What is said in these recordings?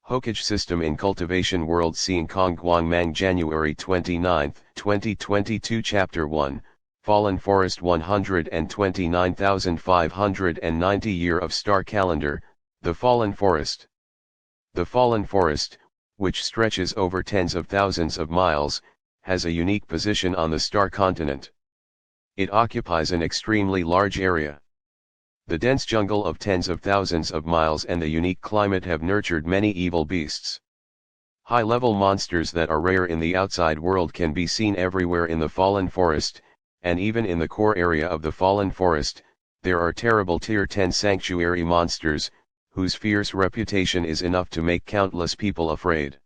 Hokage system in Cultivation World Seeing Kong Guangmang January 29, 2022 Chapter 1, Fallen Forest 129,590 Year of Star Calendar, The Fallen Forest. The Fallen Forest, which stretches over tens of thousands of miles, has a unique position on the star continent. It occupies an extremely large area. The dense jungle of tens of thousands of miles and the unique climate have nurtured many evil beasts. High-level monsters that are rare in the outside world can be seen everywhere in the Fallen Forest, and even in the core area of the Fallen Forest, there are terrible Tier 10 sanctuary monsters, whose fierce reputation is enough to make countless people afraid.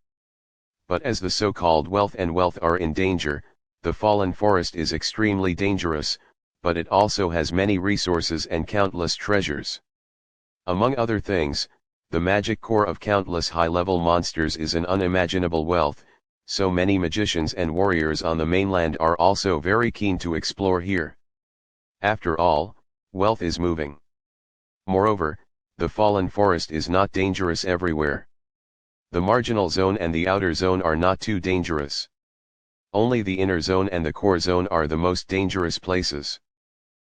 But as the so-called wealth are in danger, the Fallen Forest is extremely dangerous, but it also has many resources and countless treasures. Among other things, the magic core of countless high-level monsters is an unimaginable wealth, so many magicians and warriors on the mainland are also very keen to explore here. After all, wealth is moving. Moreover, the Fallen Forest is not dangerous everywhere. The marginal zone and the outer zone are not too dangerous. Only the inner zone and the core zone are the most dangerous places.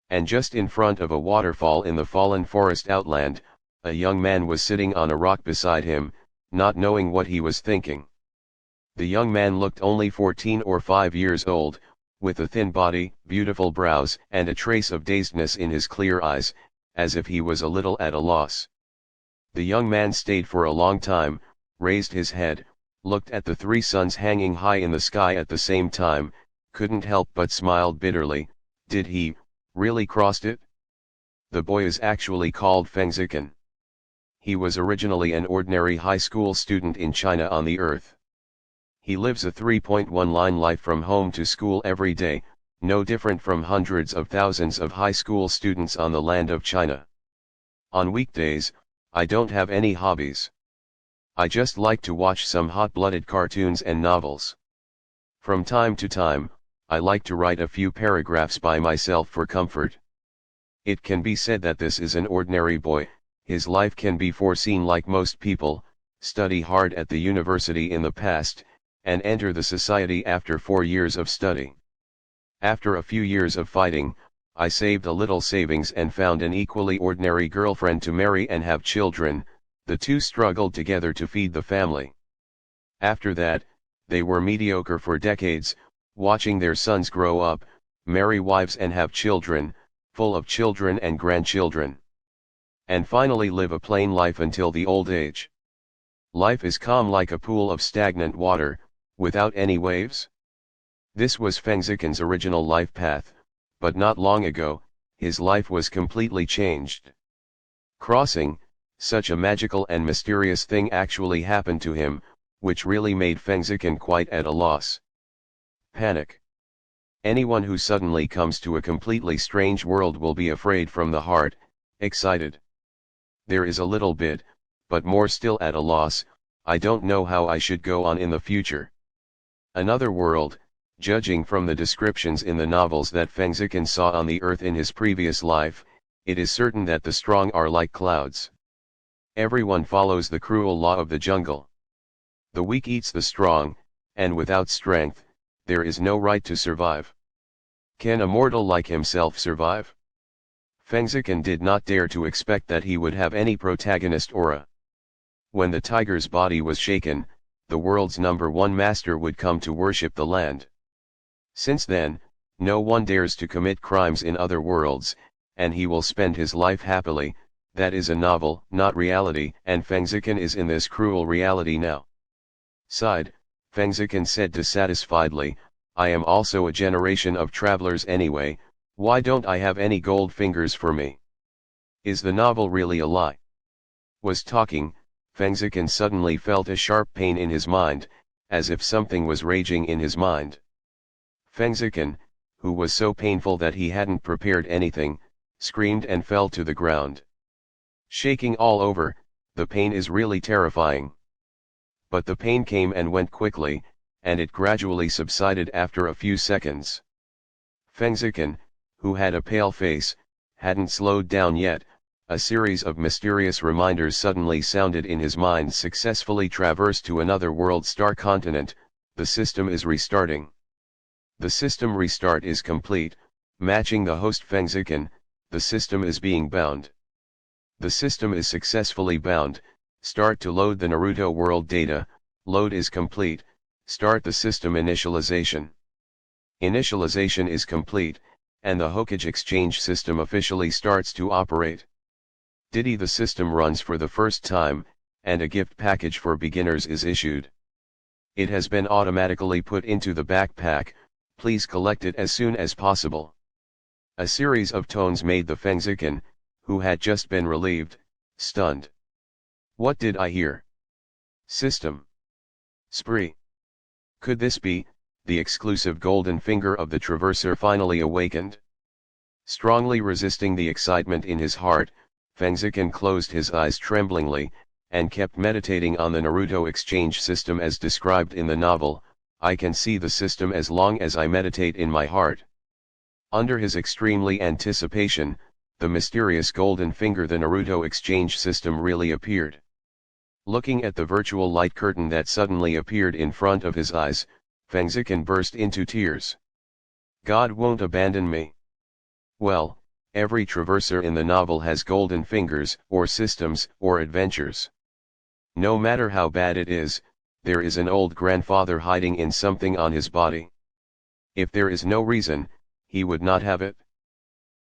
And just in front of a waterfall in the Fallen Forest outland, a young man was sitting on a rock beside him, not knowing what he was thinking. The young man looked only 14 or 5 years old, with a thin body, beautiful brows, and a trace of dazedness in his clear eyes, as if he was a little at a loss. The young man stayed for a long time, raised his head, looked at the 3 suns hanging high in the sky at the same time, couldn't help but smiled bitterly. Did he really crossed it? The boy is actually called Feng Zikan. He was originally an ordinary high school student in China on the earth. He lives a 3.1-line life from home to school every day, no different from hundreds of thousands of high school students on the land of China. On weekdays, I don't have any hobbies. I just like to watch some hot-blooded cartoons and novels. From time to time, I like to write a few paragraphs by myself for comfort. It can be said that this is an ordinary boy. His life can be foreseen like most people, study hard at the university in the past, and enter the society after 4 years of study. After a few years of fighting, I saved a little savings and found an equally ordinary girlfriend to marry and have children. The two struggled together to feed the family. After that, they were mediocre for decades, watching their sons grow up, marry wives and have children, full of children and grandchildren. And finally live a plain life until the old age. Life is calm like a pool of stagnant water, without any waves. This was Feng Zikan's original life path, but not long ago, his life was completely changed. Crossing, such a magical and mysterious thing actually happened to him, which really made Feng Zikan quite at a loss. Panic. Anyone who suddenly comes to a completely strange world will be afraid from the heart, excited. There is a little bit, but more still at a loss. I don't know how I should go on in the future. Another world, judging from the descriptions in the novels that Feng Zikan saw on the earth in his previous life, it is certain that the strong are like clouds. Everyone follows the cruel law of the jungle. The weak eats the strong, and without strength, there is no right to survive. Can a mortal like himself survive? Feng Zikan did not dare to expect that he would have any protagonist aura. When the tiger's body was shaken, the world's #1 master would come to worship the land. Since then, no one dares to commit crimes in other worlds, and he will spend his life happily. That is a novel, not reality, and Feng Zikan is in this cruel reality now. Sighed, Feng Zikan said dissatisfiedly, I am also a generation of travelers anyway. Why don't I have any gold fingers for me? Is the novel really a lie? Was talking, Feng Zikan suddenly felt a sharp pain in his mind, as if something was raging in his mind. Feng Zikan, who was so painful that he hadn't prepared anything, screamed and fell to the ground. Shaking all over, the pain is really terrifying. But the pain came and went quickly, and it gradually subsided after a few seconds. Feng Zikan, who had a pale face, hadn't slowed down yet, A series of mysterious reminders suddenly sounded in his mind: successfully traversed to another world star continent, the system is restarting. The system restart is complete, matching the host Fengziken, the system is being bound. The system is successfully bound, start to load the Naruto world data, load is complete, start the system initialization. Initialization is complete, and the Hokage exchange system officially starts to operate. Diddy, the system runs for the first time, and a gift package for beginners is issued. It has been automatically put into the backpack, please collect it as soon as possible. A series of tones made the Fengziken, who had just been relieved, stunned. What did I hear? System. Spree. Could this be, the exclusive golden finger of the Traverser finally awakened? Strongly resisting the excitement in his heart, Fengziken closed his eyes tremblingly, and kept meditating on the Naruto exchange system as described in the novel. I can see the system as long as I meditate in my heart. Under his extremely anticipation, the mysterious golden finger, the Naruto exchange system, really appeared. Looking at the virtual light curtain that suddenly appeared in front of his eyes, Fengziken burst into tears. God won't abandon me. Well, every traverser in the novel has golden fingers, or systems, or adventures. No matter how bad it is, there is an old grandfather hiding in something on his body. If there is no reason, he would not have it.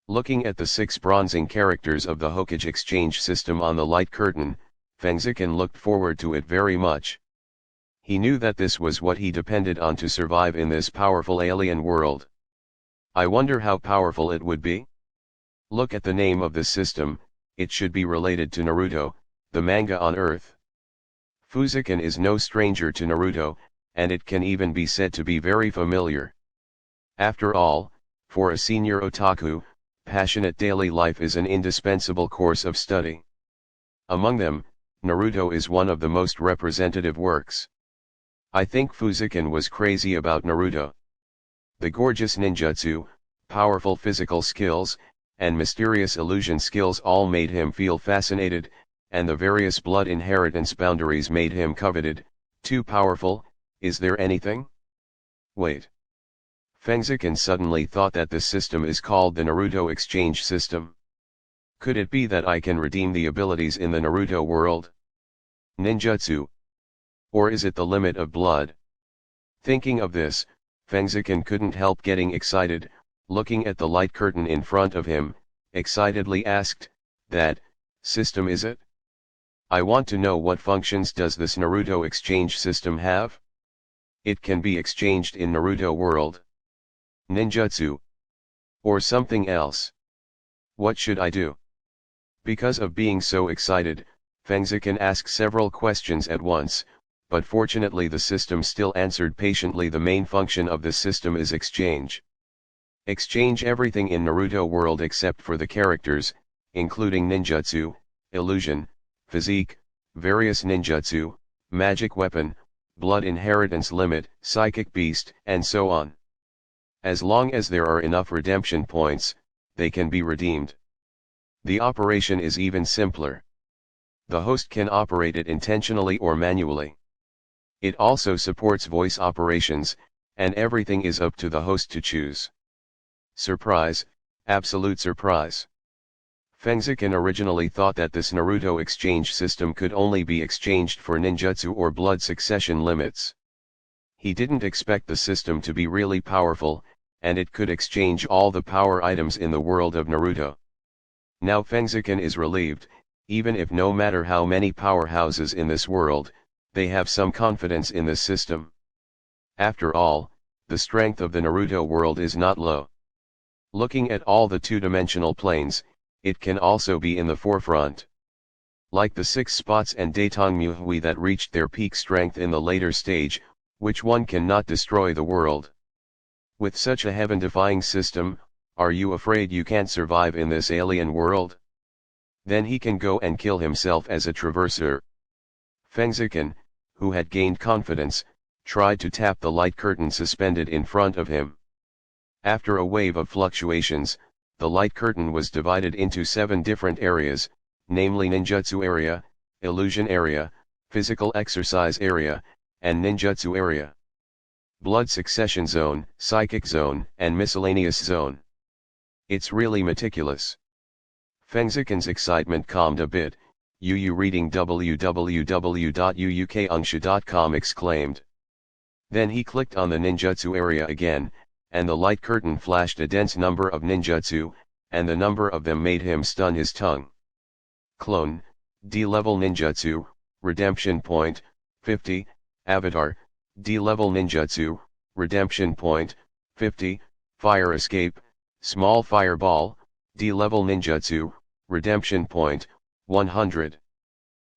Looking at the 6 bronzing characters of the Hokage exchange system on the light curtain, Fengziken looked forward to it very much. He knew that this was what he depended on to survive in this powerful alien world. I wonder how powerful it would be? Look at the name of this system, it should be related to Naruto, the manga on Earth. Fengziken is no stranger to Naruto, and it can even be said to be very familiar. After all, for a senior otaku, passionate daily life is an indispensable course of study. Among them, Naruto is one of the most representative works. I think Fengziken was crazy about Naruto. The gorgeous ninjutsu, powerful physical skills, and mysterious illusion skills all made him feel fascinated, and the various blood inheritance boundaries made him coveted. Too powerful, is there anything? Wait. Fengziken suddenly thought that this system is called the Naruto exchange system. Could it be that I can redeem the abilities in the Naruto world? Ninjutsu. Or is it the limit of blood? Thinking of this, Fengziken couldn't help getting excited, looking at the light curtain in front of him, excitedly asked, that system is it? I want to know what functions does this Naruto exchange system have? It can be exchanged in Naruto world. Ninjutsu. Or something else. What should I do? Because of being so excited, Fengziken asked several questions at once, but fortunately the system still answered patiently. The main function of this system is exchange. Exchange everything in Naruto world except for the characters, including ninjutsu, illusion, physique, various ninjutsu, magic weapon, blood inheritance limit, psychic beast, and so on. As long as there are enough redemption points, they can be redeemed. The operation is even simpler. The host can operate it intentionally or manually. It also supports voice operations, and everything is up to the host to choose. Surprise, absolute surprise. Fengziken originally thought that this Naruto exchange system could only be exchanged for ninjutsu or blood succession limits. He didn't expect the system to be really powerful, and it could exchange all the power items in the world of Naruto. Now Fengziken is relieved, even if no matter how many powerhouses in this world, they have some confidence in this system. After all, the strength of the Naruto world is not low. Looking at all the two-dimensional planes, it can also be in the forefront. Like the 6 spots and Datang Muhui that reached their peak strength in the later stage, which one cannot destroy the world. With such a heaven-defying system, are you afraid you can't survive in this alien world? Then he can go and kill himself as a traverser. Fengziken, who had gained confidence, tried to tap the light curtain suspended in front of him. After a wave of fluctuations, the light curtain was divided into 7 different areas, namely ninjutsu area, illusion area, physical exercise area, and ninjutsu area. Blood succession zone, psychic zone, and miscellaneous zone. It's really meticulous. Fengziken's excitement calmed a bit. Yu reading www.uukangsha.com exclaimed. Then he clicked on the ninjutsu area again, and the light curtain flashed a dense number of ninjutsu, and the number of them made him stun his tongue. Clone, D-level ninjutsu, redemption point, 50, avatar, D-level ninjutsu, redemption point, 50, fire escape, small fireball, D-level ninjutsu, redemption point, 100.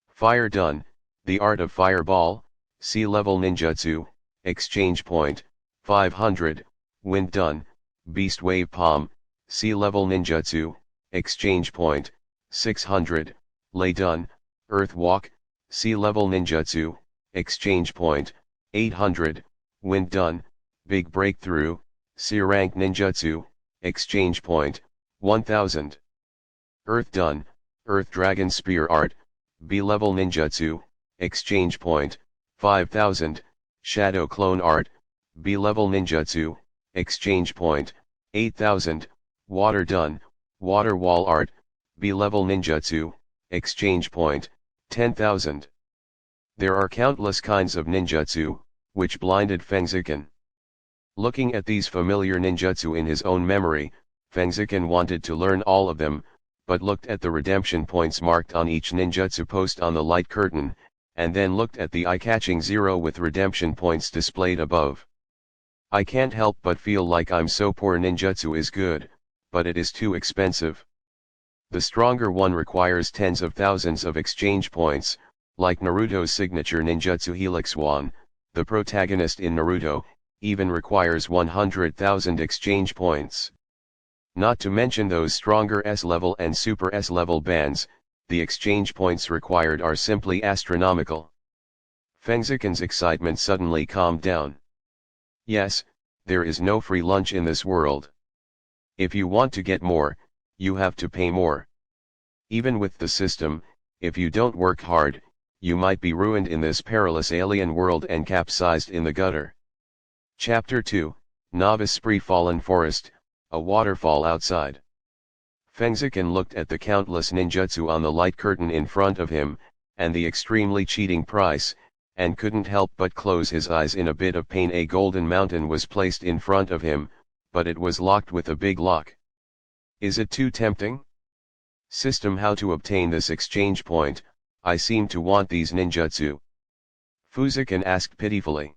Fire done, the art of fireball, C-level ninjutsu, exchange point, 500, wind done, beast wave palm, C-level ninjutsu, exchange point, 600, lay done, earth walk, C-level ninjutsu, exchange point, 800, wind done, big breakthrough, C-rank ninjutsu, exchange point, 1000. Earth done, earth dragon spear art, B-level ninjutsu, exchange point, 5000, shadow clone art, B-level ninjutsu, exchange point, 8000, water done, water wall art, B-level ninjutsu, exchange point, 10,000. There are countless kinds of ninjutsu, which blinded Fengziken. Looking at these familiar ninjutsu in his own memory, Fengziken wanted to learn all of them, but looked at the redemption points marked on each ninjutsu post on the light curtain, and then looked at the eye-catching 0 with redemption points displayed above. I can't help but feel like I'm so poor. Ninjutsu is good, but it is too expensive. The stronger one requires tens of thousands of exchange points, like Naruto's signature ninjutsu Helix Wand. The protagonist in Naruto even requires 100,000 exchange points. Not to mention those stronger S-level and super S-level bands, the exchange points required are simply astronomical. Fengziken's excitement suddenly calmed down. Yes, there is no free lunch in this world. If you want to get more, you have to pay more. Even with the system, if you don't work hard, you might be ruined in this perilous alien world and capsized in the gutter. Chapter 2, Novice Spree Fallen Forest, a waterfall outside. Fengziken looked at the countless ninjutsu on the light curtain in front of him, and the extremely cheating price, and couldn't help but close his eyes in a bit of pain. A golden mountain was placed in front of him, but it was locked with a big lock. Is it too tempting? System: how to obtain this exchange point? I seem to want these ninjutsu. Fengziken asked pitifully.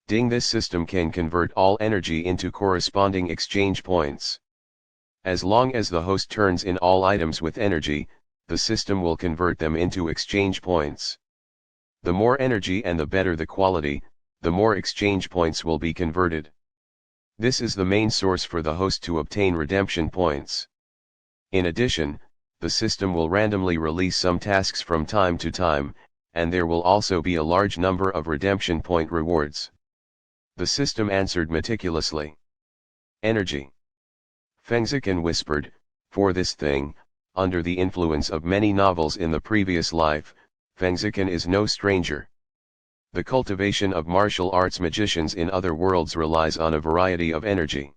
Ding, this system can convert all energy into corresponding exchange points. As long as the host turns in all items with energy, the system will convert them into exchange points. The more energy and the better the quality, the more exchange points will be converted. This is the main source for the host to obtain redemption points. In addition, the system will randomly release some tasks from time to time, and there will also be a large number of redemption point rewards. The system answered meticulously. Energy. Fengziken whispered, for this thing, under the influence of many novels in the previous life, Fengziken is no stranger. The cultivation of martial arts magicians in other worlds relies on a variety of energy.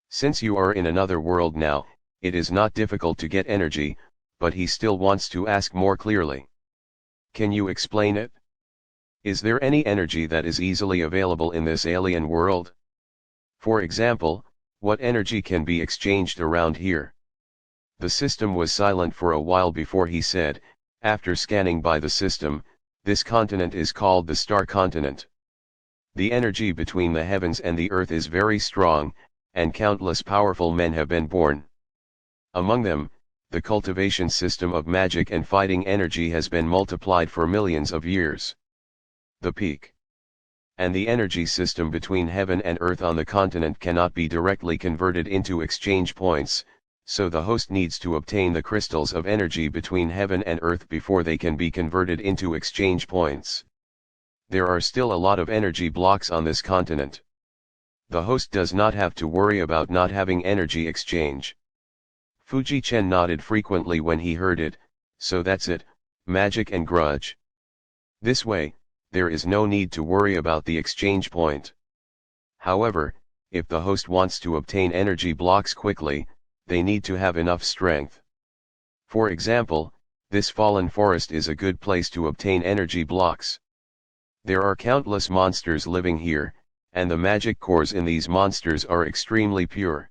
Since you are in another world now, it is not difficult to get energy, but he still wants to ask more clearly. Can you explain it? Is there any energy that is easily available in this alien world? For example, what energy can be exchanged around here? The system was silent for a while before he said, after scanning by the system, this continent is called the Star Continent. The energy between the heavens and the earth is very strong, and countless powerful men have been born. Among them, the cultivation system of magic and fighting energy has been multiplied for millions of years. The peak and the energy system between heaven and earth on the continent cannot be directly converted into exchange points, so the host needs to obtain the crystals of energy between heaven and earth before they can be converted into exchange points. There are still a lot of energy blocks on this continent. The host does not have to worry about not having energy exchange. Fuji-Chen nodded frequently when he heard it, So that's it, magic and grudge. This way, there is no need to worry about the exchange point. However, if the host wants to obtain energy blocks quickly, they need to have enough strength. For example, this fallen forest is a good place to obtain energy blocks. There are countless monsters living here, and the magic cores in these monsters are extremely pure.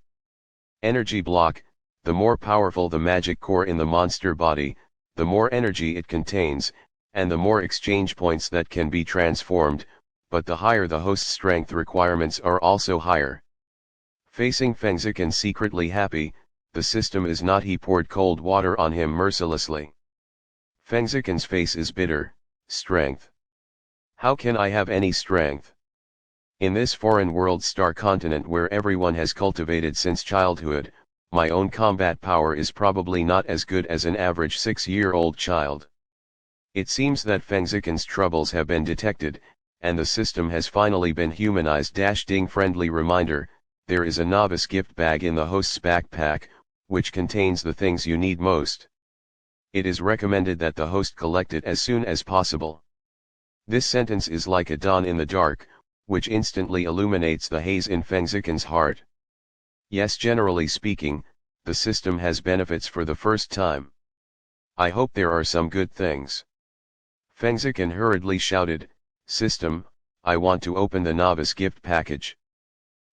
Energy block: the more powerful the magic core in the monster body, the more energy it contains, and the more exchange points that can be transformed, but the higher the host's strength requirements are also higher. Facing Fengziken secretly happy, the system is not. He poured cold water on him mercilessly. Fengziken's face is bitter. Strength. How can I have any strength? In this foreign world star continent where everyone has cultivated since childhood, my own combat power is probably not as good as an average 6-year-old child. It seems that Fengziken's troubles have been detected, and the system has finally been humanized. Ding friendly reminder: there is a novice gift bag in the host's backpack, which contains the things you need most. It is recommended that the host collect it as soon as possible. This sentence is like a dawn in the dark, which instantly illuminates the haze in Fengziken's heart. Yes, generally speaking, the system has benefits for the first time. I hope there are some good things. Fengziken hurriedly shouted, "System, I want to open the novice gift package."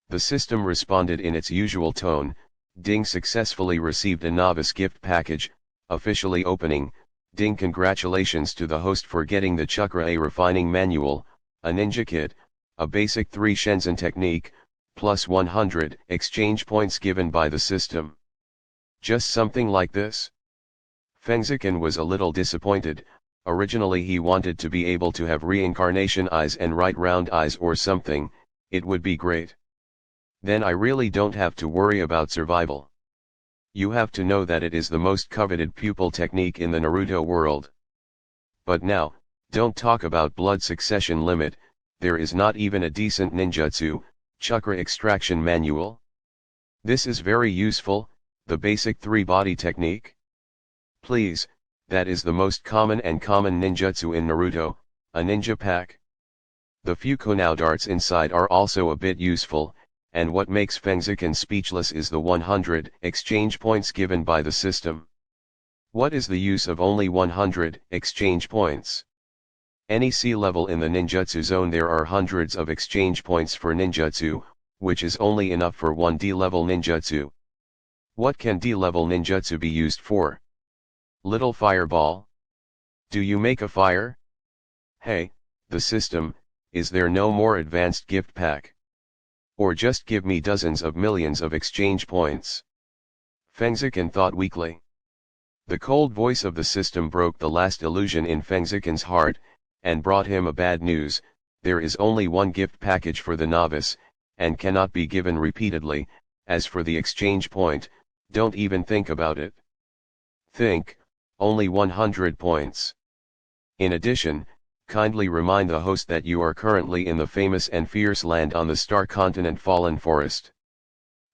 The system responded in its usual tone: Ding successfully received a novice gift package, officially opening. Ding, congratulations to the host for getting the Chakra A refining manual, a ninja kit, a basic 3 Shenzhen technique, plus 100 exchange points given by the system. Just something like this? Fengziken was a little disappointed. Originally he wanted to be able to have reincarnation eyes and right round eyes or something. It would be great. Then I really don't have to worry about survival. You have to know that it is the most coveted pupil technique in the Naruto world. But now, don't talk about blood succession limit, there is not even a decent ninjutsu, chakra extraction manual. This is very useful, the basic 3 body technique. Please, that is the most common ninjutsu in Naruto, a ninja pack. The few Konao darts inside are also a bit useful, and what makes Fengziken speechless is the 100 exchange points given by the system. What is the use of only 100 exchange points? Any sea level in the ninjutsu zone there are hundreds of exchange points for ninjutsu, which is only enough for 1 D-level ninjutsu. What can D-level ninjutsu be used for? Little fireball? Do you make a fire? Hey, the system, is there no more advanced gift pack? Or just give me dozens of millions of exchange points? Fengziken thought weakly. The cold voice of the system broke the last illusion in Fengziken's heart, and brought him a bad news: there is only 1 gift package for the novice, and cannot be given repeatedly. As for the exchange point, don't even think about it. Think, only 100 points. In addition, kindly remind the host that you are currently in the famous and fierce land on the star continent Fallen Forest.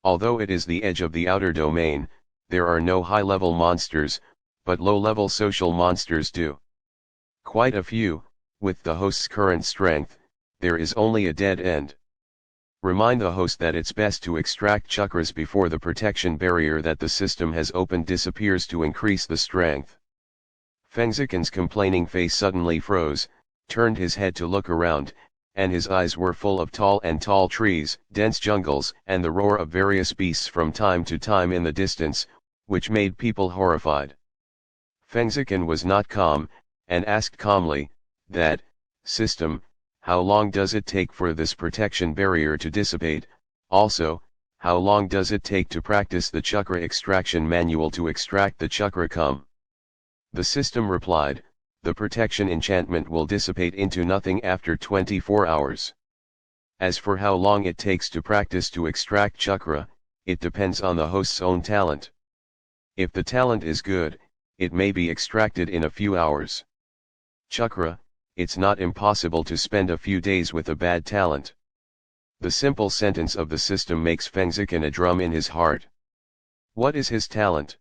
Although it is the edge of the outer domain, there are no high-level monsters, but low-level social monsters do. Quite a few. With the host's current strength, there is only a dead end. Remind the host that it's best to extract chakras before the protection barrier that the system has opened disappears to increase the strength. Fengziken's complaining face suddenly froze, turned his head to look around, and his eyes were full of tall trees, dense jungles, and the roar of various beasts from time to time in the distance, which made people horrified. Fengziken was not calm, and asked calmly, "That system, how long does it take for this protection barrier to dissipate? Also, how long does it take to practice the chakra extraction manual to extract the chakra cum?" The system replied, "The protection enchantment will dissipate into nothing after 24 hours. As for how long it takes to practice to extract chakra, it depends on the host's own talent. If the talent is good, it may be extracted in a few hours. Chakra, it's not impossible to spend a few days with a bad talent." The simple sentence of the system makes Fengziken a drum in his heart. What is his talent?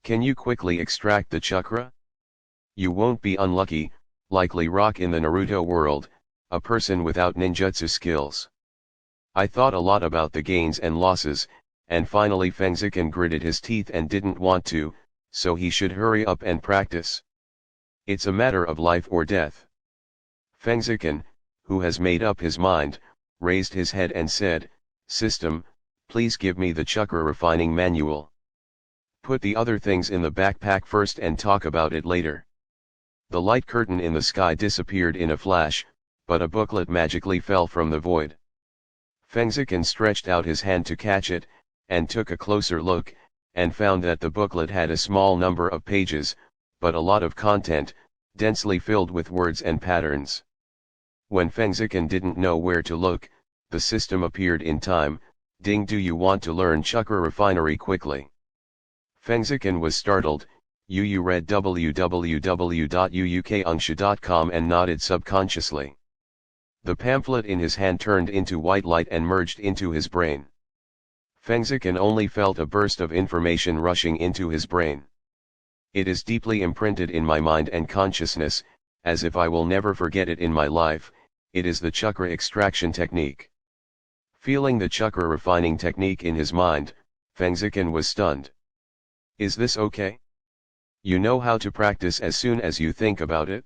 Can you quickly extract the chakra? You won't be unlucky, likely rock in the Naruto world, a person without ninjutsu skills. I thought a lot about the gains and losses, and finally Fengziken gritted his teeth and didn't want to, so he should hurry up and practice. It's a matter of life or death. Fengziken, who has made up his mind, raised his head and said, "System, please give me the chakra refining manual. Put the other things in the backpack first and talk about it later." The light curtain in the sky disappeared in a flash, but a booklet magically fell from the void. Fengziken stretched out his hand to catch it, and took a closer look, and found that the booklet had a small number of pages, but a lot of content, densely filled with words and patterns. When Fengziken didn't know where to look, the system appeared in time. Ding, do you want to learn chakra refinery quickly? Fengziken was startled. Yu read www.uukangsha.com and nodded subconsciously. The pamphlet in his hand turned into white light and merged into his brain. Fengziken only felt a burst of information rushing into his brain. It is deeply imprinted in my mind and consciousness, as if I will never forget it in my life. It is the chakra extraction technique. Feeling the chakra refining technique in his mind, Fengziken was stunned. Is this okay? You know how to practice as soon as you think about it?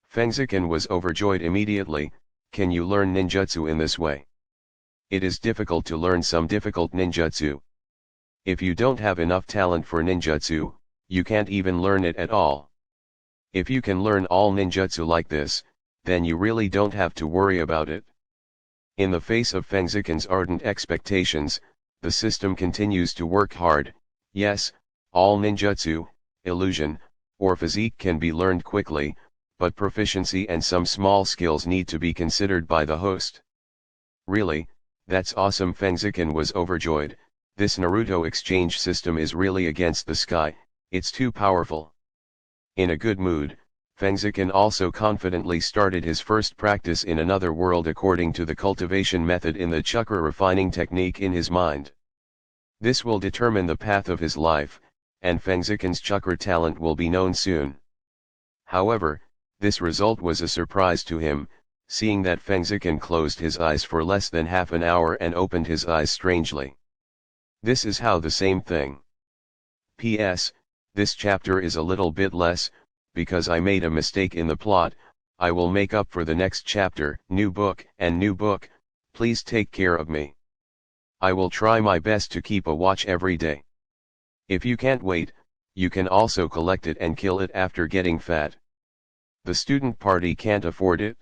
Fengziken was overjoyed immediately. Can you learn ninjutsu in this way? It is difficult to learn some difficult ninjutsu. If you don't have enough talent for ninjutsu, you can't even learn it at all. If you can learn all ninjutsu like this, then you really don't have to worry about it. In the face of Fengziken's ardent expectations, the system continues to work hard. Yes, all ninjutsu, illusion, or physique can be learned quickly, but proficiency and some small skills need to be considered by the host. Really, that's awesome. Fengziken was overjoyed. This Naruto exchange system is really against the sky, it's too powerful. In a good mood, Fengziken also confidently started his first practice in another world according to the cultivation method in the chakra refining technique in his mind. This will determine the path of his life, and Fengziken's chakra talent will be known soon. However, this result was a surprise to him, seeing that Fengziken closed his eyes for less than half an hour and opened his eyes strangely. This is how the same thing. P.S. This chapter is a little bit less, because I made a mistake in the plot. I will make up for the next chapter. New book, please take care of me. I will try my best to keep a watch every day. If you can't wait, you can also collect it and kill it after getting fat. The student party can't afford it.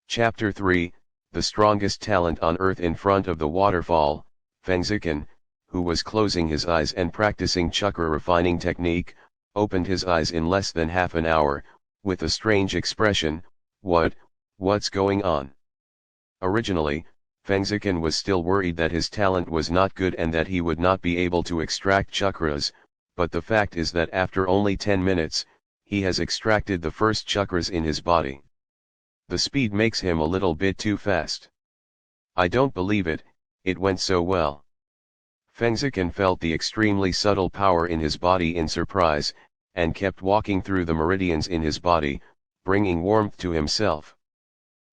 Chapter 3, The Strongest Talent on Earth. In front of the waterfall, Fengziken, who was closing his eyes and practicing chakra refining technique, opened his eyes in less than half an hour, with a strange expression. What's going on? Originally, Fengziken was still worried that his talent was not good and that he would not be able to extract chakras, but the fact is that after only 10 minutes, he has extracted the first chakras in his body. The speed makes him a little bit too fast. I don't believe it, it went so well. Fengziken felt the extremely subtle power in his body in surprise, and kept walking through the meridians in his body, bringing warmth to himself.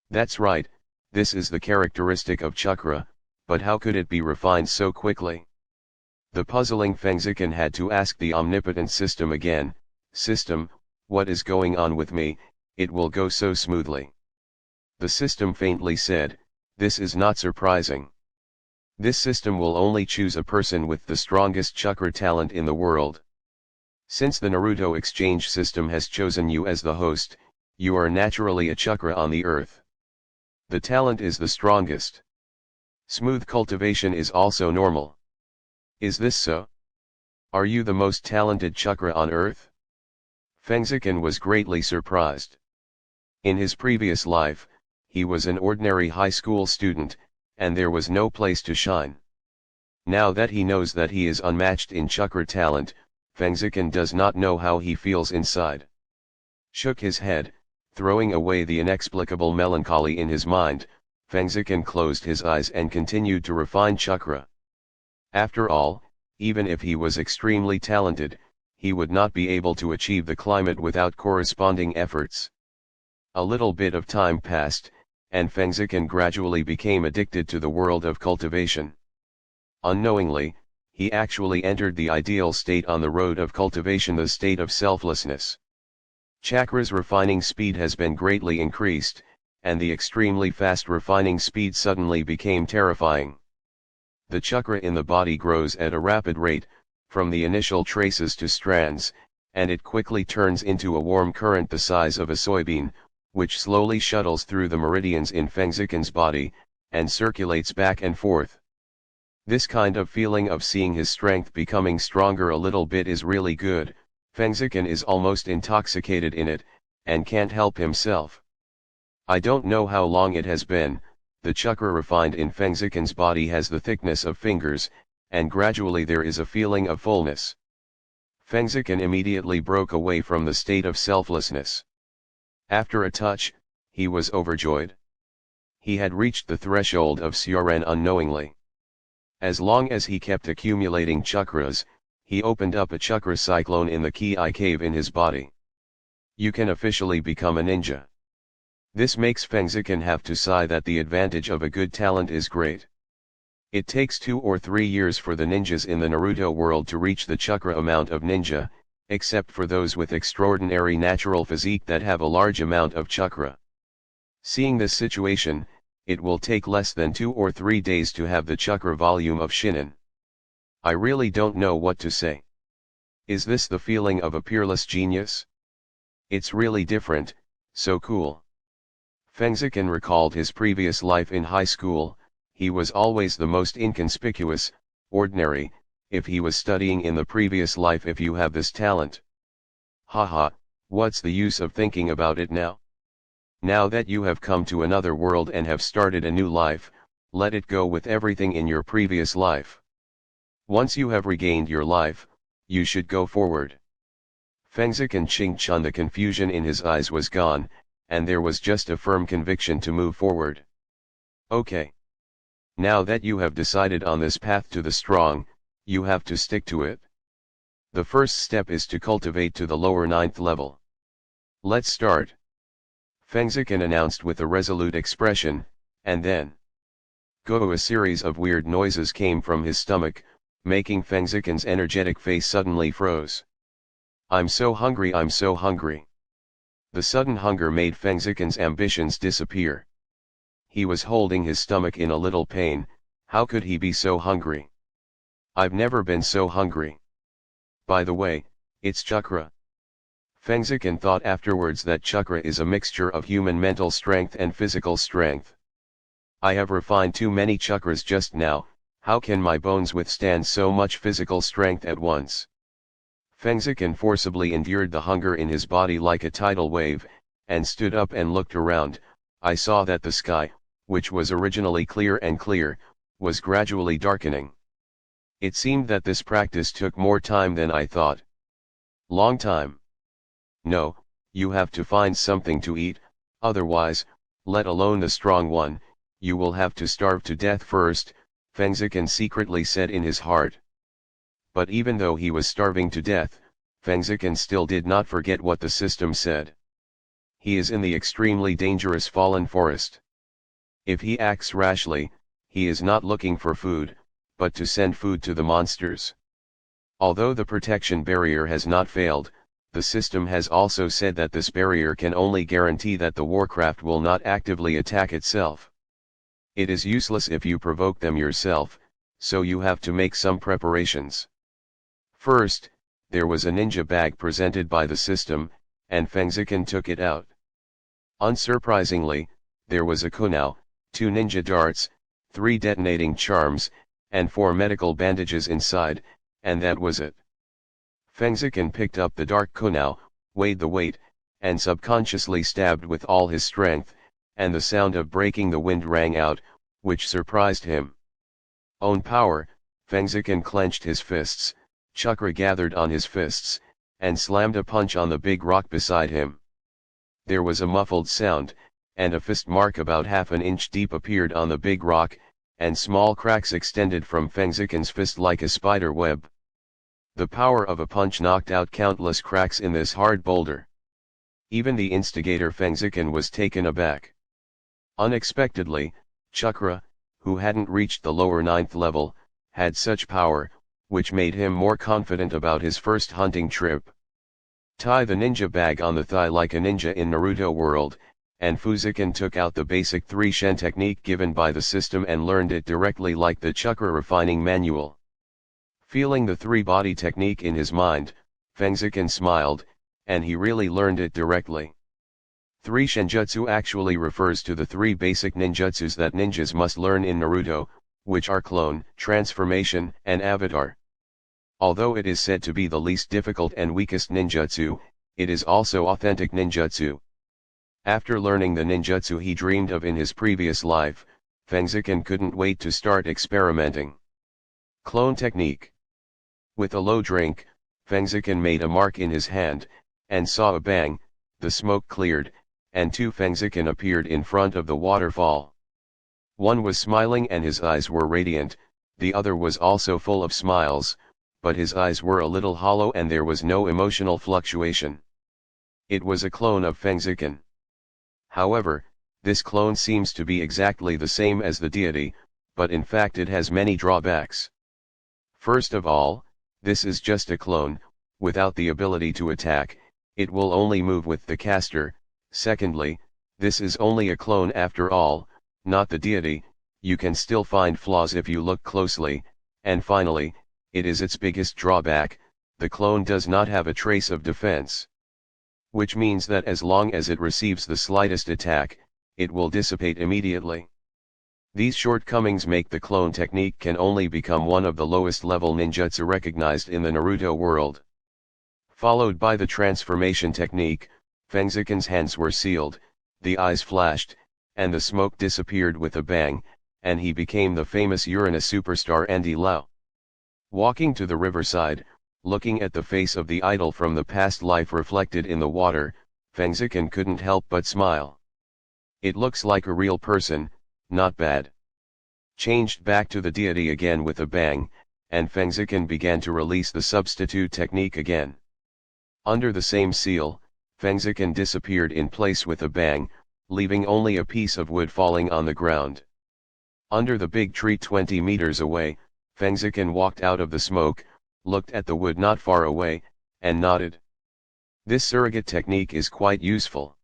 That's right, this is the characteristic of chakra, but how could it be refined so quickly? The puzzling Fengziken had to ask the omnipotent system again. System, what is going on with me? It will go so smoothly. The system faintly said, this is not surprising. This system will only choose a person with the strongest chakra talent in the world. Since the Naruto exchange system has chosen you as the host, you are naturally a chakra on the earth. The talent is the strongest. Smooth cultivation is also normal. Is this so? Are you the most talented chakra on earth? Fengziken was greatly surprised. In his previous life, he was an ordinary high school student, and there was no place to shine. Now that he knows that he is unmatched in chakra talent, Fengziken does not know how he feels inside. Shook his head, throwing away the inexplicable melancholy in his mind, Fengziken closed his eyes and continued to refine chakra. After all, even if he was extremely talented, he would not be able to achieve the climate without corresponding efforts. A little bit of time passed, and Fengziken gradually became addicted to the world of cultivation. Unknowingly, he actually entered the ideal state on the road of cultivation, the state of selflessness. Chakra's refining speed has been greatly increased, and the extremely fast refining speed suddenly became terrifying. The chakra in the body grows at a rapid rate, from the initial traces to strands, and it quickly turns into a warm current the size of a soybean, which slowly shuttles through the meridians in Fengziken's body, and circulates back and forth. This kind of feeling of seeing his strength becoming stronger a little bit is really good. Fengziken is almost intoxicated in it, and can't help himself. I don't know how long it has been, the chakra refined in Fengziken's body has the thickness of fingers, and gradually there is a feeling of fullness. Fengziken immediately broke away from the state of selflessness. After a touch, he was overjoyed. He had reached the threshold of Suren unknowingly. As long as he kept accumulating chakras, he opened up a chakra cyclone in the Ki cave in his body. You can officially become a ninja. This makes Fengziken have to sigh that the advantage of a good talent is great. It takes 2 or 3 years for the ninjas in the Naruto world to reach the chakra amount of ninja, except for those with extraordinary natural physique that have a large amount of chakra. Seeing this situation, it will take less than 2 or 3 days to have the chakra volume of Shinin. I really don't know what to say. Is this the feeling of a peerless genius? It's really different, so cool. Fengziken recalled his previous life in high school. He was always the most inconspicuous, ordinary, if he was studying in the previous life. If you have this talent. Haha, what's the use of thinking about it now? Now that you have come to another world and have started a new life, let it go with everything in your previous life. Once you have regained your life, you should go forward. Fengziken Ching-chun, the confusion in his eyes was gone, and there was just a firm conviction to move forward. Okay. Now that you have decided on this path to the strong, you have to stick to it. The first step is to cultivate to the lower 9th level. Let's start. Fengziken announced with a resolute expression, and then go. A series of weird noises came from his stomach, making Fengziken's energetic face suddenly froze. I'm so hungry, I'm so hungry. The sudden hunger made Fengziken's ambitions disappear. He was holding his stomach in a little pain. How could he be so hungry? I've never been so hungry. By the way, it's chakra. Fengziken thought afterwards that chakra is a mixture of human mental strength and physical strength. I have refined too many chakras just now. How can my bones withstand so much physical strength at once? Fengziken forcibly endured the hunger in his body like a tidal wave, and stood up and looked around. I saw that the sky, which was originally clear and clear, was gradually darkening. It seemed that this practice took more time than I thought. Long time. No, you have to find something to eat, otherwise, let alone the strong one, you will have to starve to death first, Fengziken secretly said in his heart. But even though he was starving to death, Fengziken still did not forget what the system said. He is in the extremely dangerous fallen forest. If he acts rashly, he is not looking for food, but to send food to the monsters. Although the protection barrier has not failed, the system has also said that this barrier can only guarantee that the warcraft will not actively attack itself. It is useless if you provoke them yourself, so you have to make some preparations. First, there was a ninja bag presented by the system, and Fengziken took it out. Unsurprisingly, there was a kunao, 2 ninja darts, 3 detonating charms, and 4 medical bandages inside, and that was it. Fengziken picked up the dark kunao, weighed the weight, and subconsciously stabbed with all his strength, and the sound of breaking the wind rang out, which surprised him. Own power, Fengziken clenched his fists, chakra gathered on his fists, and slammed a punch on the big rock beside him. There was a muffled sound, and a fist mark about half an inch deep appeared on the big rock, and small cracks extended from Fengziken's fist like a spider web. The power of a punch knocked out countless cracks in this hard boulder. Even the instigator Fengziken was taken aback. Unexpectedly, Chakra, who hadn't reached the lower 9th level, had such power, which made him more confident about his first hunting trip. Tie the ninja bag on the thigh like a ninja in Naruto world, and Fuziken took out the basic 3 Shen technique given by the system and learned it directly like the Chakra refining manual. Feeling the 3-body technique in his mind, Fengziken smiled, and he really learned it directly. 3 Shenjutsu actually refers to the 3 basic ninjutsus that ninjas must learn in Naruto, which are clone, transformation, and avatar. Although it is said to be the least difficult and weakest ninjutsu, it is also authentic ninjutsu. After learning the ninjutsu he dreamed of in his previous life, Fengziken couldn't wait to start experimenting. Clone technique. With a low drink, Fengziken made a mark in his hand, and saw a bang, the smoke cleared, and 2 Fengziken appeared in front of the waterfall. One was smiling and his eyes were radiant, the other was also full of smiles, but his eyes were a little hollow and there was no emotional fluctuation. It was a clone of Fengziken. However, this clone seems to be exactly the same as the deity, but in fact it has many drawbacks. First of all, this is just a clone, without the ability to attack, it will only move with the caster. Secondly, this is only a clone after all, not the deity, you can still find flaws if you look closely, and finally, it is its biggest drawback, the clone does not have a trace of defense. Which means that as long as it receives the slightest attack, it will dissipate immediately. These shortcomings make the clone technique can only become one of the lowest level ninjutsu recognized in the Naruto world. Followed by the transformation technique, Fengziken's hands were sealed, the eyes flashed, and the smoke disappeared with a bang, and he became the famous Uranus superstar Andy Lau. Walking to the riverside, looking at the face of the idol from the past life reflected in the water, Fengziken couldn't help but smile. It looks like a real person, not bad. Changed back to the deity again with a bang, and Fengziken began to release the substitute technique again. Under the same seal, Fengziken disappeared in place with a bang, leaving only a piece of wood falling on the ground. Under the big tree 20 meters away, Fengziken walked out of the smoke, looked at the wood not far away, and nodded. This surrogate technique is quite useful.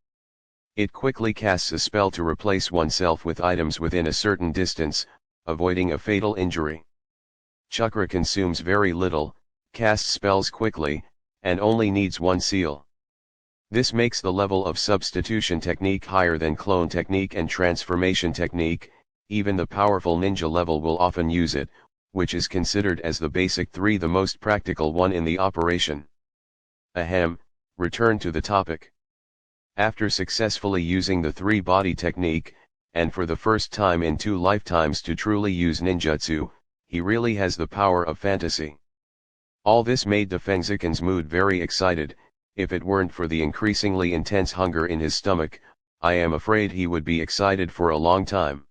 It quickly casts a spell to replace oneself with items within a certain distance, avoiding a fatal injury. Chakra consumes very little, casts spells quickly, and only needs 1 seal. This makes the level of substitution technique higher than clone technique and transformation technique, even the powerful ninja level will often use it, which is considered as the basic 3 the most practical one in the operation. Ahem, return to the topic. After successfully using the 3-body technique, and for the first time in 2 lifetimes to truly use ninjutsu, he really has the power of fantasy. All this made the Fengziken's mood very excited. If it weren't for the increasingly intense hunger in his stomach, I am afraid he would be excited for a long time.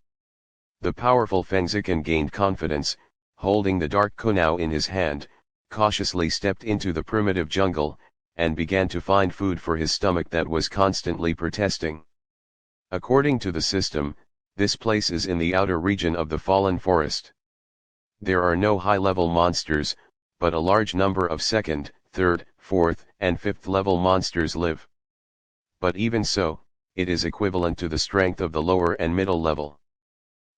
The powerful Fengziken gained confidence, holding the dark kunao in his hand, cautiously stepped into the primitive jungle, and began to find food for his stomach that was constantly protesting. According to the system, this place is in the outer region of the Fallen Forest. There are no high-level monsters, but a large number of 2nd, 3rd, 4th, and 5th level monsters live. But even so, it is equivalent to the strength of the lower and middle level.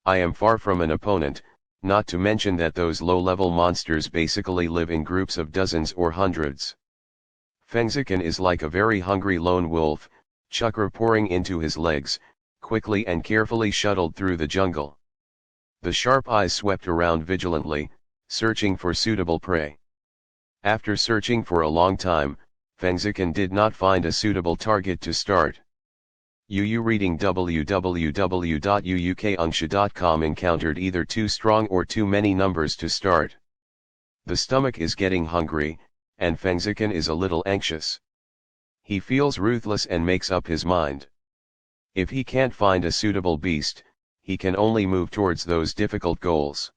I am far from an opponent, not to mention that those low-level monsters basically live in groups of dozens or hundreds. Fengziken is like a very hungry lone wolf, chakra pouring into his legs, quickly and carefully shuttled through the jungle. The sharp eyes swept around vigilantly, searching for suitable prey. After searching for a long time, Fengziken did not find a suitable target to start. UU reading www.uukaungsha.com encountered either too strong or too many numbers to start. The stomach is getting hungry, and Fengziken is a little anxious. He feels ruthless and makes up his mind. If he can't find a suitable beast, he can only move towards those difficult goals.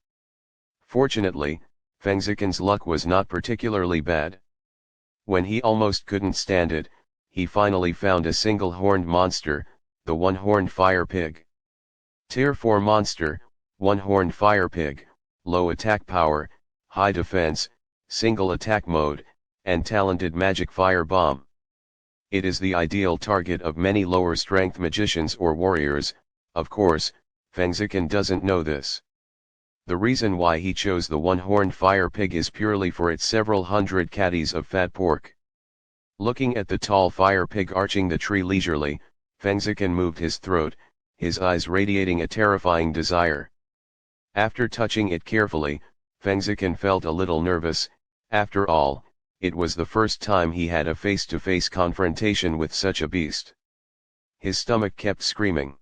Fortunately, Fengziken's luck was not particularly bad. When he almost couldn't stand it, he finally found a single-horned monster, the one-horned fire pig. Tier 4 monster, one-horned fire pig, low attack power, high defense, single attack mode, and talented magic fire bomb. It is the ideal target of many lower strength magicians or warriors. Of course, Fengziken doesn't know this. The reason why he chose the one-horned fire pig is purely for its several hundred caddies of fat pork. Looking at the tall fire pig arching the tree leisurely, Fengziken moved his throat, his eyes radiating a terrifying desire. After touching it carefully, Fengziken felt a little nervous. After all, it was the first time he had a face-to-face confrontation with such a beast. His stomach kept screaming.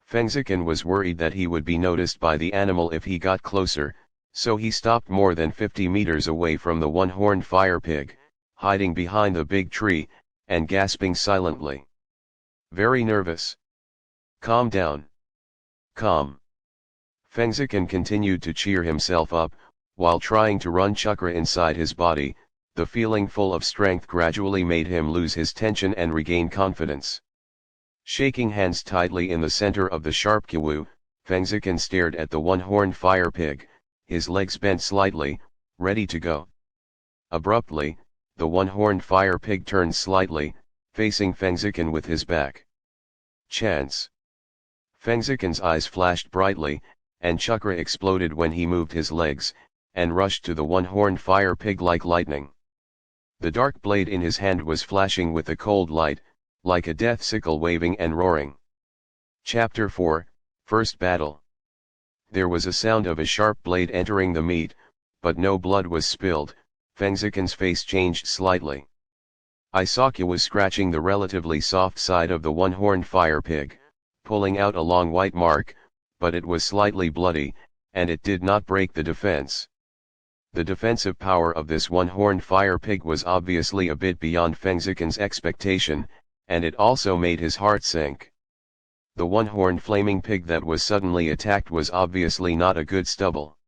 Fengziken was worried that he would be noticed by the animal if he got closer, so he stopped more than 50 meters away from the one-horned fire pig, hiding behind the big tree, and gasping silently. Very nervous. Calm down. Calm. Fengziken continued to cheer himself up, while trying to run chakra inside his body. The feeling full of strength gradually made him lose his tension and regain confidence. Shaking hands tightly in the center of the sharp kiwu, Fengziken stared at the one-horned fire pig, his legs bent slightly, ready to go. Abruptly, the one-horned fire pig turned slightly, facing Fengziken with his back. Chance. Fengziken's eyes flashed brightly, and chakra exploded when he moved his legs, and rushed to the one-horned fire pig like lightning. The dark blade in his hand was flashing with a cold light, like a death sickle waving and roaring. Chapter 4, First Battle. There was a sound of a sharp blade entering the meat, but no blood was spilled. Fengziken's face changed slightly. Isaka was scratching the relatively soft side of the one-horned fire pig, pulling out a long white mark, but it was slightly bloody, and it did not break the defense. The defensive power of this one-horned fire pig was obviously a bit beyond Fengziken's expectation, and it also made his heart sink. The one-horned flaming pig that was suddenly attacked was obviously not a good stubble.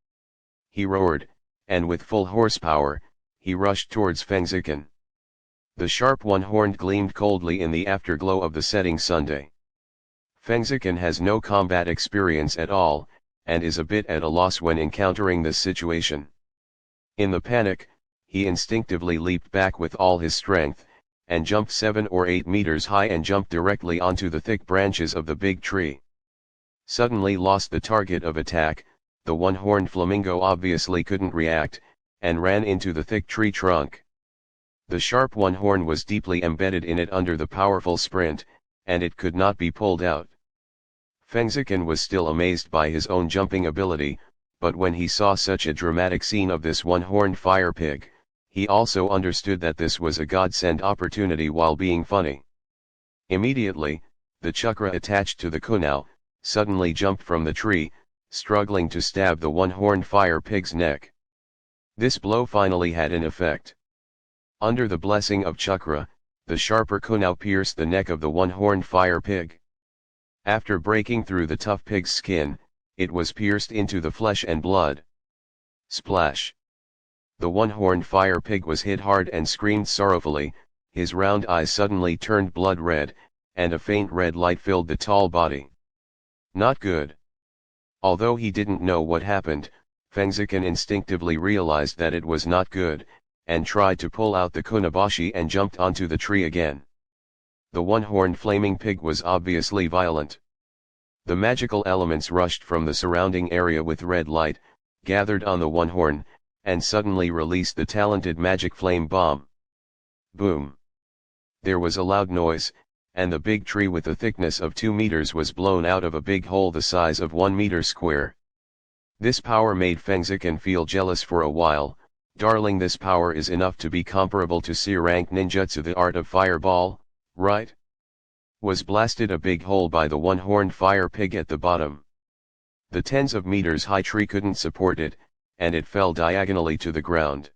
He roared, and with full horsepower, he rushed towards Fengziken. The sharp one-horn gleamed coldly in the afterglow of the setting Sunday. Fengziken has no combat experience at all, and is a bit at a loss when encountering this situation. In the panic, he instinctively leaped back with all his strength, and jumped 7 or 8 meters high and jumped directly onto the thick branches of the big tree. Suddenly lost the target of attack, the one-horned flamingo obviously couldn't react, and ran into the thick tree trunk. The sharp one horn was deeply embedded in it under the powerful sprint, and it could not be pulled out. Fengziken was still amazed by his own jumping ability, but when he saw such a dramatic scene of this one-horned fire pig, he also understood that this was a godsend opportunity while being funny. Immediately, the chakra attached to the kunao suddenly jumped from the tree, struggling to stab the one-horned fire pig's neck. This blow finally had an effect. Under the blessing of chakra, the sharper kunao pierced the neck of the one-horned fire pig. After breaking through the tough pig's skin, it was pierced into the flesh and blood. Splash! The one-horned fire pig was hit hard and screamed sorrowfully, his round eyes suddenly turned blood red, and a faint red light filled the tall body. Not good. Although he didn't know what happened, Fengziken instinctively realized that it was not good, and tried to pull out the kunabashi and jumped onto the tree again. The one-horned flaming pig was obviously violent. The magical elements rushed from the surrounding area with red light, gathered on the one horn, and suddenly released the talented magic flame bomb. Boom! There was a loud noise, and the big tree with a thickness of 2 meters was blown out of a big hole the size of 1 meter square. This power made Fengziken feel jealous for a while. Darling, this power is enough to be comparable to C-rank ninjutsu, the art of fireball, right? Was blasted a big hole by the one-horned fire pig at the bottom. The tens of meters high tree couldn't support it, and it fell diagonally to the ground.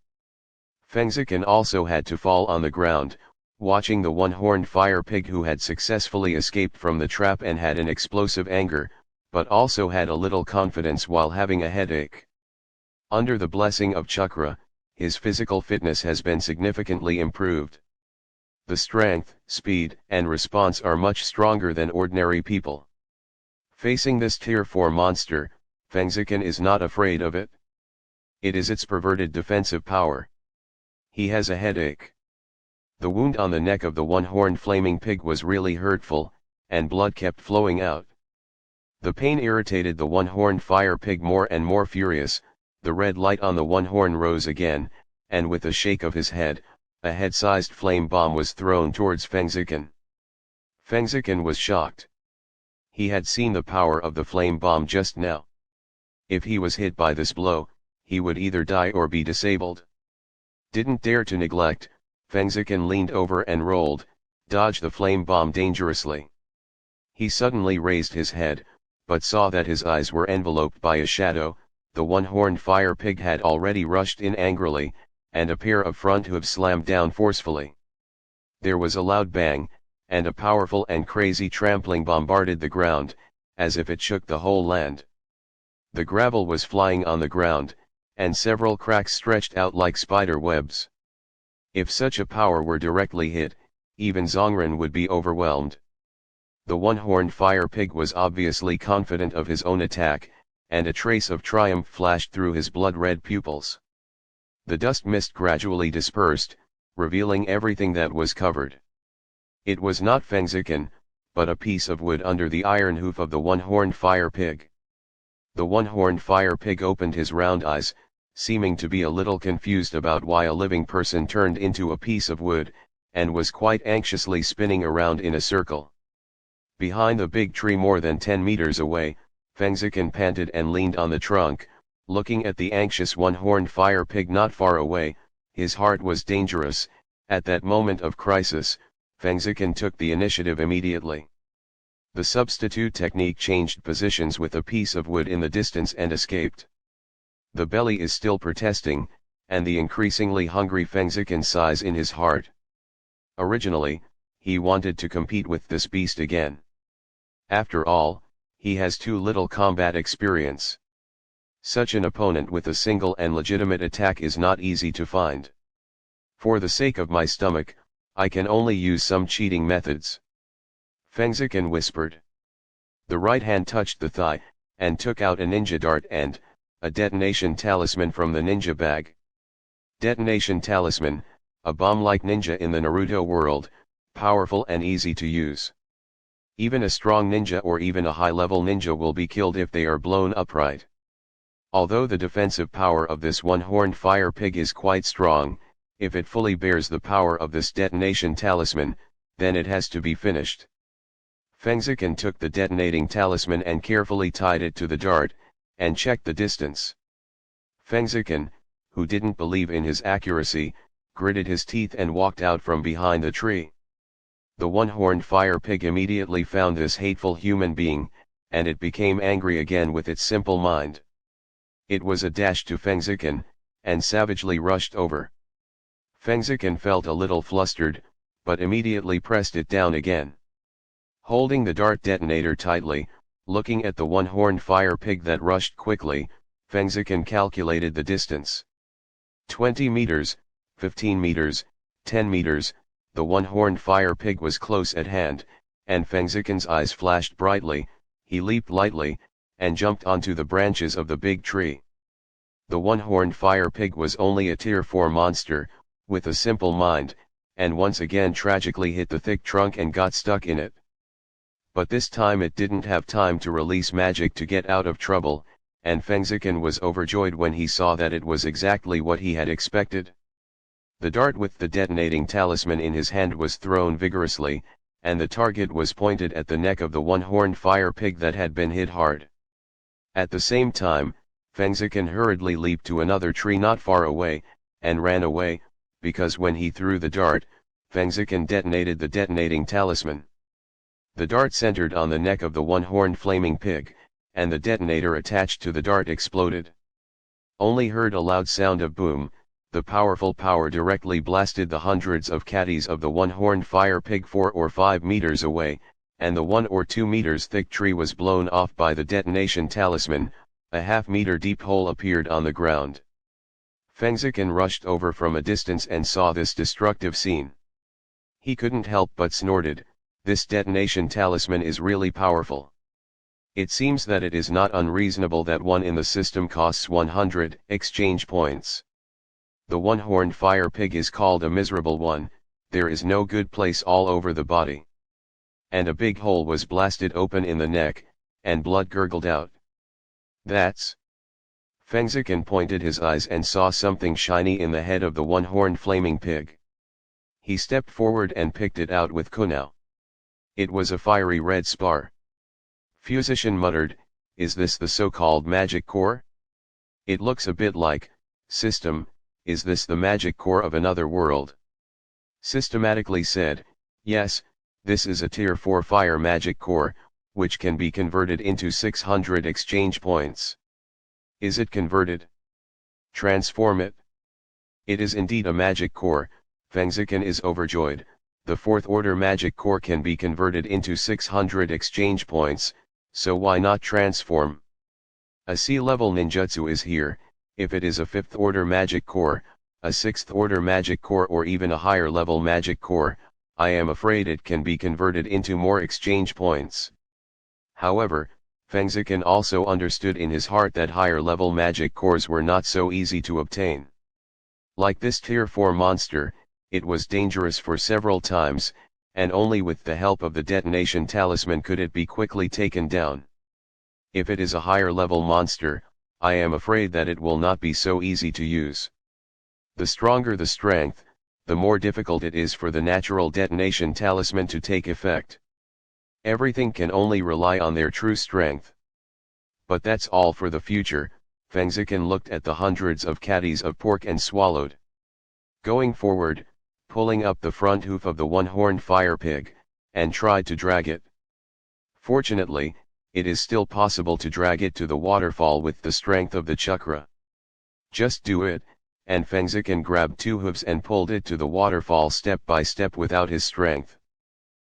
Fengziken also had to fall on the ground, watching the one-horned fire pig, who had successfully escaped from the trap and had an explosive anger, but also had a little confidence while having a headache. Under the blessing of Chakra, his physical fitness has been significantly improved. The strength, speed, and response are much stronger than ordinary people. Facing this Tier 4 monster, Fengziken is not afraid of it. It is its perverted defensive power. He has a headache. The wound on the neck of the one-horned flaming pig was really hurtful, and blood kept flowing out. The pain irritated the one-horned fire pig more and more furious. The red light on the one horn rose again, and with a shake of his head, a head-sized flame bomb was thrown towards Fengziken. Fengziken was shocked. He had seen the power of the flame bomb just now. If he was hit by this blow, he would either die or be disabled. Didn't dare to neglect, Fengziken leaned over and rolled, dodged the flame bomb dangerously. He suddenly raised his head, but saw that his eyes were enveloped by a shadow. The one-horned fire pig had already rushed in angrily, and a pair of front hooves slammed down forcefully. There was a loud bang, and a powerful and crazy trampling bombarded the ground, as if it shook the whole land. The gravel was flying on the ground, and several cracks stretched out like spider webs. If such a power were directly hit, even Zongren would be overwhelmed. The one-horned fire pig was obviously confident of his own attack, and a trace of triumph flashed through his blood-red pupils. The dust mist gradually dispersed, revealing everything that was covered. It was not Fengziken, but a piece of wood under the iron hoof of the one-horned fire pig. The one-horned fire pig opened his round eyes, seeming to be a little confused about why a living person turned into a piece of wood, and was quite anxiously spinning around in a circle. Behind the big tree more than 10 meters away, Fengziken panted and leaned on the trunk, looking at the anxious one-horned fire pig not far away. His heart was dangerous. At that moment of crisis, Fengziken took the initiative immediately. The substitute technique changed positions with a piece of wood in the distance and escaped. The belly is still protesting, and the increasingly hungry Fengziken sighs in his heart. Originally, he wanted to compete with this beast again. After all, he has too little combat experience. Such an opponent with a single and legitimate attack is not easy to find. For the sake of my stomach, I can only use some cheating methods. Fengziken whispered. The right hand touched the thigh, and took out a ninja dart and a detonation talisman from the ninja bag. Detonation talisman, a bomb-like ninja in the Naruto world, powerful and easy to use. Even a strong ninja or even a high-level ninja will be killed if they are blown upright. Although the defensive power of this one-horned fire pig is quite strong, if it fully bears the power of this detonation talisman, then it has to be finished. Fengziken took the detonating talisman and carefully tied it to the dart, and checked the distance. Fengziken, who didn't believe in his accuracy, gritted his teeth and walked out from behind the tree. The one-horned fire pig immediately found this hateful human being, and it became angry again with its simple mind. It was a dash to Fengziken, and savagely rushed over. Fengziken felt a little flustered, but immediately pressed it down again. Holding the dart detonator tightly, looking at the one-horned fire pig that rushed quickly, Fengziken calculated the distance. 20 meters, 15 meters, 10 meters, the one-horned fire pig was close at hand, and Fengziken's eyes flashed brightly. He leaped lightly, and jumped onto the branches of the big tree. The one-horned fire pig was only a Tier 4 monster, with a simple mind, and once again tragically hit the thick trunk and got stuck in it. But this time it didn't have time to release magic to get out of trouble, and Fengziken was overjoyed when he saw that it was exactly what he had expected. The dart with the detonating talisman in his hand was thrown vigorously, and the target was pointed at the neck of the one-horned fire pig that had been hit hard. At the same time, Fengziken hurriedly leaped to another tree not far away, and ran away, because when he threw the dart, Fengziken detonated the detonating talisman. The dart centered on the neck of the one-horned flaming pig, and the detonator attached to the dart exploded. Only heard a loud sound of boom. The powerful power directly blasted the hundreds of caddies of the one-horned fire pig 4 or 5 meters away, and the 1 or 2 meters thick tree was blown off by the detonation talisman, A half-meter deep hole appeared on the ground. Fengziken rushed over from a distance and saw this destructive scene. He couldn't help but snorted, "This detonation talisman is really powerful. It seems that it is not unreasonable that one in the system costs 100 exchange points. The one-horned fire pig is called a miserable one, there is no good place all over the body." And a big hole was blasted open in the neck, and blood gurgled out. "That's..." Fengziken pointed his eyes and saw something shiny in the head of the one-horned flaming pig. He stepped forward and picked it out with kunao. It was a fiery red spar. Fusician muttered, "Is this the so-called magic core? It looks a bit like, system, is this the magic core of another world?" Systematically said, "Yes, this is a tier 4 fire magic core, which can be converted into 600 exchange points." "Is it converted? Transform it." "It is indeed a magic core." Fengziken is overjoyed. The 4th order magic core can be converted into 600 exchange points, so why not transform? A sea-level ninjutsu is here. If it is a 5th order magic core, a 6th order magic core or even a higher level magic core, I am afraid it can be converted into more exchange points. However, Fengziken also understood in his heart that higher level magic cores were not so easy to obtain. Like this tier 4 monster, it was dangerous for several times, and only with the help of the detonation talisman could it be quickly taken down. If it is a higher level monster, I am afraid that it will not be so easy to use. The stronger the strength, the more difficult it is for the natural detonation talisman to take effect. Everything can only rely on their true strength. But that's all for the future. Fengziken looked at the hundreds of caddies of pork and swallowed. Going forward, pulling up the front hoof of the one-horned fire pig, and tried to drag it. Fortunately, it is still possible to drag it to the waterfall with the strength of the chakra. Just do it, and Fengziken grabbed 2 hooves and pulled it to the waterfall step by step without his strength.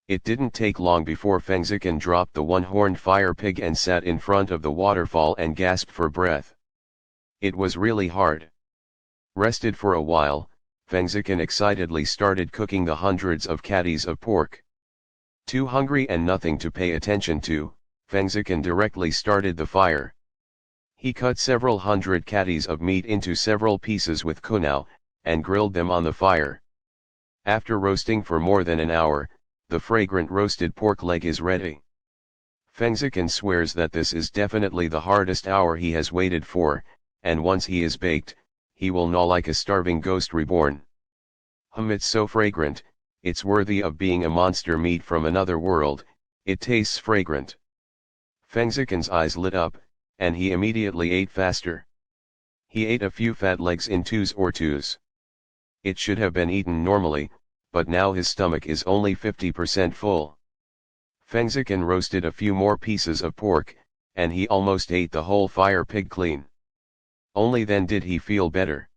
It didn't take long before Fengziken dropped the one-horned fire pig and sat in front of the waterfall and gasped for breath. It was really hard. Rested for a while, Fengziken excitedly started cooking the hundreds of caddies of pork. Too hungry and nothing to pay attention to, Fengziken directly started the fire. He cut several hundred caddies of meat into several pieces with kunao, and grilled them on the fire. After roasting for more than an hour, the fragrant roasted pork leg is ready. Fengziken swears that this is definitely the hardest hour he has waited for, and once he is baked, he will gnaw like a starving ghost reborn. It's so fragrant, it's worthy of being a monster meat from another world, it tastes fragrant. Fengziken's eyes lit up, and he immediately ate faster. He ate a few fat legs in twos or twos. It should have been eaten normally, but now his stomach is only 50% full. Fengziken roasted a few more pieces of pork, and he almost ate the whole fire pig clean. Only then did he feel better.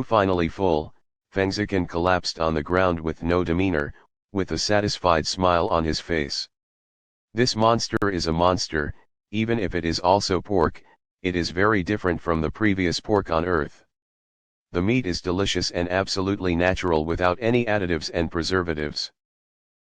Finally full, Fengziken collapsed on the ground with no demeanor, with a satisfied smile on his face. This monster is a monster, even if it is also pork, it is very different from the previous pork on earth. The meat is delicious and absolutely natural without any additives and preservatives.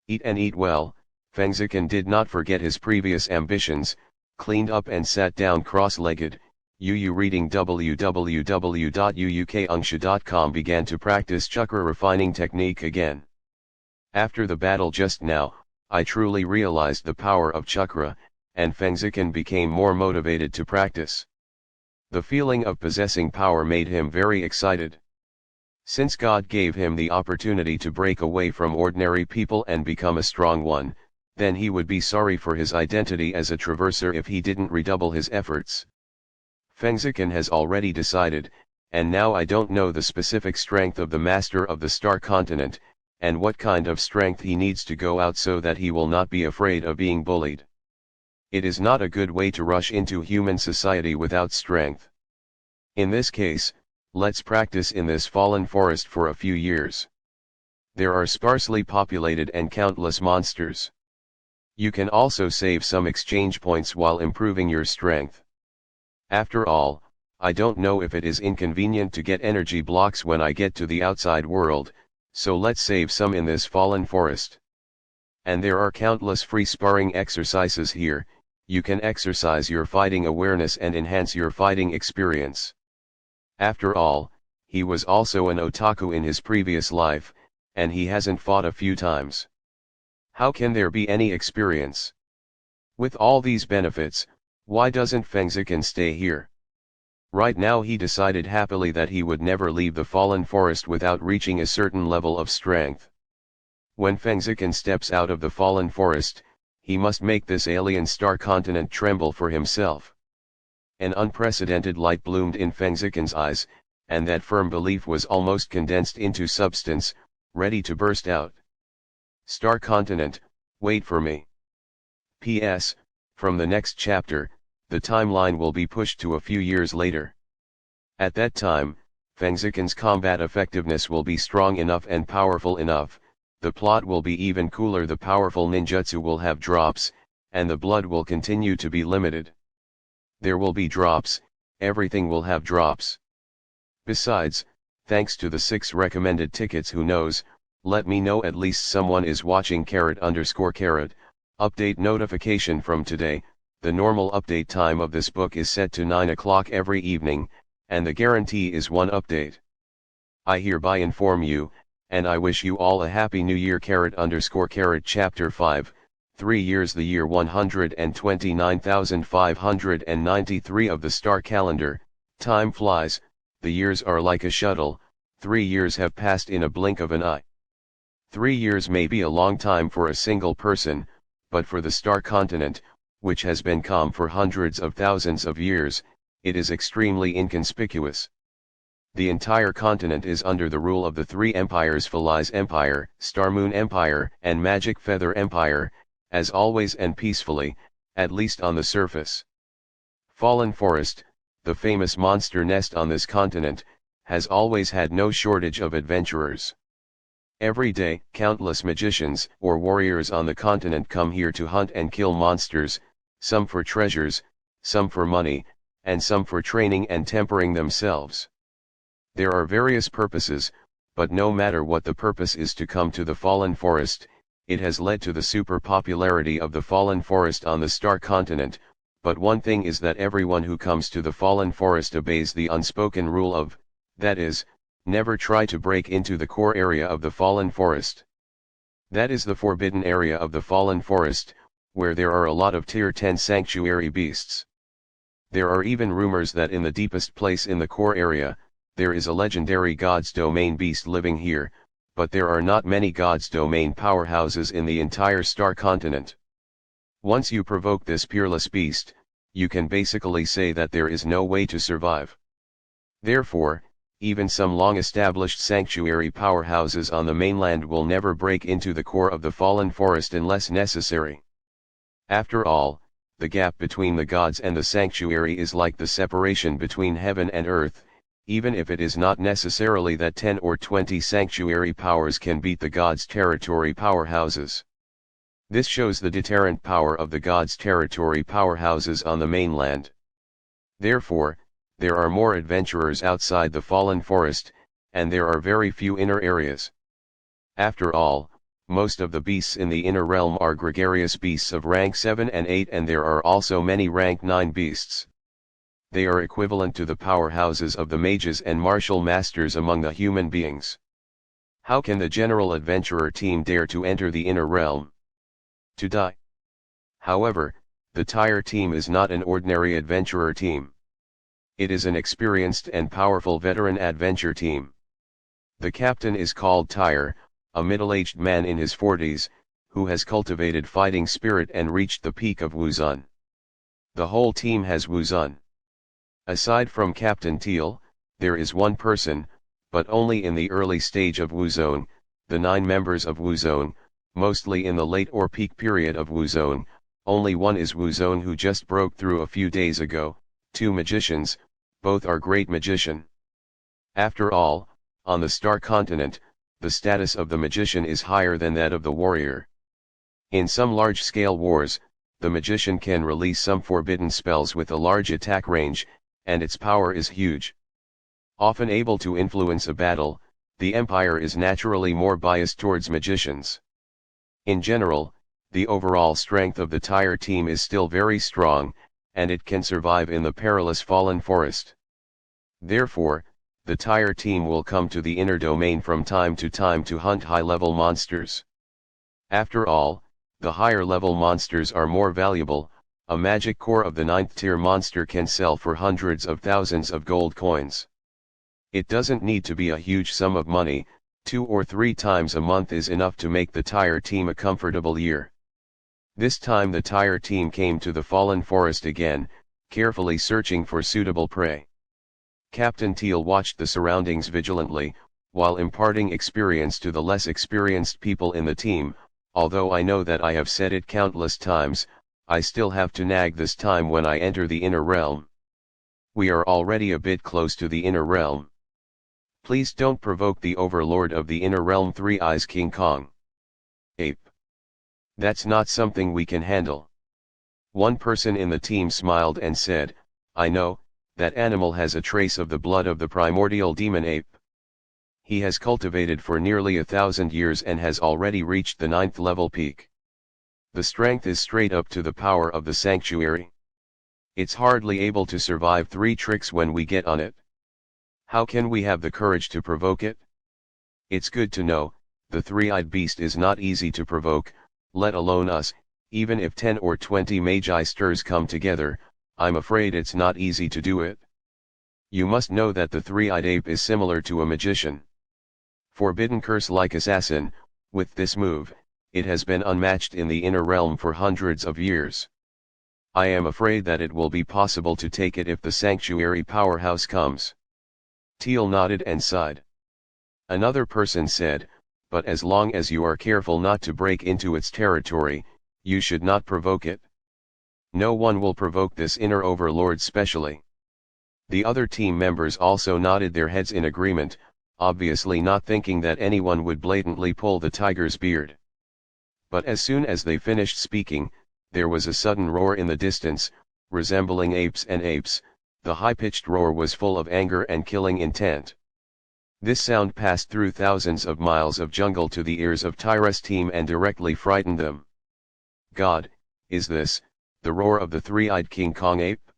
Eat and eat well. Fengziken did not forget his previous ambitions, cleaned up and sat down cross-legged. Reading www.uukaungsha.com began to practice chakra refining technique again. After the battle just now, I truly realized the power of chakra, and Fengziken became more motivated to practice. The feeling of possessing power made him very excited. Since God gave him the opportunity to break away from ordinary people and become a strong one, then he would be sorry for his identity as a traverser if he didn't redouble his efforts. Fengziken has already decided, and now I don't know the specific strength of the master of the Star Continent, and what kind of strength he needs to go out so that he will not be afraid of being bullied. It is not a good way to rush into human society without strength. In this case, let's practice in this fallen forest for a few years. There are sparsely populated and countless monsters. You can also save some exchange points while improving your strength. After all, I don't know if it is inconvenient to get energy blocks when I get to the outside world, so let's save some in this fallen forest. And there are countless free sparring exercises here. You can exercise your fighting awareness and enhance your fighting experience. After all, he was also an otaku in his previous life, and he hasn't fought a few times. How can there be any experience? With all these benefits, why doesn't Fengziken stay here? Right now he decided happily that he would never leave the fallen forest without reaching a certain level of strength. When Fengziken steps out of the fallen forest, he must make this alien star continent tremble for himself. An unprecedented light bloomed in Fengziken's eyes, and that firm belief was almost condensed into substance, ready to burst out. Star continent, wait for me. P.S. From the next chapter, the timeline will be pushed to a few years later. At that time, Fengziken's combat effectiveness will be strong enough and powerful enough, the plot will be even cooler, the powerful ninjutsu will have drops, and the blood will continue to be limited. There will be drops, everything will have drops. Besides, thanks to the 6 recommended tickets, who knows, let me know at least someone is watching _. Update notification from today. The normal update time of this book is set to 9 o'clock every evening, and the guarantee is 1 update. I hereby inform you, and I wish you all a happy new year _. Chapter 5, 3 years, the year 129,593 of the star calendar. Time flies, the years are like a shuttle, 3 years have passed in a blink of an eye. 3 years may be a long time for a single person, but for the star continent, which has been calm for hundreds of thousands of years, it is extremely inconspicuous. The entire continent is under the rule of the 3 empires: Felice Empire, Star Moon Empire, and Magic Feather Empire, as always and peacefully, at least on the surface. Fallen Forest, the famous monster nest on this continent, has always had no shortage of adventurers. Every day, countless magicians or warriors on the continent come here to hunt and kill monsters, some for treasures, some for money, and some for training and tempering themselves. There are various purposes, but no matter what the purpose is to come to the Fallen Forest, it has led to the super popularity of the Fallen Forest on the Star Continent. But one thing is that everyone who comes to the Fallen Forest obeys the unspoken rule of, that is, never try to break into the core area of the Fallen Forest. That is the forbidden area of the Fallen Forest, where there are a lot of Tier 10 sanctuary beasts. There are even rumors that in the deepest place in the core area, there is a legendary God's Domain beast living here, but there are not many God's Domain powerhouses in the entire star continent. Once you provoke this peerless beast, you can basically say that there is no way to survive. Therefore, even some long-established sanctuary powerhouses on the mainland will never break into the core of the Fallen Forest unless necessary. After all, the gap between the gods and the sanctuary is like the separation between heaven and earth, even if it is not necessarily that 10 or 20 sanctuary powers can beat the gods' territory powerhouses. This shows the deterrent power of the gods' territory powerhouses on the mainland. Therefore, there are more adventurers outside the Fallen Forest, and there are very few inner areas. After all, most of the beasts in the inner realm are gregarious beasts of rank 7 and 8, and there are also many rank 9 beasts. They are equivalent to the powerhouses of the mages and martial masters among the human beings. How can the general adventurer team dare to enter the inner realm? To die. However, the Tyre team is not an ordinary adventurer team. It is an experienced and powerful veteran adventure team. The captain is called Tyre, a middle-aged man in his 40s, who has cultivated fighting spirit and reached the peak of Wuzun. The whole team has Wuzun. Aside from Captain Teal, there is one person, but only in the early stage of Wuzun. The 9 members of Wuzun, mostly in the late or peak period of Wuzun, only one is Wuzun who just broke through a few days ago. 2 magicians, both are great magician. After all, on the Star Continent, the status of the magician is higher than that of the warrior. In some large-scale wars, the magician can release some forbidden spells with a large attack range, and its power is huge. Often able to influence a battle, the empire is naturally more biased towards magicians. In general, the overall strength of the Tyre team is still very strong, and it can survive in the perilous Fallen Forest. Therefore, the Tyre team will come to the inner domain from time to hunt high-level monsters. After all, the higher-level monsters are more valuable. A magic core of the 9th tier monster can sell for hundreds of thousands of gold coins. It doesn't need to be a huge sum of money, 2 or 3 times a month is enough to make the Tyre team a comfortable year. This time the Tyre team came to the Fallen Forest again, carefully searching for suitable prey. Captain Teal watched the surroundings vigilantly, while imparting experience to the less experienced people in the team. Although I know that I have said it countless times, I still have to nag this time when I enter the inner realm. We are already a bit close to the inner realm. Please don't provoke the overlord of the inner realm, Three Eyes King Kong. Ape. That's not something we can handle. One person in the team smiled and said, I know, that animal has a trace of the blood of the primordial demon ape. He has cultivated for nearly 1,000 years and has already reached the 9th level peak. The strength is straight up to the power of the sanctuary. It's hardly able to survive 3 tricks when we get on it. How can we have the courage to provoke it? It's good to know, the three-eyed beast is not easy to provoke, let alone us. Even if 10 or 20 magi sters come together, I'm afraid it's not easy to do it. You must know that the three-eyed ape is similar to a magician. Forbidden curse-like assassin, with this move, it has been unmatched in the inner realm for hundreds of years. I am afraid that it will be possible to take it if the sanctuary powerhouse comes. Teal nodded and sighed. Another person said, but as long as you are careful not to break into its territory, you should not provoke it. No one will provoke this inner overlord specially. The other team members also nodded their heads in agreement, obviously not thinking that anyone would blatantly pull the tiger's beard. But as soon as they finished speaking, there was a sudden roar in the distance, resembling apes and apes. The high-pitched roar was full of anger and killing intent. This sound passed through thousands of miles of jungle to the ears of Tyre's team and directly frightened them. God, is this the roar of the three-eyed King Kong ape?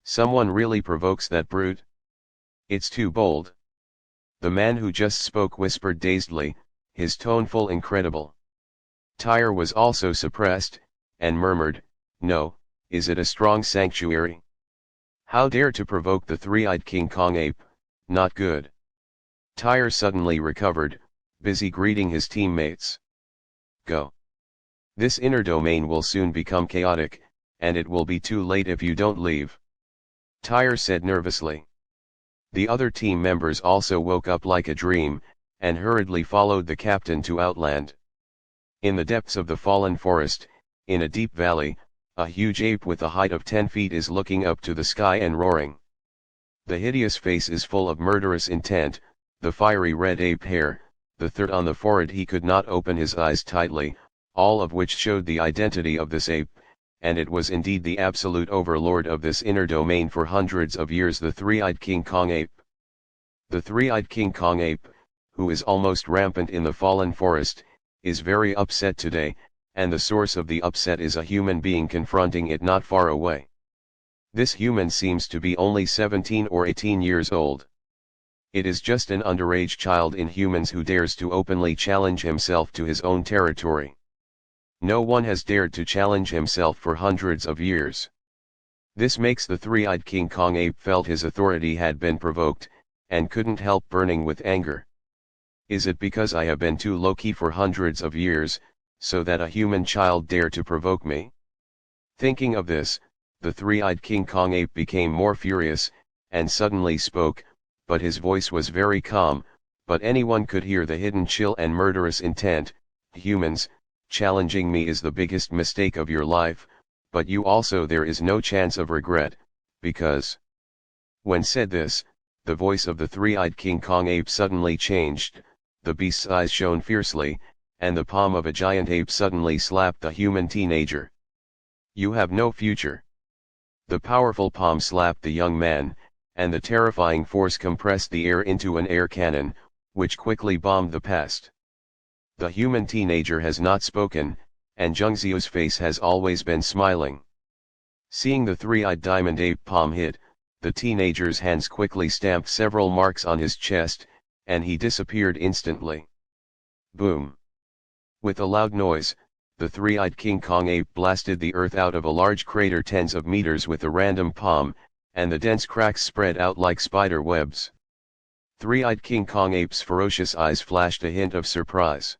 Someone really provokes that brute? It's too bold. The man who just spoke whispered dazedly, his tone full incredible. Tyre was also suppressed, and murmured, no, is it a strong sanctuary? How dare to provoke the three-eyed King Kong ape, not good. Tyre suddenly recovered, busy greeting his teammates. Go. This inner domain will soon become chaotic, and it will be too late if you don't leave. Tyre said nervously. The other team members also woke up like a dream, and hurriedly followed the captain to Outland. In the depths of the Fallen Forest, in a deep valley, a huge ape with a height of 10 feet is looking up to the sky and roaring. The hideous face is full of murderous intent, the fiery red ape hair, the third on the forehead. He could not open his eyes tightly, all of which showed the identity of this ape, and it was indeed the absolute overlord of this inner domain for hundreds of years, the three-eyed King Kong ape. The three-eyed King Kong ape, who is almost rampant in the Fallen Forest, is very upset today, and the source of the upset is a human being confronting it not far away. This human seems to be only 17 or 18 years old. It is just an underage child in humans who dares to openly challenge himself to his own territory. No one has dared to challenge himself for hundreds of years. This makes the three-eyed King Kong ape felt his authority had been provoked, and couldn't help burning with anger. Is it because I have been too low-key for hundreds of years, so that a human child dare to provoke me? Thinking of this, the three-eyed King Kong ape became more furious, and suddenly spoke, but his voice was very calm, but anyone could hear the hidden chill and murderous intent. Humans, challenging me is the biggest mistake of your life, but you also there is no chance of regret, because... When said this, the voice of the three-eyed King Kong ape suddenly changed, the beast's eyes shone fiercely, and the palm of a giant ape suddenly slapped the human teenager. You have no future. The powerful palm slapped the young man, and the terrifying force compressed the air into an air cannon, which quickly bombed the pest. The human teenager has not spoken, and Jungzio's face has always been smiling. Seeing the three-eyed diamond ape palm hit, the teenager's hands quickly stamped several marks on his chest, and he disappeared instantly. Boom! With a loud noise, the three-eyed King Kong ape blasted the earth out of a large crater tens of meters with a random palm, and the dense cracks spread out like spider webs. Three-eyed King Kong ape's ferocious eyes flashed a hint of surprise.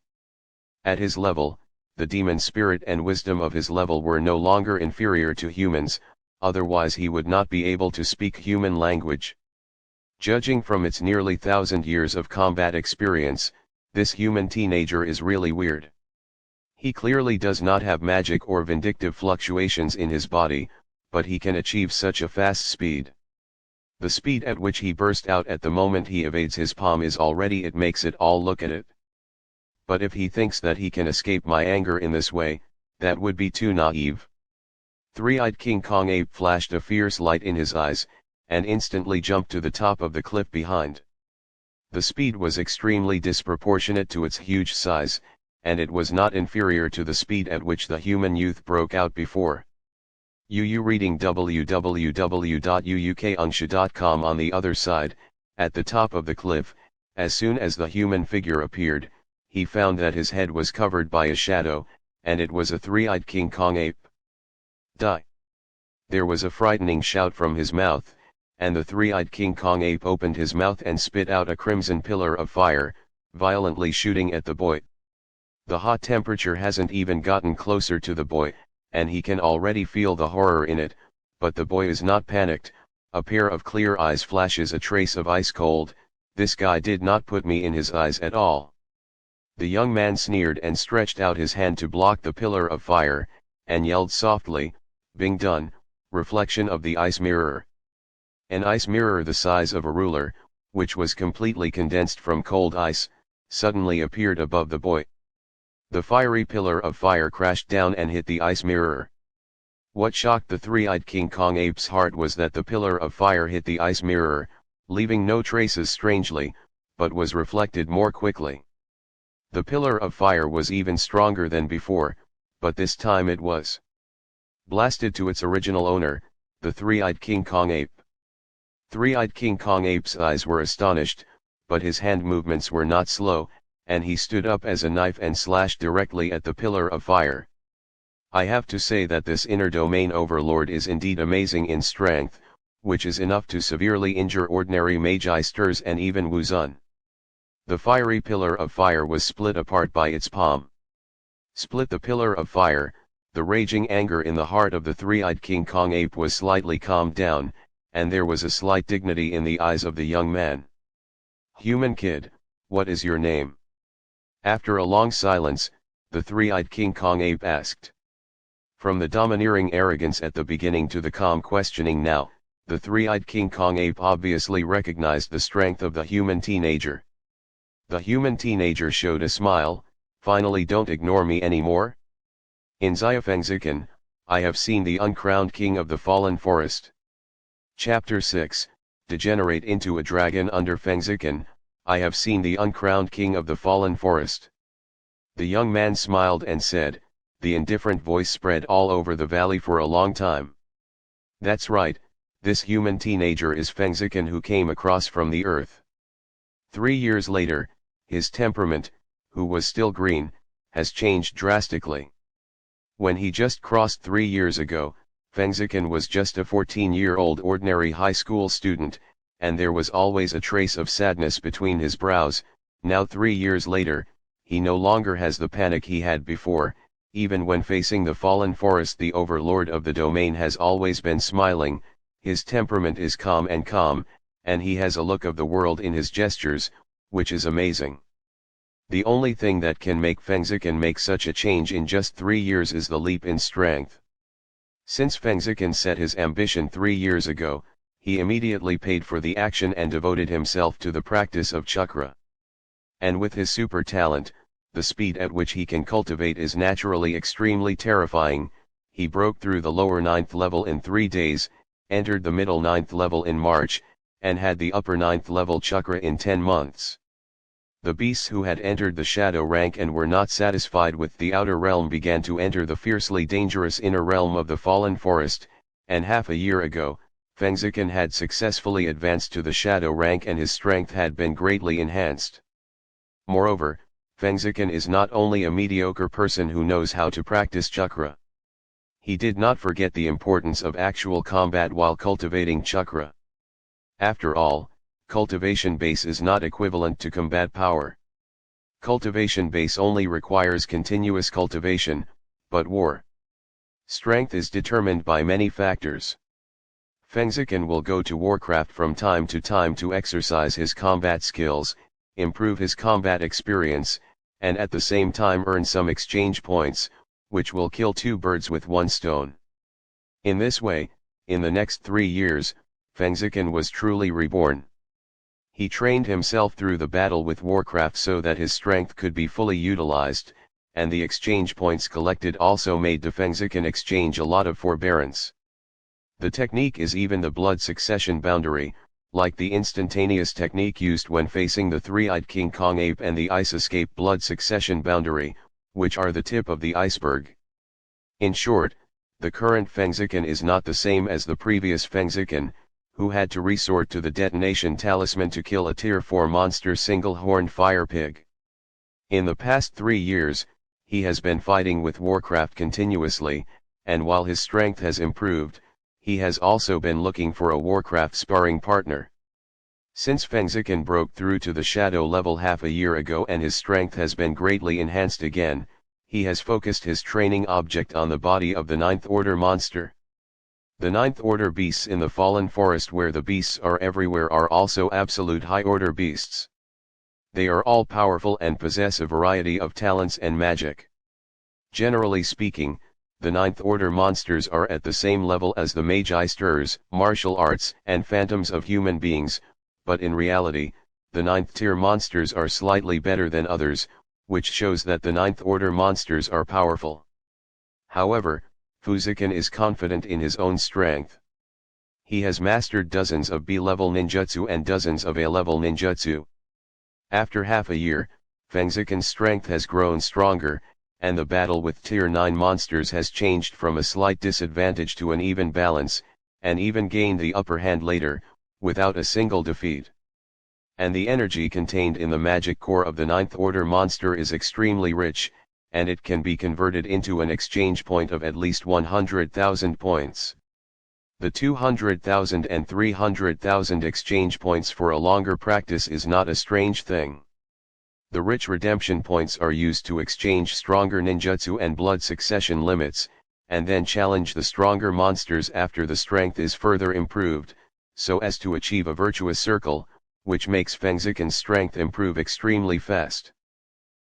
At his level, the demon spirit and wisdom of his level were no longer inferior to humans, otherwise he would not be able to speak human language. Judging from its nearly 1,000 years of combat experience, this human teenager is really weird. He clearly does not have magic or vindictive fluctuations in his body, but he can achieve such a fast speed. The speed at which he burst out at the moment he evades his palm is already it makes it all look at it. But if he thinks that he can escape my anger in this way, that would be too naive. Three-eyed King Kong ape flashed a fierce light in his eyes, and instantly jumped to the top of the cliff behind. The speed was extremely disproportionate to its huge size, and it was not inferior to the speed at which the human youth broke out before. Reading www.uukangsha.com. On the other side, at the top of the cliff, as soon as the human figure appeared, he found that his head was covered by a shadow, and it was a three-eyed King Kong ape. Die! There was a frightening shout from his mouth, and the three-eyed King Kong ape opened his mouth and spit out a crimson pillar of fire, violently shooting at the boy. The hot temperature hasn't even gotten closer to the boy, and he can already feel the horror in it, but the boy is not panicked. A pair of clear eyes flashes a trace of ice cold. This guy did not put me in his eyes at all. The young man sneered and stretched out his hand to block the pillar of fire, and yelled softly, "Bing done, reflection of the ice mirror." An ice mirror the size of a ruler, which was completely condensed from cold ice, suddenly appeared above the boy. The fiery pillar of fire crashed down and hit the ice mirror. What shocked the three-eyed King Kong ape's heart was that the pillar of fire hit the ice mirror, leaving no traces strangely, but was reflected more quickly. The pillar of fire was even stronger than before, but this time it was blasted to its original owner, the three-eyed King Kong ape. Three-eyed King Kong ape's eyes were astonished, but his hand movements were not slow, and he stood up as a knife and slashed directly at the pillar of fire. I have to say that this inner domain overlord is indeed amazing in strength, which is enough to severely injure ordinary Magi-sters and even Wuzun. The fiery pillar of fire was split apart by its palm. Split the pillar of fire, the raging anger in the heart of the three-eyed King Kong ape was slightly calmed down, and there was a slight dignity in the eyes of the young man. "Human kid, what is your name?" After a long silence, the three-eyed King Kong ape asked. From the domineering arrogance at the beginning to the calm questioning now, the three-eyed King Kong ape obviously recognized the strength of the human teenager. The human teenager showed a smile. "Finally, don't ignore me anymore. In Xiafengzikan, I have seen the uncrowned king of the fallen forest." Chapter 6, Degenerate into a dragon under Fengzikan, I have seen the uncrowned king of the fallen forest. The young man smiled and said, the indifferent voice spread all over the valley for a long time. "That's right, this human teenager is Fengzikan who came across from the earth. 3 years later, his temperament, who was still green, has changed drastically. When he just crossed 3 years ago, Fengzikan was just a 14-year-old ordinary high school student, and there was always a trace of sadness between his brows. Now 3 years later, he no longer has the panic he had before. Even when facing the fallen forest, the overlord of the domain has always been smiling. His temperament is calm, and he has a look of the world in his gestures, which is amazing. The only thing that can make Fengzikan make such a change in just 3 years is the leap in strength. Since Fengzikan set his ambition 3 years ago, he immediately paid for the action and devoted himself to the practice of chakra. And with his super talent, the speed at which he can cultivate is naturally extremely terrifying. He broke through the lower 9th level in 3 days, entered the middle 9th level in March, and had the upper 9th level chakra in 10 months. The beasts who had entered the shadow rank and were not satisfied with the outer realm began to enter the fiercely dangerous inner realm of the fallen forest, and half a year ago, Fengziken had successfully advanced to the shadow rank and his strength had been greatly enhanced. Moreover, Fengziken is not only a mediocre person who knows how to practice chakra. He did not forget the importance of actual combat while cultivating chakra. After all, cultivation base is not equivalent to combat power. Cultivation base only requires continuous cultivation, but war strength is determined by many factors. Fengziken will go to Warcraft from time to exercise his combat skills, improve his combat experience, and at the same time earn some exchange points, which will kill two birds with one stone. In this way, in the next 3 years, Fengziken was truly reborn. He trained himself through the battle with Warcraft so that his strength could be fully utilized, and the exchange points collected also made the Fengziken exchange a lot of forbearance. The technique is even the blood succession boundary, like the instantaneous technique used when facing the three-eyed King Kong ape and the ice escape blood succession boundary, which are the tip of the iceberg. In short, the current Fengziken is not the same as the previous Fengziken, who had to resort to the detonation talisman to kill a tier 4 monster single-horned fire pig. In the past 3 years, he has been fighting with Warcraft continuously, and while his strength has improved, he has also been looking for a Warcraft sparring partner. Since Fengziken broke through to the shadow level half a year ago and his strength has been greatly enhanced again, he has focused his training object on the body of the 9th order monster. The 9th order beasts in the fallen forest where the beasts are everywhere are also absolute high order beasts. They are all powerful and possess a variety of talents and magic. Generally speaking, the 9th order monsters are at the same level as the Magi-sters, martial arts and phantoms of human beings, but in reality, the 9th tier monsters are slightly better than others, which shows that the 9th order monsters are powerful. However, Fengziken is confident in his own strength. He has mastered dozens of B-level ninjutsu and dozens of A-level ninjutsu. After half a year, Fengziken's strength has grown stronger, and the battle with tier 9 monsters has changed from a slight disadvantage to an even balance, and even gained the upper hand later, without a single defeat. And the energy contained in the magic core of the 9th order monster is extremely rich, and it can be converted into an exchange point of at least 100,000 points. The 200,000 and 300,000 exchange points for a longer practice is not a strange thing. The rich redemption points are used to exchange stronger ninjutsu and blood succession limits, and then challenge the stronger monsters after the strength is further improved, so as to achieve a virtuous circle, which makes Fengziken's strength improve extremely fast.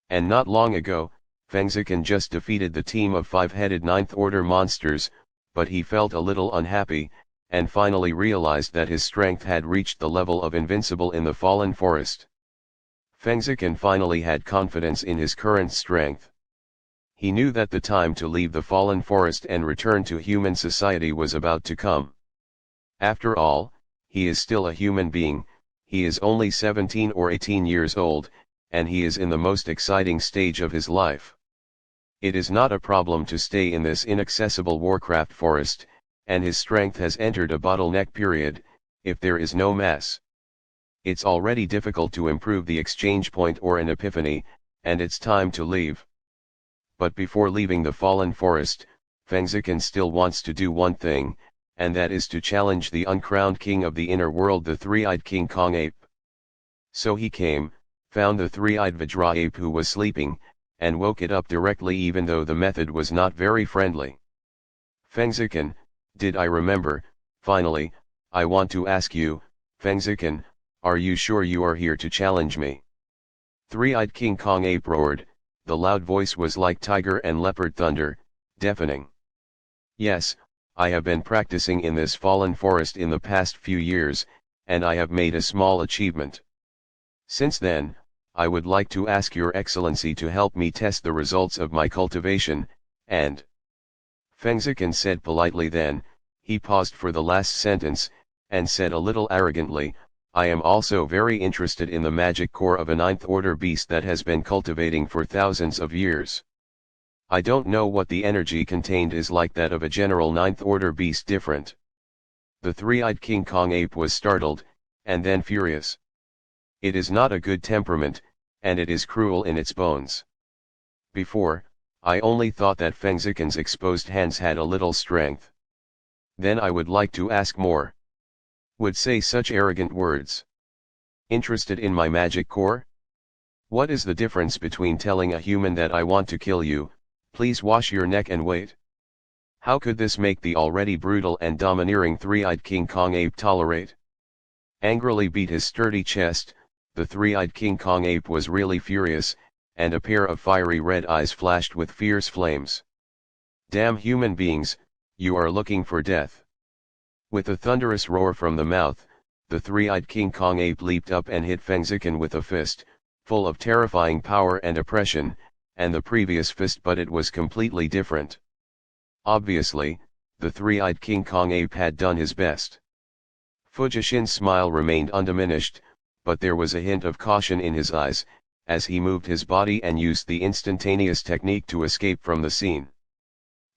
And not long ago, Fengziken just defeated the team of 5-headed 9th order monsters, but he felt a little unhappy, and finally realized that his strength had reached the level of invincible in the fallen forest. Fengziken finally had confidence in his current strength. He knew that the time to leave the fallen forest and return to human society was about to come. After all, he is still a human being, he is only 17 or 18 years old, and he is in the most exciting stage of his life. It is not a problem to stay in this inaccessible Warcraft forest, and his strength has entered a bottleneck period, if there is no mass. It's already difficult to improve the exchange point or an epiphany, and it's time to leave. But before leaving the fallen forest, Fengziken still wants to do one thing, and that is to challenge the uncrowned king of the inner world, the three-eyed King Kong ape. So he came, found the three-eyed Vajra ape who was sleeping, and woke it up directly even though the method was not very friendly. Fengziken, did I remember, finally, I want to ask you, Fengziken, are you sure you are here to challenge me? Three-eyed King Kong ape roared, the loud voice was like tiger and leopard thunder, deafening. Yes, I have been practicing in this fallen forest in the past few years, and I have made a small achievement. Since then, I would like to ask your excellency to help me test the results of my cultivation, and Fengziken said politely then, He paused for the last sentence, and said a little arrogantly, I am also very interested in the magic core of a ninth order beast that has been cultivating for thousands of years. I don't know what the energy contained is like that of a general ninth order beast different. The three-eyed King Kong ape was startled, and then furious. It is not a good temperament, and it is cruel in its bones. Before, I only thought that Fengziken's exposed hands had a little strength. Then I would like to ask more. Would say such arrogant words. Interested in my magic core? What is the difference between telling a human that I want to kill you, please wash your neck and wait? How could this make the already brutal and domineering three-eyed King Kong ape tolerate? Angrily beat his sturdy chest, the three-eyed King Kong ape was really furious, and a pair of fiery red eyes flashed with fierce flames. Damn human beings, you are looking for death. With a thunderous roar from the mouth, the three-eyed King Kong ape leaped up and hit Fengziken with a fist, full of terrifying power and oppression, and the previous fist, but it was completely different. Obviously, the three-eyed King Kong ape had done his best. Fujishin's smile remained undiminished, but there was a hint of caution in his eyes, as he moved his body and used the instantaneous technique to escape from the scene.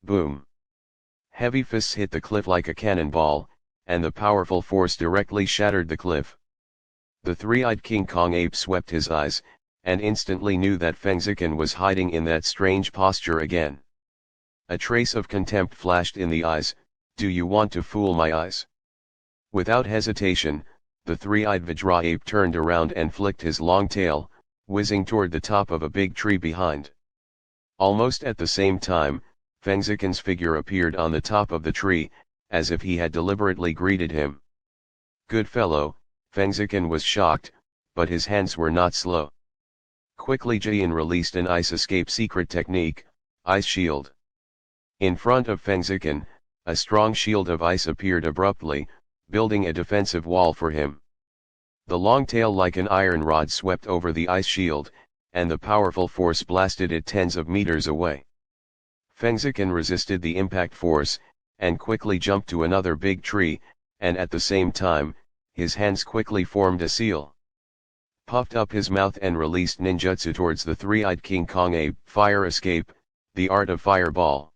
Boom! Heavy fists hit the cliff like a cannonball, and the powerful force directly shattered the cliff. The three-eyed King Kong ape swept his eyes, and instantly knew that Fengziken was hiding in that strange posture again. A trace of contempt flashed in the eyes. Do you want to fool my eyes? Without hesitation, the three-eyed Vajra ape turned around and flicked his long tail, whizzing toward the top of a big tree behind. Almost at the same time, Fengziken's figure appeared on the top of the tree, as if he had deliberately greeted him. Good fellow, Fengziken was shocked, but his hands were not slow. Quickly Jian released an ice escape secret technique, Ice Shield. In front of Fengziken, a strong shield of ice appeared abruptly, building a defensive wall for him. The long tail like an iron rod swept over the ice shield, and the powerful force blasted it tens of meters away. Fengziken resisted the impact force, and quickly jumped to another big tree, and at the same time, his hands quickly formed a seal. Puffed up his mouth and released ninjutsu towards the three-eyed King Kong ape. Fire escape, the art of fireball.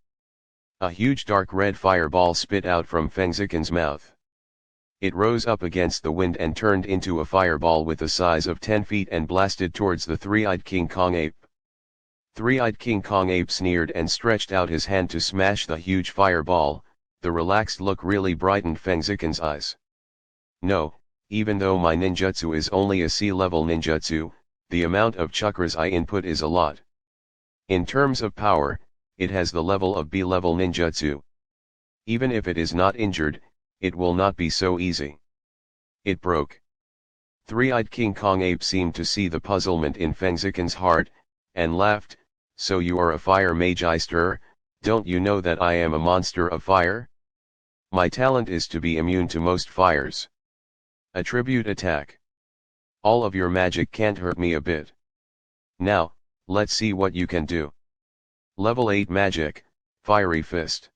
A huge dark red fireball spit out from Fengziken's mouth. It rose up against the wind and turned into a fireball with a size of 10 feet and blasted towards the three-eyed King Kong ape. Three-eyed King Kong ape sneered and stretched out his hand to smash the huge fireball. The relaxed look really brightened Fengziken's eyes. No, even though my ninjutsu is only a C-level ninjutsu, the amount of chakras I input is a lot. In terms of power, it has the level of B-level ninjutsu. Even if it is not injured, it will not be so easy. It broke. Three-eyed King Kong ape seemed to see the puzzlement in Fengziken's heart, and laughed. So you are a fire mage, Eister? Don't you know that I am a monster of fire? My talent is to be immune to most fires. Attribute attack. All of your magic can't hurt me a bit. Now, let's see what you can do. Level 8 magic, Fiery Fist.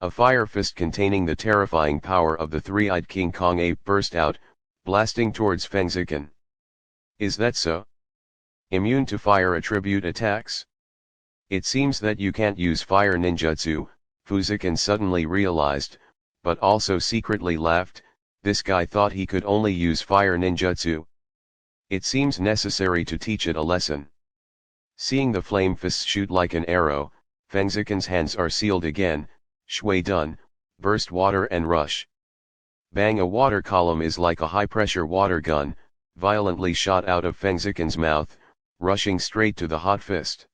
A fire fist containing the terrifying power of the three-eyed King Kong ape burst out, blasting towards Fengziken. Is that so? Immune to fire attribute attacks? It seems that you can't use fire ninjutsu, Fengziken suddenly realized, but also secretly laughed. This guy thought he could only use fire ninjutsu. It seems necessary to teach it a lesson. Seeing the flame fists shoot like an arrow, Fengziken's hands are sealed again. Shui dun, burst water and rush. Bang! A water column is like a high-pressure water gun, violently shot out of Fengziken's mouth, rushing straight to the hot fist.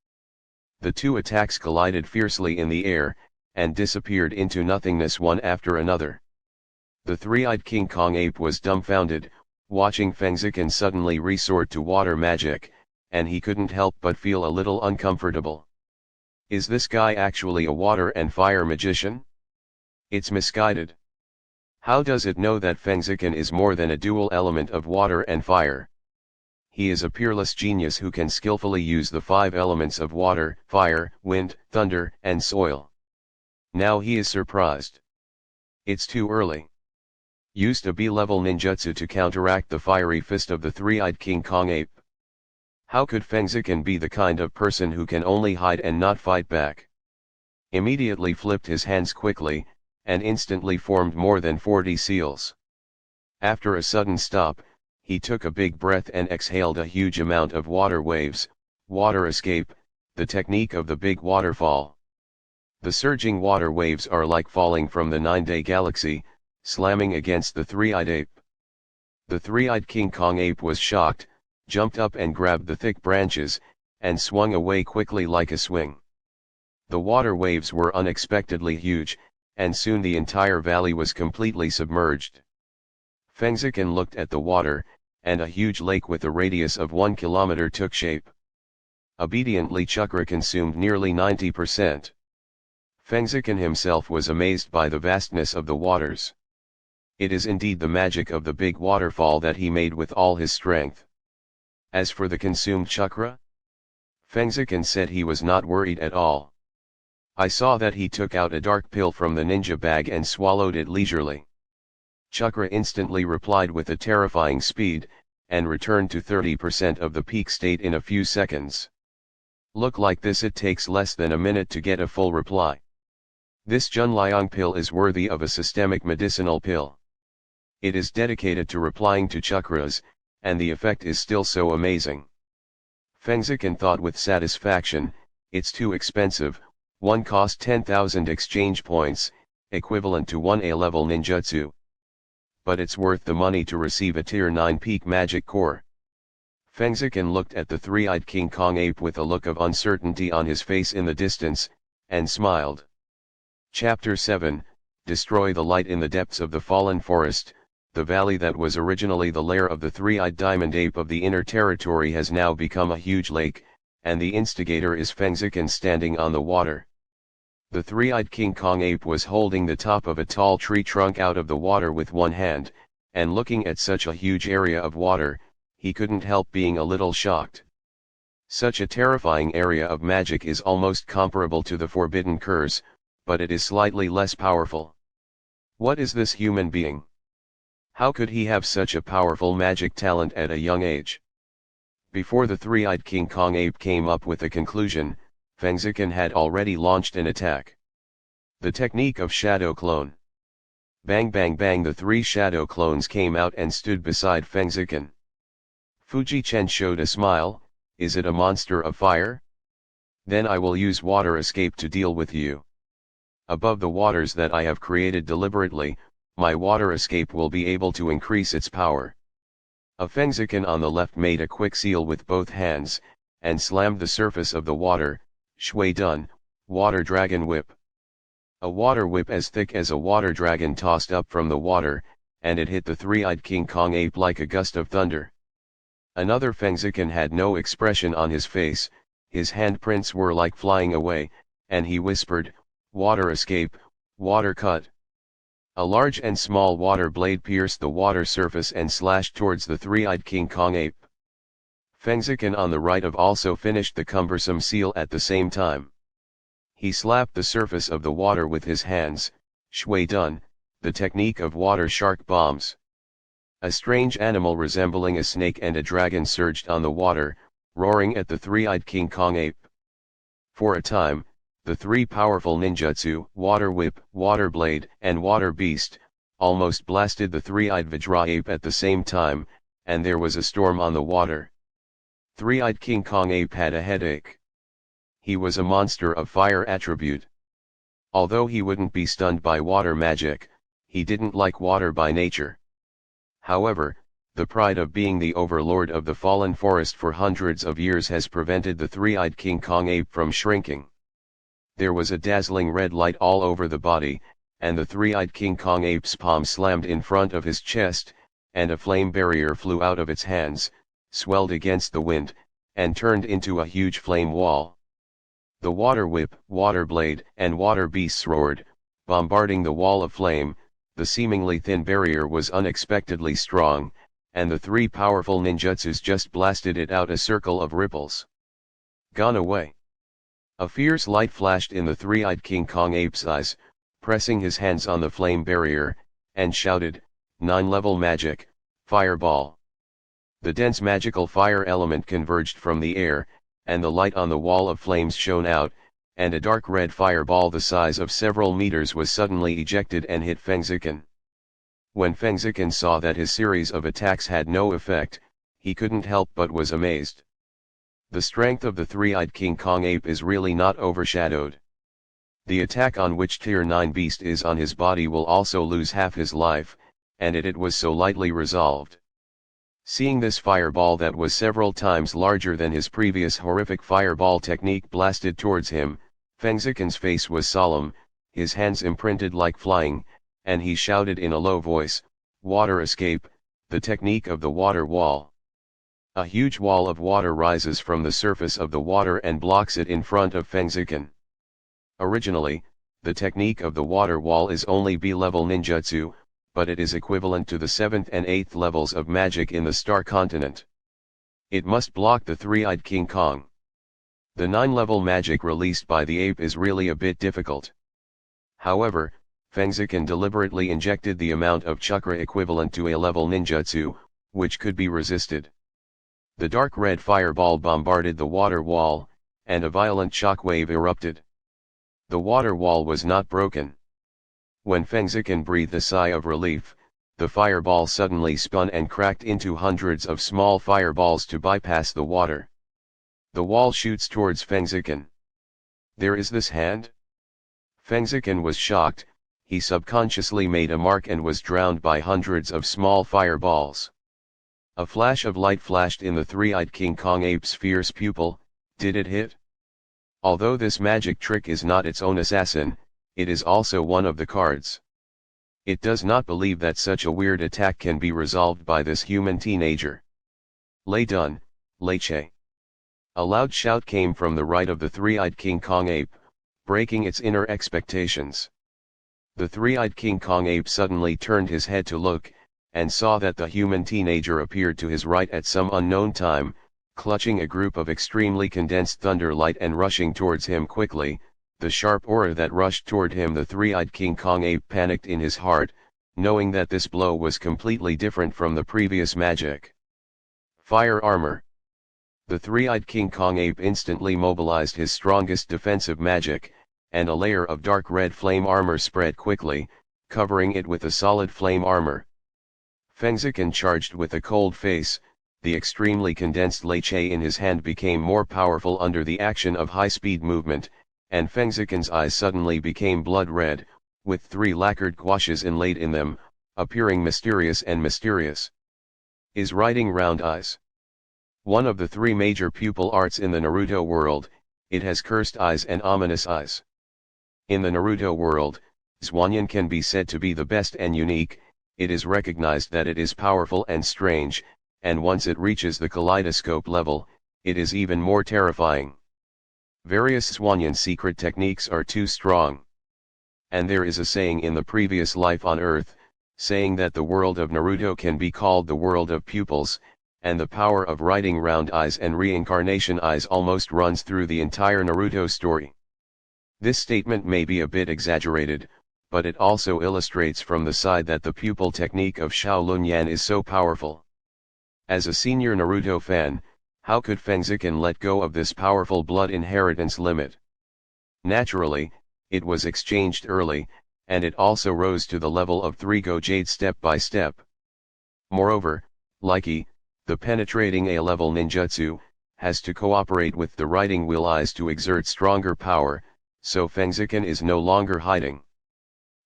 The two attacks collided fiercely in the air, and disappeared into nothingness one after another. The three-eyed King Kong ape was dumbfounded, watching Fengziken suddenly resort to water magic, and he couldn't help but feel a little uncomfortable. Is this guy actually a water and fire magician? It's misguided. How does it know that Fengziken is more than a dual element of water and fire? He is a peerless genius who can skillfully use the 5 elements of water, fire, wind, thunder, and soil. Now he is surprised. It's too early. Used a B-level ninjutsu to counteract the fiery fist of the three-eyed King Kong ape. How could Fengziken be the kind of person who can only hide and not fight back? Immediately flipped his hands quickly, and instantly formed more than 40 seals. After a sudden stop, he took a big breath and exhaled a huge amount of water waves, water escape, the technique of the big waterfall. The surging water waves are like falling from the 9-day galaxy, slamming against the three-eyed ape. The three-eyed King Kong ape was shocked, jumped up and grabbed the thick branches, and swung away quickly like a swing. The water waves were unexpectedly huge, and soon the entire valley was completely submerged. Fengziken looked at the water, and a huge lake with a radius of 1 kilometer took shape. Obediently chakra consumed nearly 90%. Fengziken himself was amazed by the vastness of the waters. It is indeed the magic of the big waterfall that he made with all his strength. As for the consumed chakra, Fengziken said he was not worried at all. I saw that he took out a dark pill from the ninja bag and swallowed it leisurely. Chakra instantly replied with a terrifying speed, and returned to 30% of the peak state in a few seconds. Look like this, it takes less than a minute to get a full reply. This Junliang pill is worthy of a systemic medicinal pill. It is dedicated to replying to chakras, and the effect is still so amazing. Fengziken thought with satisfaction, it's too expensive, one cost 10,000 exchange points, equivalent to 1 A-level ninjutsu. But it's worth the money to receive a tier 9 peak magic core. Fengziken looked at the three-eyed King Kong ape with a look of uncertainty on his face in the distance, and smiled. Chapter 7, Destroy the Light. In the depths of the fallen forest, the valley that was originally the lair of the three-eyed diamond ape of the inner territory has now become a huge lake, and the instigator is Fengziken standing on the water. The three-eyed King Kong ape was holding the top of a tall tree trunk out of the water with one hand, and looking at such a huge area of water, he couldn't help being a little shocked. Such a terrifying area of magic is almost comparable to the Forbidden Curse, but it is slightly less powerful. What is this human being? How could he have such a powerful magic talent at a young age? Before the three-eyed King Kong ape came up with a conclusion, Fengziken had already launched an attack. The technique of shadow clone. Bang bang bang, the 3 shadow clones came out and stood beside Fengziken. Fuji-Chen showed a smile. Is it a monster of fire? Then I will use water escape to deal with you. Above the waters that I have created deliberately, my water escape will be able to increase its power. A Fengziken on the left made a quick seal with both hands, and slammed the surface of the water. Shui Dun, Water Dragon Whip. A water whip as thick as a water dragon tossed up from the water, and it hit the three-eyed King Kong ape like a gust of thunder. Another Fengziken had no expression on his face, his handprints were like flying away, and he whispered, "Water escape, water cut." A large and small water blade pierced the water surface and slashed towards the three-eyed King Kong ape. Fengziken on the right of also finished the cumbersome seal at the same time. He slapped the surface of the water with his hands. Shui Dun, the technique of water shark bombs. A strange animal resembling a snake and a dragon surged on the water, roaring at the three-eyed King Kong ape. For a time, the 3 powerful ninjutsu, Water Whip, Water Blade, and Water Beast, almost blasted the three-eyed Vajra ape at the same time, and there was a storm on the water. Three-eyed King Kong ape had a headache. He was a monster of fire attribute. Although he wouldn't be stunned by water magic, he didn't like water by nature. However, the pride of being the overlord of the fallen forest for hundreds of years has prevented the three-eyed King Kong ape from shrinking. There was a dazzling red light all over the body, and the three-eyed King Kong ape's palm slammed in front of his chest, and a flame barrier flew out of its hands, swelled against the wind, and turned into a huge flame wall. The water whip, water blade, and water beasts roared, bombarding the wall of flame. The seemingly thin barrier was unexpectedly strong, and the 3 powerful ninjutsus just blasted it out a circle of ripples. Gone away. A fierce light flashed in the three-eyed King Kong ape's eyes, pressing his hands on the flame barrier, and shouted, "9-level magic, fireball." The dense magical fire element converged from the air, and the light on the wall of flames shone out, and a dark red fireball the size of several meters was suddenly ejected and hit Feng Zichen. When Feng Zichen saw that his series of attacks had no effect, he couldn't help but was amazed. The strength of the three-eyed King Kong ape is really not overshadowed. The attack on which Tier 9 beast is on his body will also lose half his life, and it was so lightly resolved. Seeing this fireball that was several times larger than his previous horrific fireball technique blasted towards him, Feng Zichen's face was solemn, his hands imprinted like flying, and he shouted in a low voice, "Water escape, the technique of the water wall." A huge wall of water rises from the surface of the water and blocks it in front of Feng Zichen. Originally, the technique of the water wall is only B-level ninjutsu, but it is equivalent to the 7th and 8th levels of magic in the Star Continent. It must block the three-eyed King Kong. The 9-level magic released by the ape is really a bit difficult. However, Feng Zichen deliberately injected the amount of chakra equivalent to A-level ninjutsu, which could be resisted. The dark red fireball bombarded the water wall, and a violent shockwave erupted. The water wall was not broken. When Feng Zichen breathed a sigh of relief, the fireball suddenly spun and cracked into hundreds of small fireballs to bypass the water. The wall shoots towards Feng Zichen. There is this hand? Feng Zichen was shocked, he subconsciously made a mark and was drowned by hundreds of small fireballs. A flash of light flashed in the three-eyed King Kong ape's fierce pupil. Did it hit? Although this magic trick is not its own assassin, it is also one of the cards. It does not believe that such a weird attack can be resolved by this human teenager. Lei dun, Lei Che. A loud shout came from the right of the three-eyed King Kong ape, breaking its inner expectations. The three-eyed King Kong ape suddenly turned his head to look, and saw that the human teenager appeared to his right at some unknown time, clutching a group of extremely condensed thunder light and rushing towards him quickly. The sharp aura that rushed toward him, the three-eyed King Kong ape panicked in his heart, knowing that this blow was completely different from the previous magic. Fire armor. The three-eyed King Kong ape instantly mobilized his strongest defensive magic, and a layer of dark red flame armor spread quickly, covering it with a solid flame armor. Feng Zichen charged with a cold face. The extremely condensed Lei Che in his hand became more powerful under the action of high-speed movement, and Feng Zichen's eyes suddenly became blood red, with 3 lacquered gouaches inlaid in them, appearing mysterious and mysterious. Is writing round eyes one of the 3 major pupil arts in the Naruto world? It has cursed eyes and ominous eyes. In the Naruto world, Zwanyan can be said to be the best and unique. It is recognized that it is powerful and strange, and once it reaches the kaleidoscope level, it is even more terrifying. Various Zwanyan secret techniques are too strong. And there is a saying in the previous life on Earth, saying that the world of Naruto can be called the world of pupils, and the power of writing round eyes and reincarnation eyes almost runs through the entire Naruto story. This statement may be a bit exaggerated, but it also illustrates from the side that the pupil technique of Shaolin Yan is so powerful. As a senior Naruto fan, how could Feng Zichen let go of this powerful blood inheritance limit? Naturally, it was exchanged early, and it also rose to the level of 3 Go Jade step by step. Moreover, Likey, the penetrating A-level ninjutsu, has to cooperate with the writing wheel eyes to exert stronger power, so Feng Zichen is no longer hiding.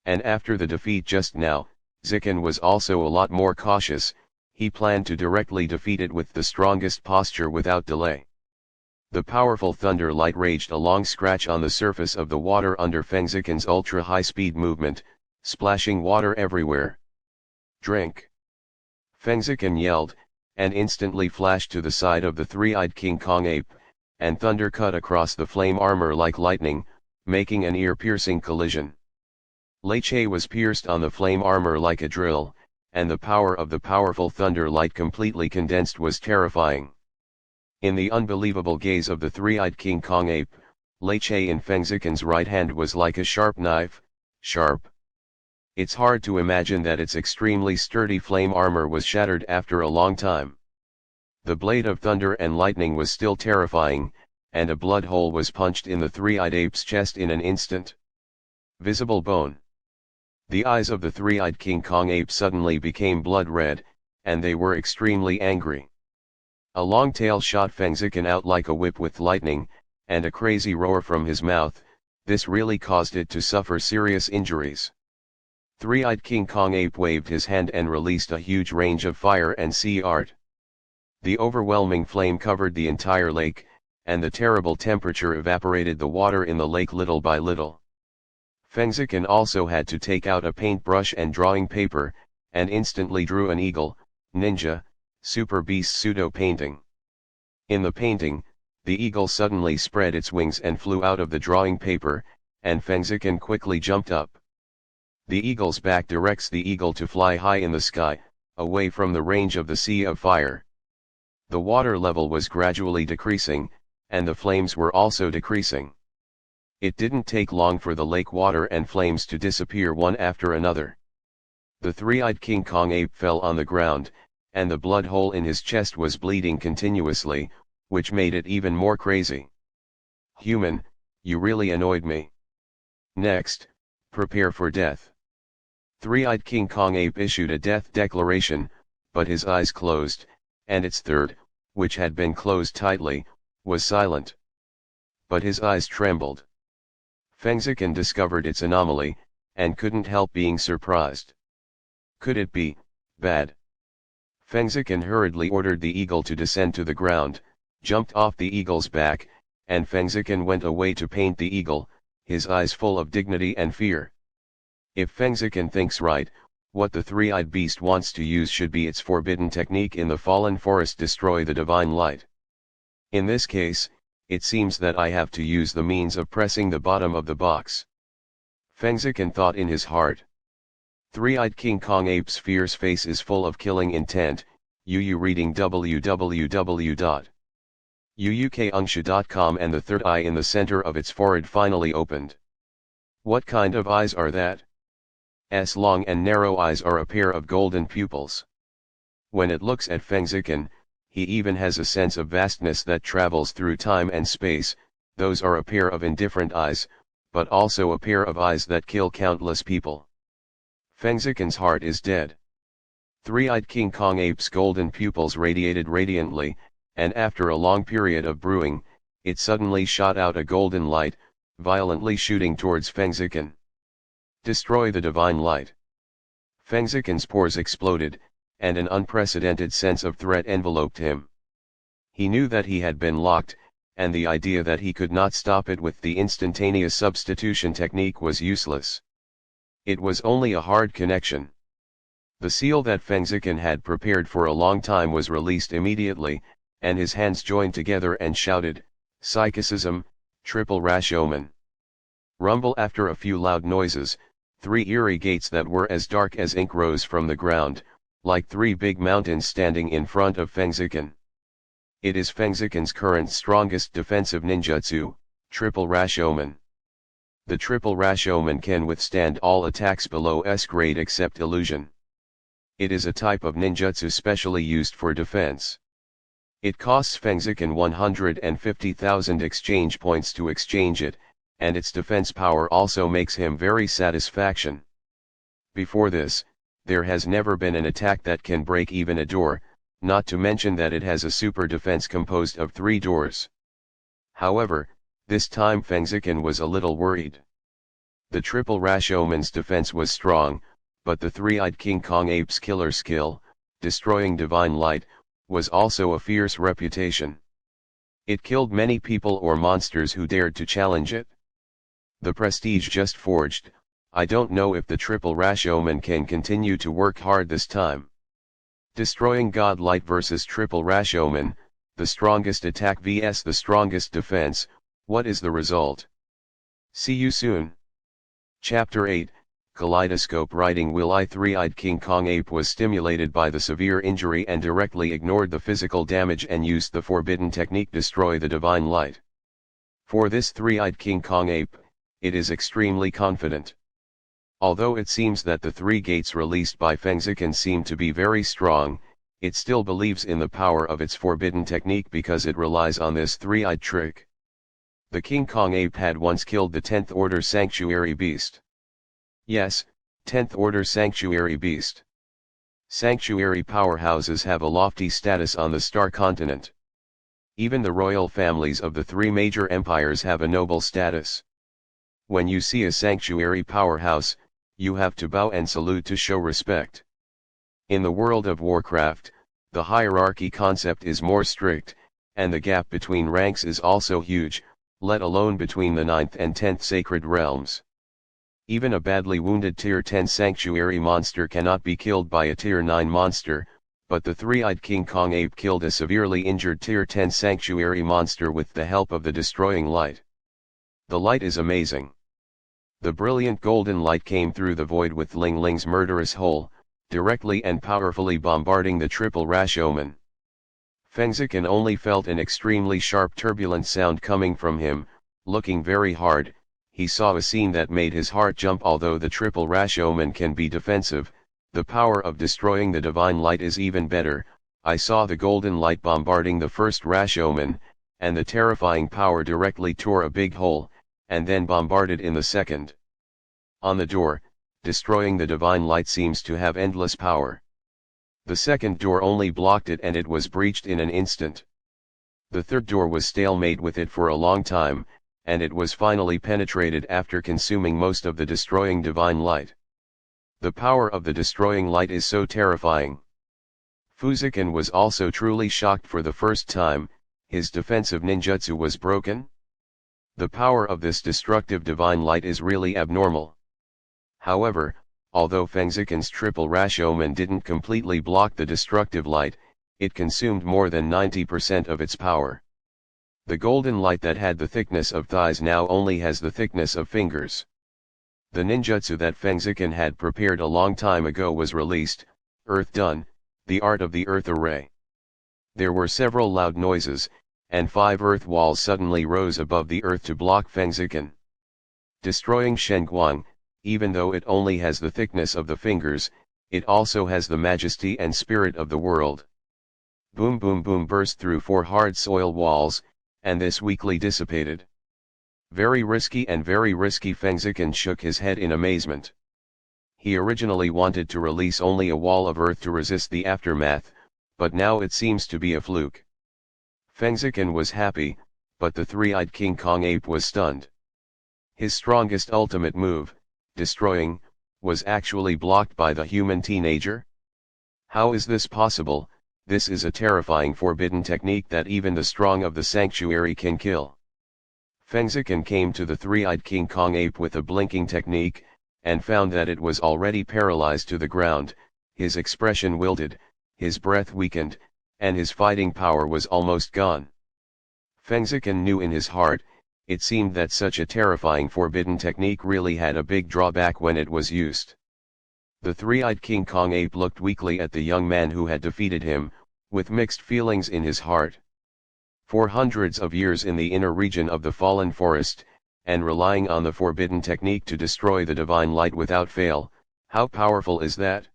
And after the defeat just now, Zichen was also a lot more cautious. He planned to directly defeat it with the strongest posture without delay. The powerful thunder light raged a long scratch on the surface of the water under Feng Zichen's ultra-high-speed movement, splashing water everywhere. Drink! Feng Zichen yelled, and instantly flashed to the side of the three-eyed King Kong ape, and thunder cut across the flame armor like lightning, making an ear-piercing collision. Lei Che was pierced on the flame armor like a drill, and the power of the powerful thunder light completely condensed was terrifying. In the unbelievable gaze of the three-eyed King Kong ape, Lei Che in Feng Zichen's right hand was like a sharp knife, sharp. It's hard to imagine that its extremely sturdy flame armor was shattered after a long time. The blade of thunder and lightning was still terrifying, and a blood hole was punched in the three-eyed ape's chest in an instant. Visible bone. The eyes of the three-eyed King Kong ape suddenly became blood red, and they were extremely angry. A long tail shot Fengziken out like a whip with lightning, and a crazy roar from his mouth. This really caused it to suffer serious injuries. Three-eyed King Kong ape waved his hand and released a huge range of fire and sea art. The overwhelming flame covered the entire lake, and the terrible temperature evaporated the water in the lake little by little. Fengziken also had to take out a paintbrush and drawing paper, and instantly drew an eagle, ninja, super beast pseudo painting. In the painting, the eagle suddenly spread its wings and flew out of the drawing paper, and Fengziken quickly jumped up. The eagle's back directs the eagle to fly high in the sky, away from the range of the sea of fire. The water level was gradually decreasing, and the flames were also decreasing. It didn't take long for the lake water and flames to disappear one after another. The three-eyed King Kong ape fell on the ground, and the blood hole in his chest was bleeding continuously, which made it even more crazy. Human, you really annoyed me. Next, prepare for death. Three-eyed King Kong ape issued a death declaration, but his eyes closed, and its third, which had been closed tightly, was silent. But his eyes trembled. Fengziken discovered its anomaly, and couldn't help being surprised. Could it be bad? Fengziken hurriedly ordered the eagle to descend to the ground, jumped off the eagle's back, and Fengziken went away to paint the eagle, his eyes full of dignity and fear. If Fengziken thinks right, what the three-eyed beast wants to use should be its forbidden technique in the fallen forest: destroy the divine light. In this case, it seems that I have to use the means of pressing the bottom of the box. Fengziken thought in his heart. Three-eyed King Kong ape's fierce face is full of killing intent. Reading www.uukaungsha.com, and the third eye in the center of its forehead finally opened. What kind of eyes are that? Long and narrow eyes are a pair of golden pupils. When it looks at Fengziken, he even has a sense of vastness that travels through time and space. Those are a pair of indifferent eyes, but also a pair of eyes that kill countless people. Fengziken's heart is dead. Three-eyed King Kong ape's golden pupils radiated radiantly, and after a long period of brewing, it suddenly shot out a golden light, violently shooting towards Fengziken. Destroy the divine light. Fengziken's pores exploded, and an unprecedented sense of threat enveloped him. He knew that he had been locked, and the idea that he could not stop it with the instantaneous substitution technique was useless. It was only a hard connection. The seal that Fengziken had prepared for a long time was released immediately, and his hands joined together and shouted, "Psychicism, triple Rashomon." Rumble. After a few loud noises, three eerie gates that were as dark as ink rose from the ground, like three big mountains standing in front of Fengziken. It is Fengziken's current strongest defensive ninjutsu, triple Rashomon. The triple Rashomon can withstand all attacks below S grade except illusion. It is a type of ninjutsu specially used for defense. It costs Fengziken 150,000 exchange points to exchange it, and its defense power also makes him very satisfaction. Before this, there has never been an attack that can break even a door, not to mention that it has a super defense composed of 3 doors. However, this time Fengziken was a little worried. The triple Rashomon's defense was strong, but the three-eyed King Kong ape's killer skill, destroying divine light, was also a fierce reputation. It killed many people or monsters who dared to challenge it. The prestige just forged. I don't know if the triple Rashomon can continue to work hard this time. Destroying God Light versus triple Rashomon, the strongest attack vs the strongest defense. What is the result? See you soon. Chapter 8, Kaleidoscope Writing. Three-eyed King Kong ape was stimulated by the severe injury and directly ignored the physical damage and used the forbidden technique: destroy the divine light. For this three-eyed King Kong ape, it is extremely confident. Although it seems that the three gates released by Fengziken seem to be very strong, it still believes in the power of its forbidden technique because it relies on this three-eyed trick. The King Kong ape had once killed the 10th order sanctuary beast. Yes, 10th order sanctuary beast. Sanctuary powerhouses have a lofty status on the Star Continent. Even the royal families of the three major empires have a noble status. When you see a sanctuary powerhouse, you have to bow and salute to show respect. In the world of Warcraft, the hierarchy concept is more strict, and the gap between ranks is also huge, let alone between the 9th and 10th sacred realms. Even a badly wounded tier 10 sanctuary monster cannot be killed by a tier 9 monster, but the three-eyed King Kong ape killed a severely injured tier 10 sanctuary monster with the help of the destroying light. The light is amazing. The brilliant golden light came through the void with Ling Ling's murderous hole, directly and powerfully bombarding the triple Rashomon. Fengziken only felt an extremely sharp turbulent sound coming from him. Looking very hard, he saw a scene that made his heart jump. Although the triple Rashomon can be defensive, the power of destroying the divine light is even better. I saw the golden light bombarding the first Rashomon, and the terrifying power directly tore a big hole, and then bombarded in the second. On the door, destroying the divine light seems to have endless power. The second door only blocked it and it was breached in an instant. The third door was stalemate with it for a long time, and it was finally penetrated after consuming most of the destroying divine light. The power of the destroying light is so terrifying. Fengziken was also truly shocked for the first time. His defensive ninjutsu was broken? The power of this destructive divine light is really abnormal. However, although Fengziken's triple Rashomon didn't completely block the destructive light, it consumed more than 90% of its power. The golden light that had the thickness of thighs now only has the thickness of fingers. The ninjutsu that Fengziken had prepared a long time ago was released, Earth Done, the art of the Earth Array. There were several loud noises, and 5 earth walls suddenly rose above the earth to block Fengziken. Destroying Shenguang, even though it only has the thickness of the fingers, it also has the majesty and spirit of the world. Boom boom boom burst through 4 hard soil walls, and this weakly dissipated. Very risky, Fengziken shook his head in amazement. He originally wanted to release only a wall of earth to resist the aftermath, but now it seems to be a fluke. Fengziken was happy, but the three-eyed King Kong ape was stunned. His strongest ultimate move, destroying, was actually blocked by the human teenager? How is this possible? This is a terrifying forbidden technique that even the strong of the sanctuary can kill. Fengziken came to the three-eyed King Kong ape with a blinking technique, and found that it was already paralyzed to the ground. His expression wilted, his breath weakened, and his fighting power was almost gone. Fengziken knew in his heart, it seemed that such a terrifying forbidden technique really had a big drawback when it was used. The three-eyed King Kong ape looked weakly at the young man who had defeated him, with mixed feelings in his heart. For hundreds of years in the inner region of the Fallen Forest, and relying on the forbidden technique to destroy the divine light without fail, how powerful is that?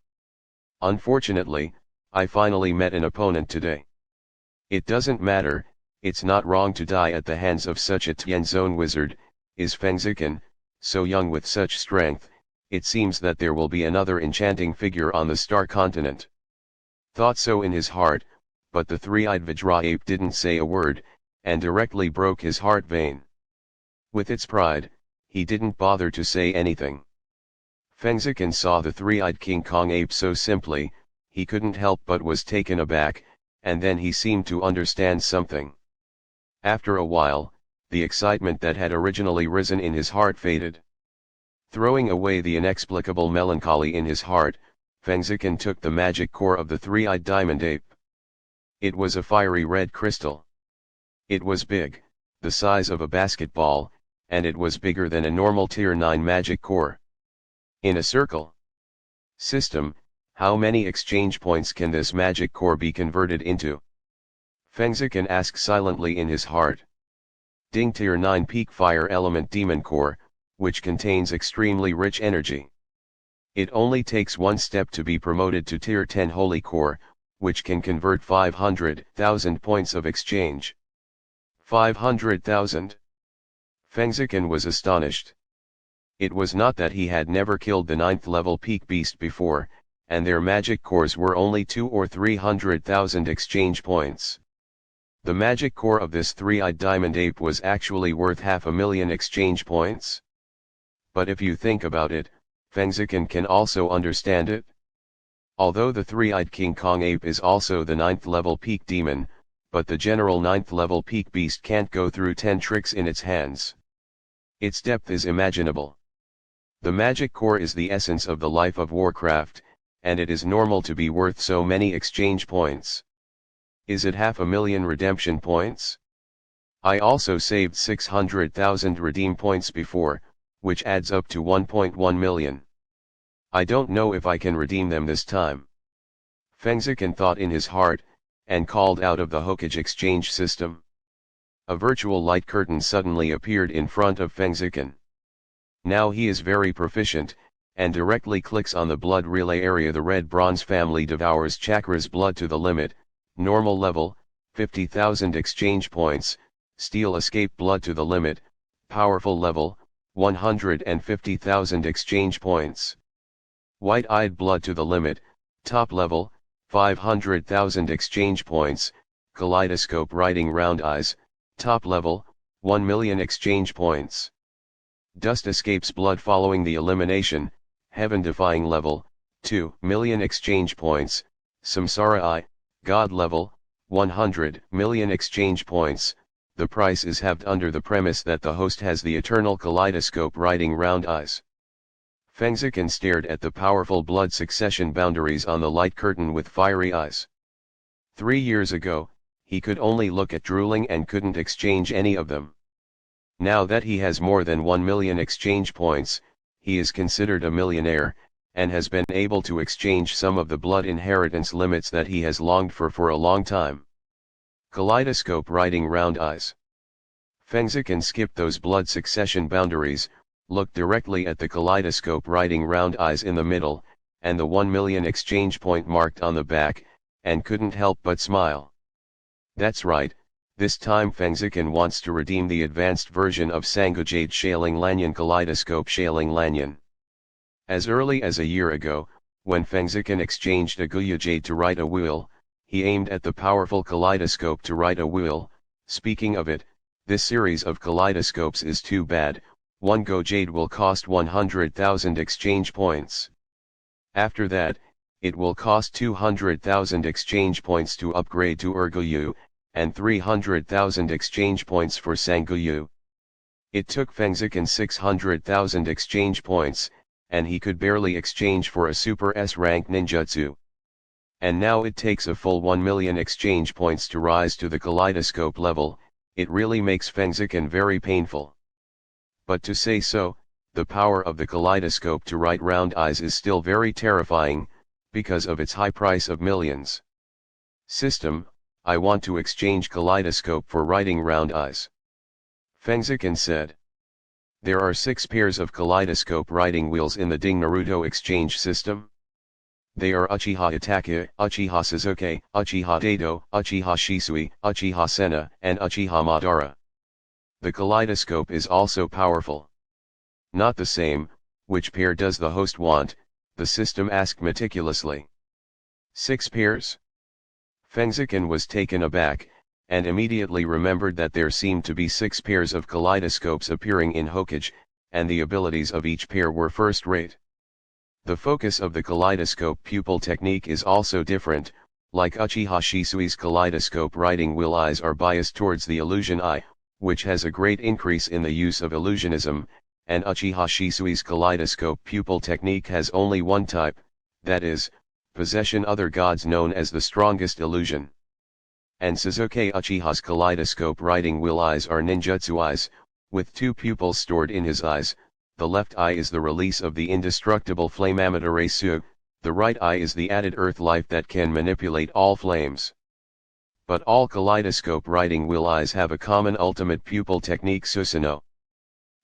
Unfortunately, I finally met an opponent today. It doesn't matter, it's not wrong to die at the hands of such a Tianzone wizard. Is Fengziken, so young with such strength? It seems that there will be another enchanting figure on the Star Continent. Thought so in his heart, but the three-eyed Vajra ape didn't say a word, and directly broke his heart vein. With its pride, he didn't bother to say anything. Fengziken saw the three-eyed King Kong ape so simply, he couldn't help but was taken aback, and then he seemed to understand something. After a while, the excitement that had originally risen in his heart faded. Throwing away the inexplicable melancholy in his heart, Fengziken took the magic core of the three-eyed diamond ape. It was a fiery red crystal. It was big, the size of a basketball, and it was bigger than a normal tier 9 magic core. In a circle system, how many exchange points can this magic core be converted into? Fengziken asked silently in his heart. Ding, tier 9 peak fire element demon core, which contains extremely rich energy. It only takes one step to be promoted to Tier 10 Holy Core, which can convert 500,000 points of exchange. 500,000? Fengziken was astonished. It was not that he had never killed the 9th level peak beast before, and their magic cores were only 200,000 or 300,000 exchange points. The magic core of this three-eyed diamond ape was actually worth 500,000 exchange points. But if you think about it, Fengziken can also understand it. Although the three-eyed King Kong ape is also the 9th level peak demon, but the general 9th level peak beast can't go through 10 tricks in its hands. Its depth is imaginable. The magic core is the essence of the life of Warcraft, and it is normal to be worth so many exchange points. Is it 500,000 redemption points? I also saved 600,000 redeem points before, which adds up to 1.1 million. I don't know if I can redeem them this time. Fengziken thought in his heart, and called out of the Hokage exchange system. A virtual light curtain suddenly appeared in front of Fengziken. Now he is very proficient, and directly clicks on the blood relay area. The red bronze family devours chakras blood to the limit, normal level, 50,000 exchange points, steel escape blood to the limit, powerful level, 150,000 exchange points. White-eyed blood to the limit, top level, 500,000 exchange points, kaleidoscope riding round eyes, top level, 1 million exchange points. Dust escapes blood following the elimination, heaven-defying level, 2 million exchange points, samsara eye, god level, 100 million exchange points. The price is halved under the premise that the host has the eternal kaleidoscope riding round eyes. Fengziken stared at the powerful blood succession boundaries on the light curtain with fiery eyes. 3 years ago, he could only look at drooling and couldn't exchange any of them. Now that he has more than 1 million exchange points, he is considered a millionaire, and has been able to exchange some of the blood inheritance limits that he has longed for a long time. Kaleidoscope riding round eyes. Fengziken skipped those blood succession boundaries, looked directly at the kaleidoscope riding round eyes in the middle, and the 1 million exchange point marked on the back, and couldn't help but smile. That's right, this time Fengziken wants to redeem the advanced version of Sangujade Shaling Lanyan Kaleidoscope Shaling Lanyan. As early as a year ago, when Fengziken exchanged a Guya Jade to write a will, he aimed at the powerful kaleidoscope to write a will. Speaking of it, this series of kaleidoscopes is too bad. One Go Jade will cost 100,000 exchange points. After that, it will cost 200,000 exchange points to upgrade to Urguyu, and 300,000 exchange points for Sanguyu. It took Fengziken 600,000 exchange points, and he could barely exchange for a Super S-rank ninjutsu. And now it takes a full 1 million exchange points to rise to the kaleidoscope level. It really makes Fengziken very painful. But to say so, the power of the kaleidoscope to write round eyes is still very terrifying, because of its high price of millions. System, I want to exchange kaleidoscope for writing round eyes. Fengziken said. There are 6 pairs of kaleidoscope writing wheels in the Ding Naruto exchange system. They are Uchiha Itachi, Uchiha Sasuke, Uchiha Dado, Uchiha Shisui, Uchiha Senna, and Uchiha Madara. The kaleidoscope is also powerful. Not the same. Which pair does the host want? The system asked meticulously. 6 pairs? Fengziken was taken aback, and immediately remembered that there seemed to be 6 pairs of kaleidoscopes appearing in Hokage, and the abilities of each pair were first-rate. The focus of the kaleidoscope pupil technique is also different. Like Uchiha Shisui's kaleidoscope writing wheel eyes are biased towards the illusion eye, which has a great increase in the use of illusionism, and Uchiha Shisui's kaleidoscope pupil technique has only one type, that is, possession other gods known as the strongest illusion. And Sasuke Uchiha's kaleidoscope writing wheel eyes are ninjutsu eyes, with 2 pupils stored in his eyes. The left eye is the release of the indestructible flame Amaterasu, the right eye is the added earth life that can manipulate all flames. But all kaleidoscope writing wheel eyes have a common ultimate pupil technique Susanoo.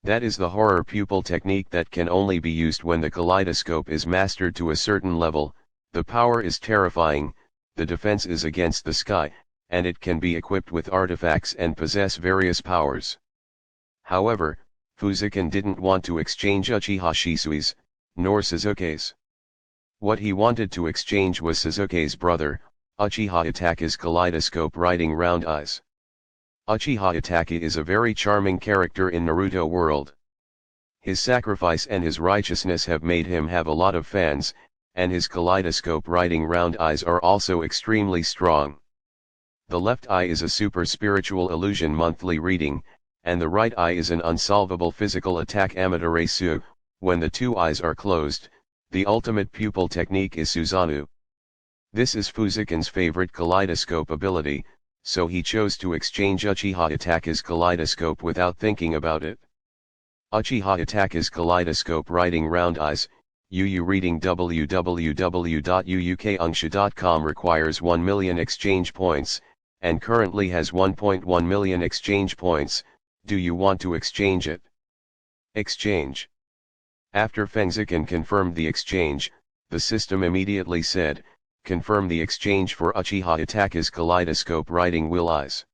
That is the horror pupil technique that can only be used when the kaleidoscope is mastered to a certain level. The power is terrifying, the defense is against the sky, and it can be equipped with artifacts and possess various powers. However, Fuziken didn't want to exchange Uchiha Shisui's, nor Sasuke's. What he wanted to exchange was Sasuke's brother, Uchiha Itachi's kaleidoscope riding round eyes. Uchiha Itachi is a very charming character in Naruto world. His sacrifice and his righteousness have made him have a lot of fans, and his kaleidoscope riding round eyes are also extremely strong. The left eye is a super spiritual illusion monthly reading, and the right eye is an unsolvable physical attack Amaterasu. When the two eyes are closed, the ultimate pupil technique is Susanoo. This is Fuziken's favorite kaleidoscope ability, so he chose to exchange Uchiha Itachi's kaleidoscope without thinking about it. Uchiha Itachi's kaleidoscope riding round eyes, UU reading www.uukunsha.com requires 1 million exchange points, and currently has 1.1 million exchange points. Do you want to exchange it? Exchange. After Fengziken confirmed the exchange, the system immediately said, confirm the exchange for Uchiha Itachi's kaleidoscope riding will eyes.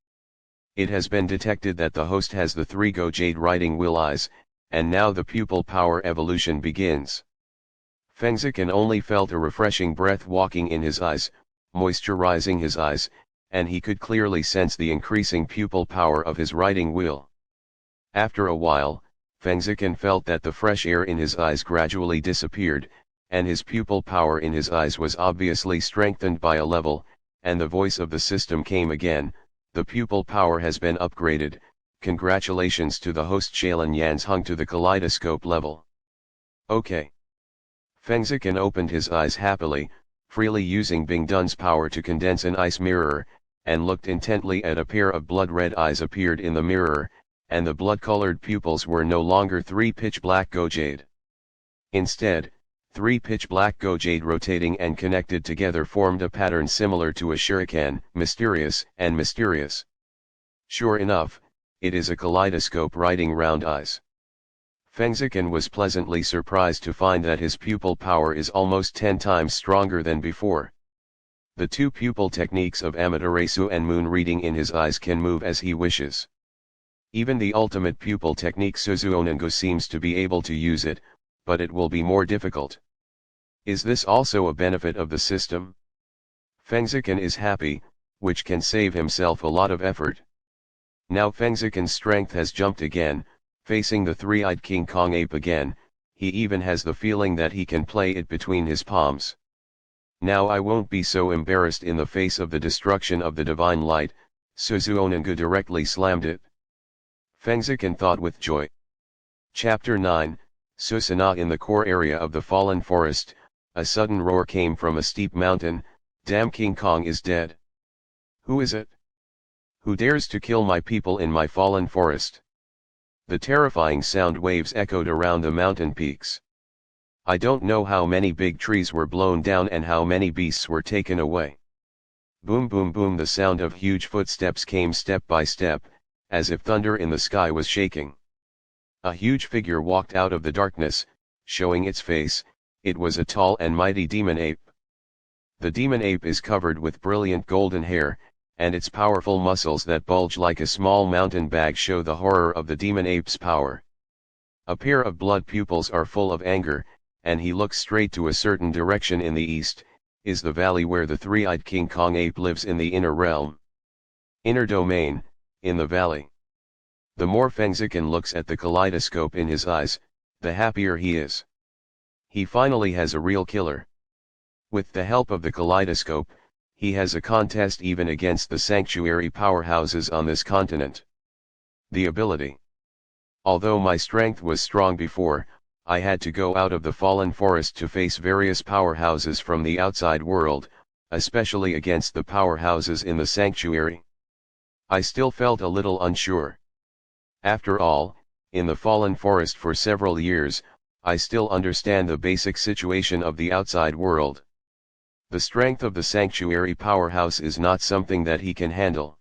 It has been detected that the host has the 3 Go Jade riding will eyes, and now the pupil power evolution begins. Fengziken only felt a refreshing breath walking in his eyes, moisturizing his eyes, and he could clearly sense the increasing pupil power of his riding will. After a while, Fengziken felt that the fresh air in his eyes gradually disappeared, and his pupil power in his eyes was obviously strengthened by a level, and the voice of the system came again, the pupil power has been upgraded, congratulations to the host Shaolin Yans hung to the kaleidoscope level. Okay. Fengziken opened his eyes happily, freely using Bing Dun's power to condense an ice mirror, and looked intently at a pair of blood-red eyes appeared in the mirror, and the blood-colored pupils were no longer 3 pitch-black Gojade. Instead, 3 pitch-black Gojade rotating and connected together formed a pattern similar to a shuriken, mysterious and mysterious. Sure enough, it is a kaleidoscope riding round eyes. Fengziken was pleasantly surprised to find that his pupil power is almost 10 times stronger than before. The 2 pupil techniques of Amaterasu and moon reading in his eyes can move as he wishes. Even the ultimate pupil technique Suzuonengo seems to be able to use it, but it will be more difficult. Is this also a benefit of the system? Fengziken is happy, which can save himself a lot of effort. Now Fengziken's strength has jumped again, facing the 3-eyed King Kong ape again, he even has the feeling that he can play it between his palms. Now I won't be so embarrassed in the face of the destruction of the divine light, Suzuonengo directly slammed it. Fengziken thought with joy. Chapter 9, Susanoo. In the core area of the fallen forest, a sudden roar came from a steep mountain. Damn, King Kong is dead. Who is it? Who dares to kill my people in my fallen forest? The terrifying sound waves echoed around the mountain peaks. I don't know how many big trees were blown down and how many beasts were taken away. Boom boom boom, the sound of huge footsteps came step by step, as if thunder in the sky was shaking. A huge figure walked out of the darkness, showing its face. It was a tall and mighty demon ape. The demon ape is covered with brilliant golden hair, and its powerful muscles that bulge like a small mountain bag show the horror of the demon ape's power. A pair of blood pupils are full of anger, and he looks straight to a certain direction in the east, is the valley where the 3-eyed King Kong ape lives in the inner realm. Inner domain, in the valley. The more Fengziken looks at the kaleidoscope in his eyes, the happier he is. He finally has a real killer. With the help of the kaleidoscope, he has a contest even against the sanctuary powerhouses on this continent. The ability. Although my strength was strong before, I had to go out of the fallen forest to face various powerhouses from the outside world, especially against the powerhouses in the sanctuary. I still felt a little unsure. After all, in the fallen forest for several years, I still understand the basic situation of the outside world. The strength of the sanctuary powerhouse is not something that he can handle.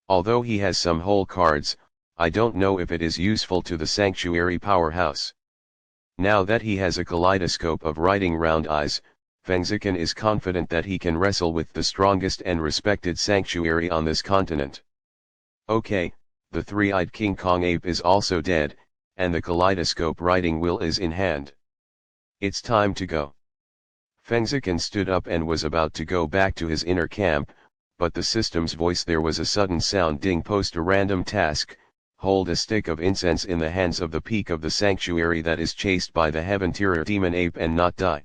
Although he has some whole cards, I don't know if it is useful to the sanctuary powerhouse. Now that he has a kaleidoscope of writing round eyes, Fengziken is confident that he can wrestle with the strongest and respected sanctuary on this continent. Okay, the three-eyed King Kong ape is also dead, and the kaleidoscope writing wheel is in hand. It's time to go. Fengziken stood up and was about to go back to his inner camp, but the system's voice there was a sudden sound ding post a random task, hold a stick of incense in the hands of the peak of the sanctuary that is chased by the heaven-terror demon ape and not die.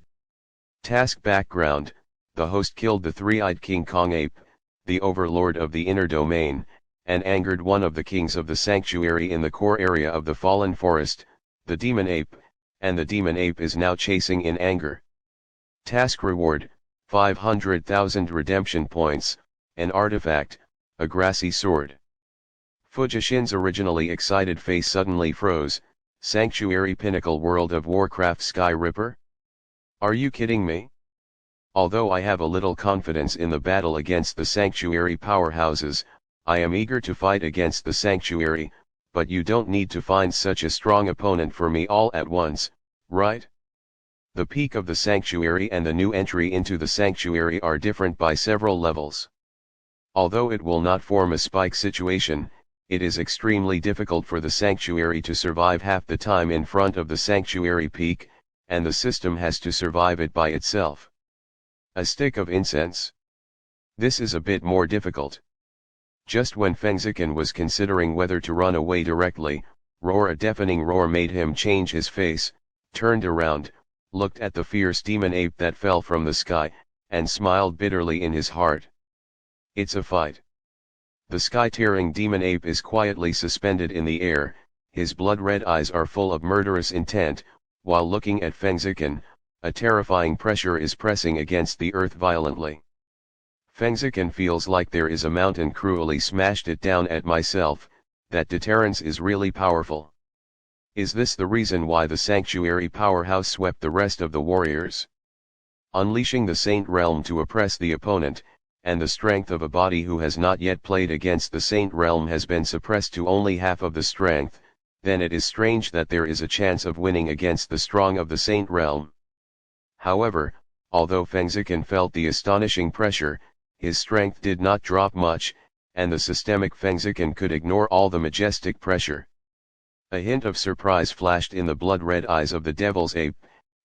Task background, the host killed the three-eyed King Kong ape, the overlord of the inner domain, and angered one of the kings of the sanctuary in the core area of the fallen forest, the demon ape, and the demon ape is now chasing in anger. Task reward, 500,000 redemption points, an artifact, a grassy sword. Fujishin's originally excited face suddenly froze. Sanctuary Pinnacle World of Warcraft Sky Ripper? Are you kidding me? Although I have a little confidence in the battle against the Sanctuary powerhouses, I am eager to fight against the Sanctuary, but you don't need to find such a strong opponent for me all at once, right? The peak of the Sanctuary and the new entry into the Sanctuary are different by several levels. Although it will not form a spike situation, it is extremely difficult for the Sanctuary to survive half the time in front of the Sanctuary peak, and the system has to survive it by itself. A stick of incense. This is a bit more difficult. Just when Fengziken was considering whether to run away directly, a deafening roar made him change his face, turned around, looked at the fierce demon ape that fell from the sky, and smiled bitterly in his heart. It's a fight. The sky-tearing demon ape is quietly suspended in the air, his blood-red eyes are full of murderous intent, while looking at Fengziken, a terrifying pressure is pressing against the earth violently. Fengziken feels like there is a mountain cruelly smashed it down at myself, that deterrence is really powerful. Is this the reason why the Sanctuary powerhouse swept the rest of the warriors? Unleashing the Saint Realm to oppress the opponent, and the strength of a body who has not yet played against the Saint Realm has been suppressed to only half of the strength, then it is strange that there is a chance of winning against the strong of the Saint Realm. However, although Fengziken felt the astonishing pressure, his strength did not drop much, and the systemic Fengziken could ignore all the majestic pressure. A hint of surprise flashed in the blood-red eyes of the devil's ape,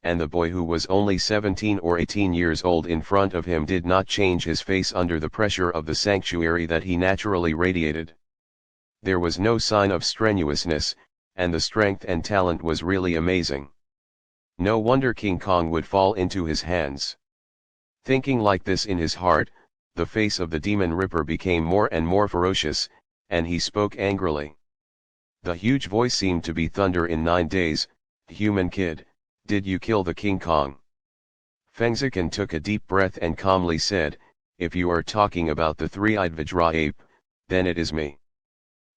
and the boy who was only 17 or 18 years old in front of him did not change his face under the pressure of the sanctuary that he naturally radiated. There was no sign of strenuousness, and the strength and talent was really amazing. No wonder King Kong would fall into his hands. Thinking like this in his heart, the face of the Demon Ripper became more and more ferocious, and he spoke angrily. The huge voice seemed to be thunder in 9 days. Human kid, did you kill the King Kong? Fengziken took a deep breath and calmly said, if you are talking about the three-eyed Vajra ape, then it is me.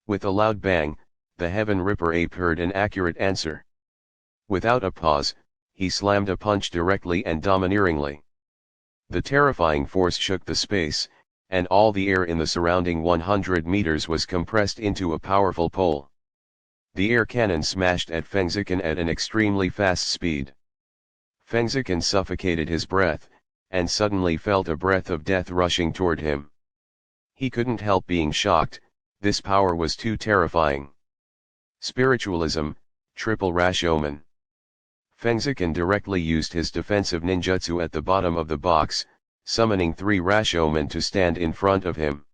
With a loud bang, the Heaven Ripper ape heard an accurate answer. Without a pause, he slammed a punch directly and domineeringly. The terrifying force shook the space, and all the air in the surrounding 100 meters was compressed into a powerful pole. The air cannon smashed at Fengziken at an extremely fast speed. Fengziken suffocated his breath, and suddenly felt a breath of death rushing toward him. He couldn't help being shocked, this power was too terrifying. Spiritualism, triple Rashomon. Fengziken directly used his defensive ninjutsu at the bottom of the box, summoning 3 Rashomon to stand in front of him.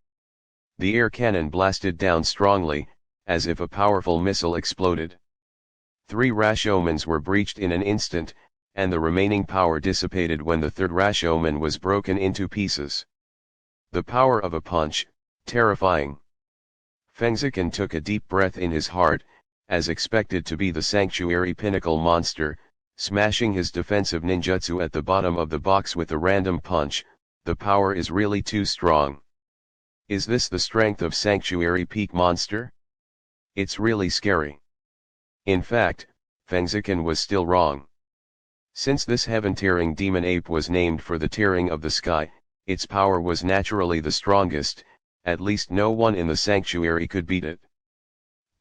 The air cannon blasted down strongly, as if a powerful missile exploded. 3 Rashomons were breached in an instant, and the remaining power dissipated when the 3rd Rashomon was broken into pieces. The power of a punch, terrifying. Fengziken took a deep breath in his heart, as expected to be the Sanctuary Pinnacle monster, smashing his defensive ninjutsu at the bottom of the box with a random punch. The power is really too strong. Is this the strength of Sanctuary Peak monster? It's really scary. In fact, Fengziken was still wrong. Since this heaven-tearing demon ape was named for the tearing of the sky, its power was naturally the strongest, at least no one in the sanctuary could beat it.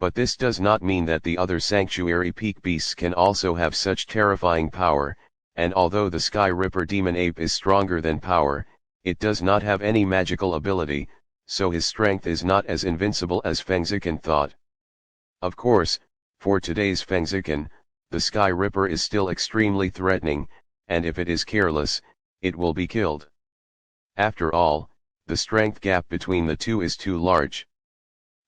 But this does not mean that the other sanctuary peak beasts can also have such terrifying power, and although the Sky Ripper demon ape is stronger than power, it does not have any magical ability, so his strength is not as invincible as Fengziken thought. Of course, for today's Fengziken, the Sky Ripper is still extremely threatening, and if it is careless, it will be killed. After all, the strength gap between the two is too large.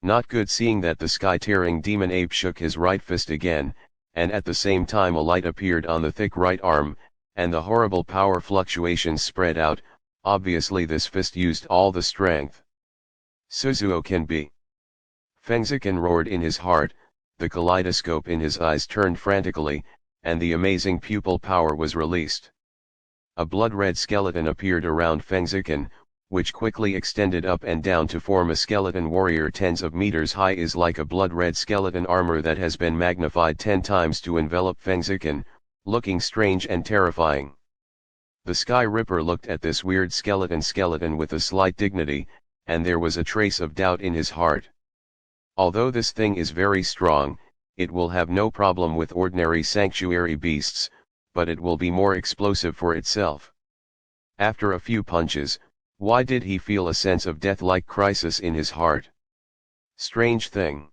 Not good. Seeing that the sky-tearing demon ape shook his right fist again, and at the same time a light appeared on the thick right arm, and the horrible power fluctuations spread out. Obviously this fist used all the strength. Suzuo can be. Fengziken roared in his heart, the kaleidoscope in his eyes turned frantically, and the amazing pupil power was released. A blood-red skeleton appeared around Fengziken, which quickly extended up and down to form a skeleton warrior tens of meters high. Is like a blood-red skeleton armor that has been magnified 10 times to envelop Fengziken, looking strange and terrifying. The Sky Ripper looked at this weird skeleton with a slight dignity, and there was a trace of doubt in his heart. Although this thing is very strong, it will have no problem with ordinary sanctuary beasts, but it will be more explosive for itself. After a few punches, why did he feel a sense of death-like crisis in his heart? Strange thing.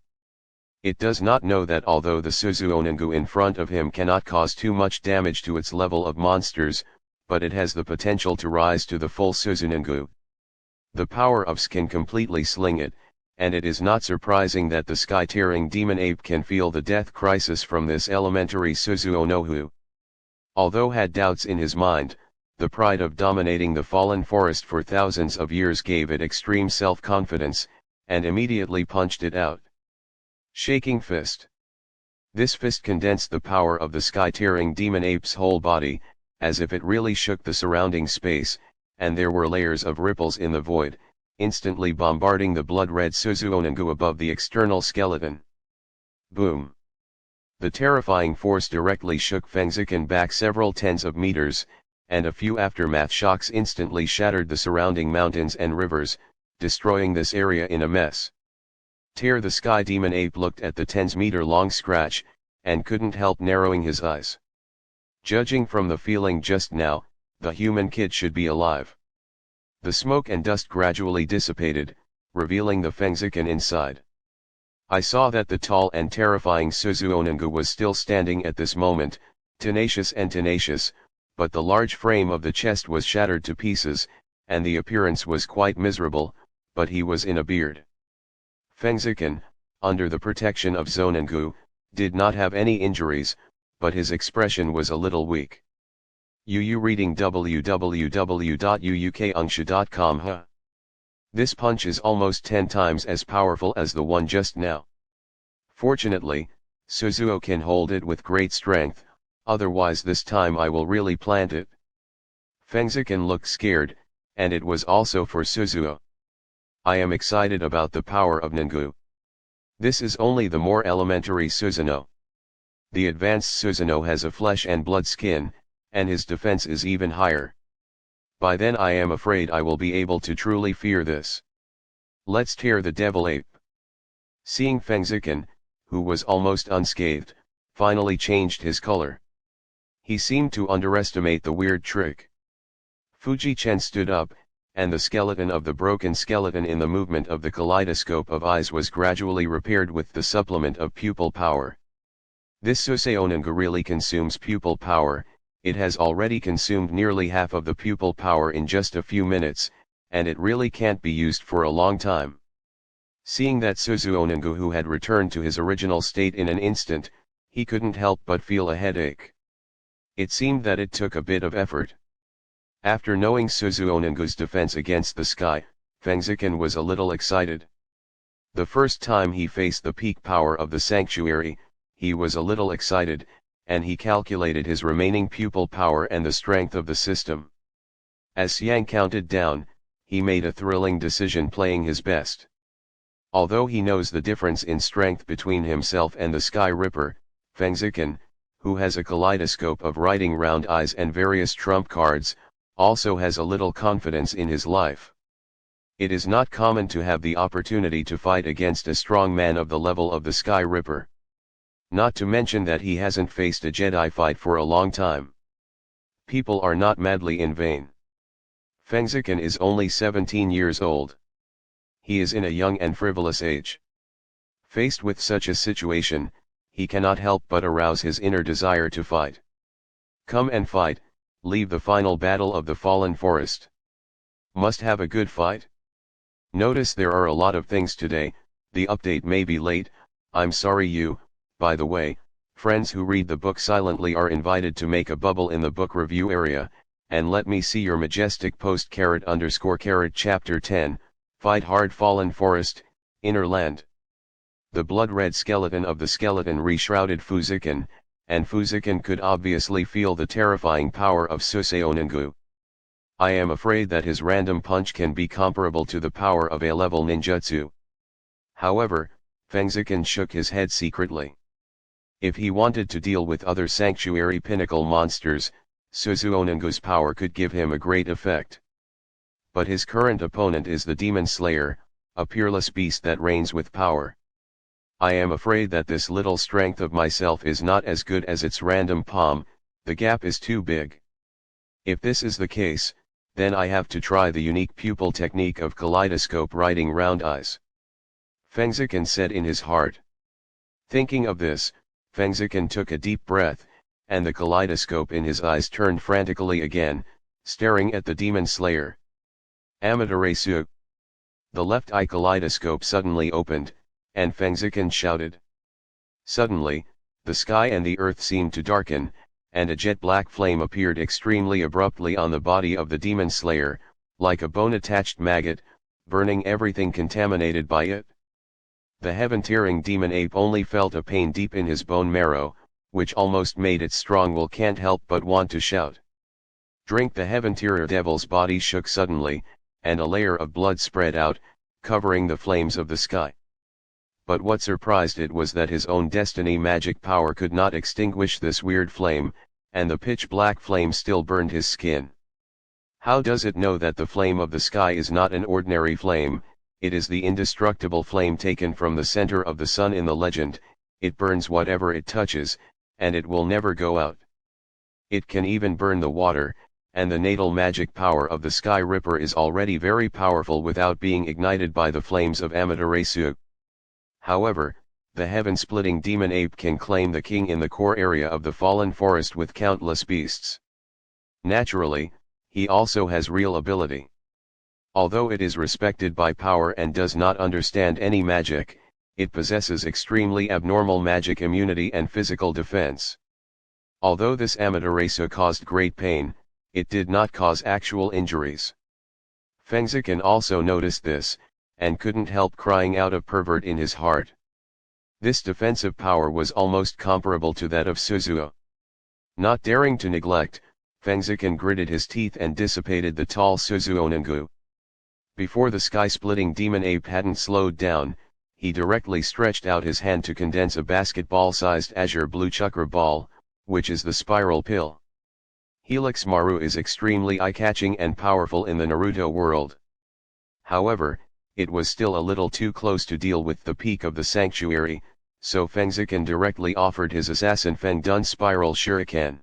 It does not know that although the Suzuonengu in front of him cannot cause too much damage to its level of monsters, but it has the potential to rise to the full Suzunengu. The power of S can completely sling it, and it is not surprising that the sky-tearing demon ape can feel the death crisis from this elementary Suzuonohu. Although had doubts in his mind, the pride of dominating the fallen forest for thousands of years gave it extreme self-confidence, and immediately punched it out. Shaking fist. This fist condensed the power of the sky-tearing demon ape's whole body, as if it really shook the surrounding space, and there were layers of ripples in the void, instantly bombarding the blood-red Suzuonengu above the external skeleton. Boom. The terrifying force directly shook Fengziken back several tens of meters, and a few aftermath shocks instantly shattered the surrounding mountains and rivers, destroying this area in a mess. The Sky Demon Ape looked at the 10-meter-long scratch, and couldn't help narrowing his eyes. Judging from the feeling just now, the human kid should be alive. The smoke and dust gradually dissipated, revealing the Fengziken inside. I saw that the tall and terrifying Suzuonengu was still standing at this moment, tenacious, but the large frame of the chest was shattered to pieces, and the appearance was quite miserable, but he was in a beard. Fengziken, under the protection of Zonengu, did not have any injuries, but his expression was a little weak. Reading www.uukaungsha.com. This punch is almost 10 times as powerful as the one just now. Fortunately, Suzuo can hold it with great strength, otherwise this time I will really plant it. Fengziken looked scared, and it was also for Suzuo. I am excited about the power of Nengu. This is only the more elementary Suzuno. The advanced Suzuno has a flesh and blood skin, and his defense is even higher. By then I am afraid I will be able to truly fear this. Let's tear the devil ape. Seeing Fengziken, who was almost unscathed, finally changed his color. He seemed to underestimate the weird trick. Fuji-Chen stood up, and the skeleton of the broken skeleton in the movement of the kaleidoscope of eyes was gradually repaired with the supplement of pupil power. This Suzuonengu really consumes pupil power. It has already consumed nearly half of the pupil power in just a few minutes, and it really can't be used for a long time. Seeing that Suzuonengu who had returned to his original state in an instant, he couldn't help but feel a headache. It seemed that it took a bit of effort. After knowing Suzuonengu's defense against the sky, Fengziken was a little excited. The first time he faced the peak power of the sanctuary, he was a little excited, and he calculated his remaining pupil power and the strength of the system. As Yang counted down, he made a thrilling decision, playing his best. Although he knows the difference in strength between himself and the Sky Ripper, Fengziken, who has a kaleidoscope of writing round eyes and various trump cards, also has a little confidence in his life. It is not common to have the opportunity to fight against a strong man of the level of the Sky Ripper. Not to mention that he hasn't faced a Jedi fight for a long time. People are not madly in vain. Feng Zichen is only 17 years old. He is in a young and frivolous age. Faced with such a situation, he cannot help but arouse his inner desire to fight. Come and fight, leave the final battle of the Fallen Forest. Must have a good fight? Notice there are a lot of things today, the update may be late, I'm sorry you, by the way, friends who read the book silently are invited to make a bubble in the book review area, and let me see your majestic post chapter 10, Fight Hard Fallen Forest, Inner Land. The blood-red skeleton of the skeleton re-shrouded Fu Zichen, and Fu Zichen could obviously feel the terrifying power of Suseonengu. I am afraid that his random punch can be comparable to the power of A-level ninjutsu. However, Feng Zichen shook his head secretly. If he wanted to deal with other sanctuary pinnacle monsters, Suseonengu's power could give him a great effect. But his current opponent is the Demon Slayer, a peerless beast that reigns with power. I am afraid that this little strength of myself is not as good as its random palm, the gap is too big. If this is the case, then I have to try the unique pupil technique of kaleidoscope writing round eyes. Feng Zichen said in his heart. Thinking of this, Feng Zichen took a deep breath, and the kaleidoscope in his eyes turned frantically again, staring at the Demon Slayer. Amaterasu. The left eye kaleidoscope suddenly opened, and Feng Zichen shouted. Suddenly, the sky and the earth seemed to darken, and a jet-black flame appeared extremely abruptly on the body of the Demon Slayer, like a bone-attached maggot, burning everything contaminated by it. The heaven-tearing demon ape only felt a pain deep in his bone marrow, which almost made its strong will can't help but want to shout. Drink the heaven-tearer devil's body shook suddenly, and a layer of blood spread out, covering the flames of the sky. But what surprised it was that his own destiny magic power could not extinguish this weird flame, and the pitch-black flame still burned his skin. How does it know that the flame of the sky is not an ordinary flame? It is the indestructible flame taken from the center of the sun in the legend. It burns whatever it touches, and it will never go out. It can even burn the water, and the natal magic power of the Sky Ripper is already very powerful without being ignited by the flames of Amaterasu. However, the heaven-splitting demon ape can claim the king in the core area of the fallen forest with countless beasts. Naturally, he also has real ability. Although it is respected by power and does not understand any magic, it possesses extremely abnormal magic immunity and physical defense. Although this Amaterasu caused great pain, it did not cause actual injuries. Feng Zichen also noticed this, and couldn't help crying out of pervert in his heart. This defensive power was almost comparable to that of Suzuo. Not daring to neglect, Feng Zichen gritted his teeth and dissipated the tall Suzuonengu. Before the sky-splitting demon ape hadn't slowed down, he directly stretched out his hand to condense a basketball-sized azure blue chakra ball, which is the spiral pill. Helix Maru is extremely eye-catching and powerful in the Naruto world. However, it was still a little too close to deal with the peak of the sanctuary, so Feng Zichen directly offered his assassin Feng Dun spiral shuriken.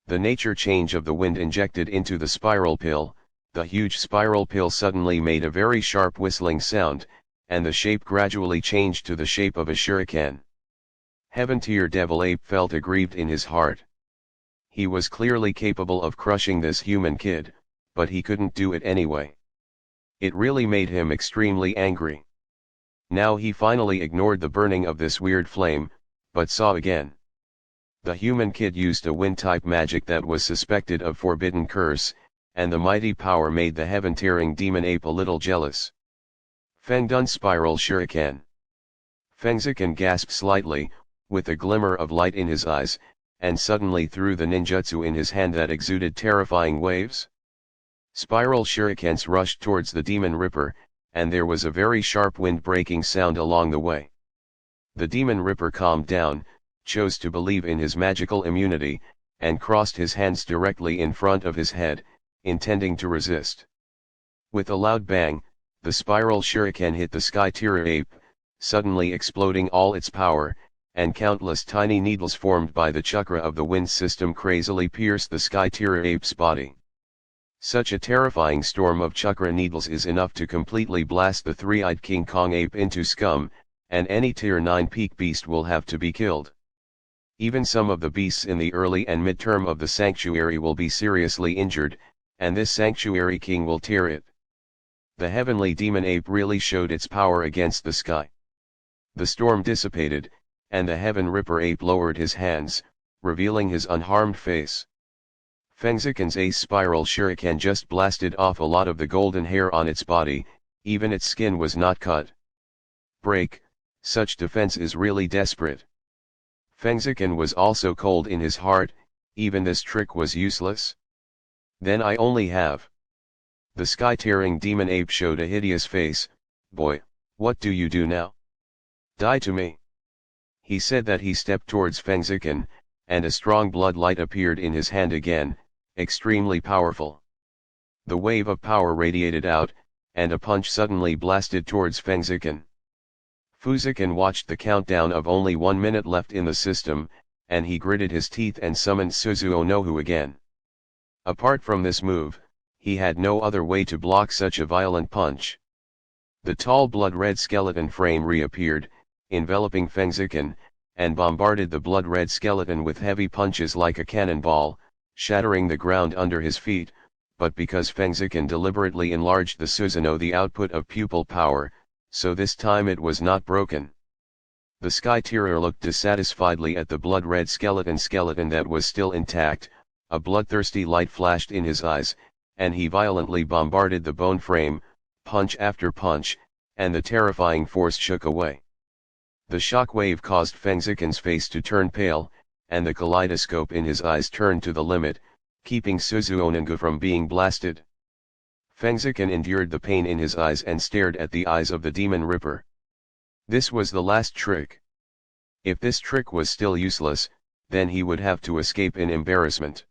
The nature change of the wind injected into the spiral pill, the huge spiral pill suddenly made a very sharp whistling sound, and the shape gradually changed to the shape of a shuriken. Heaven-tier devil ape felt aggrieved in his heart. He was clearly capable of crushing this human kid, but he couldn't do it anyway. It really made him extremely angry. Now he finally ignored the burning of this weird flame, but saw again. The human kid used a wind-type magic that was suspected of forbidden curse, and the mighty power made the heaven-tearing demon ape a little jealous. Feng Dun spiral shuriken. Feng Zichen gasped slightly, with a glimmer of light in his eyes, and suddenly threw the ninjutsu in his hand that exuded terrifying waves. Spiral shurikens rushed towards the Demon Ripper, and there was a very sharp wind-breaking sound along the way. The Demon Ripper calmed down, chose to believe in his magical immunity, and crossed his hands directly in front of his head, intending to resist. With a loud bang, the spiral shuriken hit the sky tier ape, suddenly exploding all its power, and countless tiny needles formed by the chakra of the wind system crazily pierced the sky tier ape's body. Such a terrifying storm of chakra needles is enough to completely blast the three-eyed King Kong ape into scum, and any tier 9 peak beast will have to be killed. Even some of the beasts in the early and mid-term of the sanctuary will be seriously injured, and this sanctuary king will tear it. The heavenly demon ape really showed its power against the sky. The storm dissipated, and the heaven ripper ape lowered his hands, revealing his unharmed face. Fengziken's ace spiral shuriken just blasted off a lot of the golden hair on its body, even its skin was not cut. Break, such defense is really desperate. Fengziken was also cold in his heart, even this trick was useless. Then I only have. The sky-tearing demon ape showed a hideous face. Boy, what do you do now? Die to me. He said that he stepped towards Fengziken, and a strong blood light appeared in his hand again, extremely powerful. The wave of power radiated out, and a punch suddenly blasted towards Fengziken. Fengziken watched the countdown of only 1 minute left in the system, and he gritted his teeth and summoned Suzuo no Hu again. Apart from this move, he had no other way to block such a violent punch. The tall blood-red skeleton frame reappeared, enveloping Fengziken, and bombarded the blood-red skeleton with heavy punches like a cannonball, shattering the ground under his feet, but because Fengziken deliberately enlarged the Suzuno the output of pupil power, so this time it was not broken. The sky terror looked dissatisfiedly at the blood-red skeleton that was still intact, a bloodthirsty light flashed in his eyes, and he violently bombarded the bone frame, punch after punch, and the terrifying force shook away. The shock wave caused Fengziken's face to turn pale, and the kaleidoscope in his eyes turned to the limit, keeping Suzuo from being blasted. Fengziken endured the pain in his eyes and stared at the eyes of the demon ripper. This was the last trick. If this trick was still useless, then he would have to escape in embarrassment.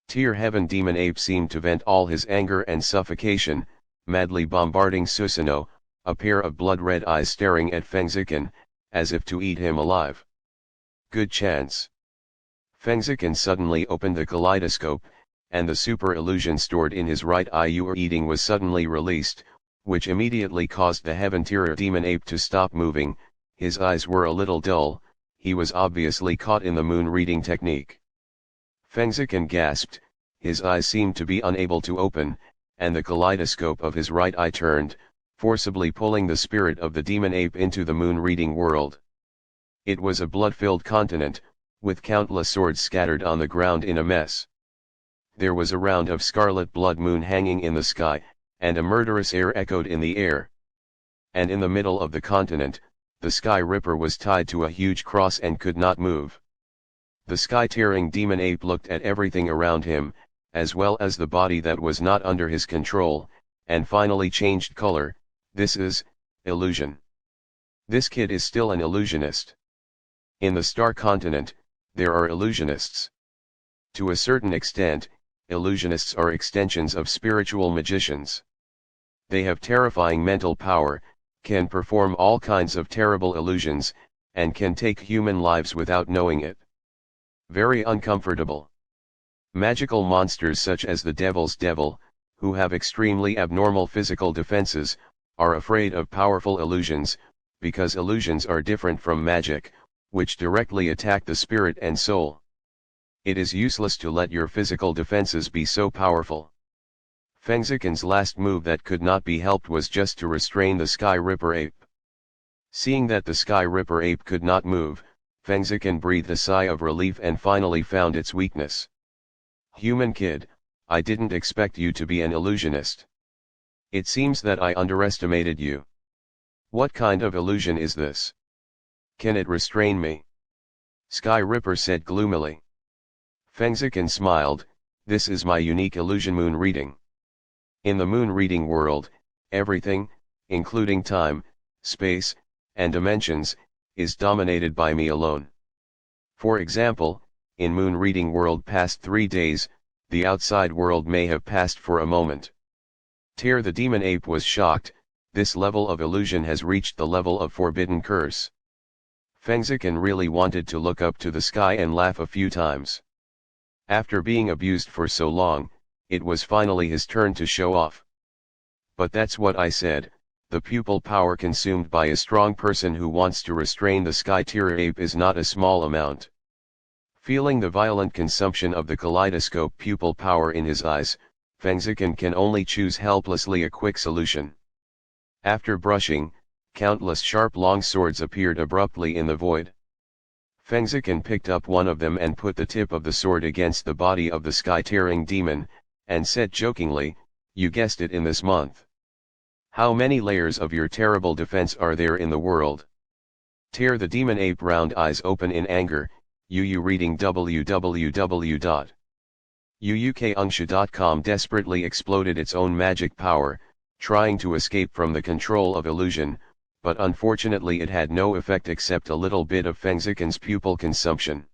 Tier Heaven Demon Ape seemed to vent all his anger and suffocation, madly bombarding Susanoo, a pair of blood-red eyes staring at Fengziken, as if to eat him alive. Good chance. Fengziken suddenly opened the kaleidoscope, and the super illusion stored in his right eye you are eating was suddenly released, which immediately caused the Heaven Tier Demon Ape to stop moving. His eyes were a little dull, he was obviously caught in the moon reading technique. Fengziken gasped, his eyes seemed to be unable to open, and the kaleidoscope of his right eye turned, forcibly pulling the spirit of the demon ape into the moon reading world. It was a blood-filled continent, with countless swords scattered on the ground in a mess. There was a round of scarlet blood moon hanging in the sky, and a murderous air echoed in the air. And in the middle of the continent, the Sky Ripper was tied to a huge cross and could not move. The sky-tearing demon ape looked at everything around him, as well as the body that was not under his control, and finally changed color. This is illusion. This kid is still an illusionist. In the Star Continent, there are illusionists. To a certain extent, illusionists are extensions of spiritual magicians. They have terrifying mental power, can perform all kinds of terrible illusions, and can take human lives without knowing it. Very uncomfortable. Magical monsters such as the Devil's Devil, who have extremely abnormal physical defenses, are afraid of powerful illusions, because illusions are different from magic, which directly attack the spirit and soul. It is useless to let your physical defenses be so powerful. Fengziken's last move that could not be helped was just to restrain the Sky Ripper ape. Seeing that the Sky Ripper ape could not move, Fengziken breathed a sigh of relief and finally found its weakness. Human kid, I didn't expect you to be an illusionist. It seems that I underestimated you. What kind of illusion is this? Can it restrain me? Sky Ripper said gloomily. Fengziken smiled, this is my unique illusion moon reading. In the moon reading world, everything, including time, space, and dimensions, is dominated by me alone. For example, in moon reading world past 3 days, the outside world may have passed for a moment. Tear the demon ape was shocked, This level of illusion has reached the level of forbidden curse. Fengziken really wanted to look up to the sky and laugh a few times. After being abused for so long, it was finally his turn to show off. But that's what I said, the pupil power consumed by a strong person who wants to restrain the sky tier ape is not a small amount. Feeling the violent consumption of the kaleidoscope pupil power in his eyes, Fengziken can only choose helplessly a quick solution. After brushing, countless sharp long swords appeared abruptly in the void. Fengziken picked up one of them and put the tip of the sword against the body of the sky-tearing demon, and said jokingly, "You guessed it, in this month. How many layers of your terrible defense are there in the world?" Tear the demon ape round eyes open in anger. UU reading www.uukaungsha.com desperately exploded its own magic power, trying to escape from the control of illusion, but unfortunately it had no effect except a little bit of Fengziken's pupil consumption.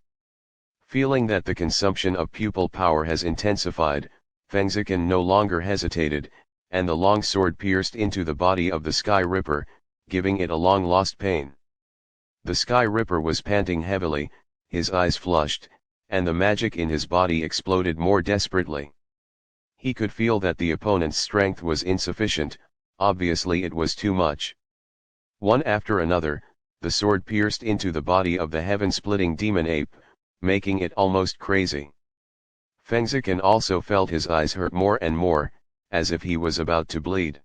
Feeling that the consumption of pupil power has intensified, Fengziken no longer hesitated, and the long sword pierced into the body of the Sky Ripper, giving it a long-lost pain. The Sky Ripper was panting heavily, his eyes flushed, and the magic in his body exploded more desperately. He could feel that the opponent's strength was insufficient, obviously it was too much. One after another, the sword pierced into the body of the heaven-splitting demon ape, making it almost crazy. Fengziken also felt his eyes hurt more and more, as if he was about to bleed.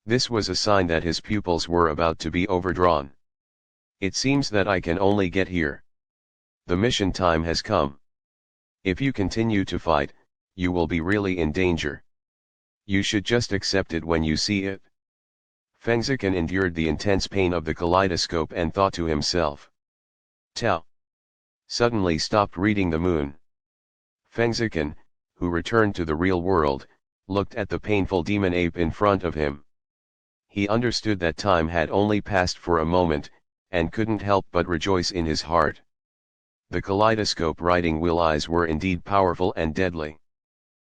This was a sign that his pupils were about to be overdrawn. It seems that I can only get here. The mission time has come. If you continue to fight, you will be really in danger. You should just accept it when you see it. Fengziken endured the intense pain of the kaleidoscope and thought to himself. Tao. Suddenly stopped reading the moon. Fengziken, who returned to the real world, looked at the painful demon ape in front of him. He understood that time had only passed for a moment, and couldn't help but rejoice in his heart. The kaleidoscope riding wheel eyes were indeed powerful and deadly.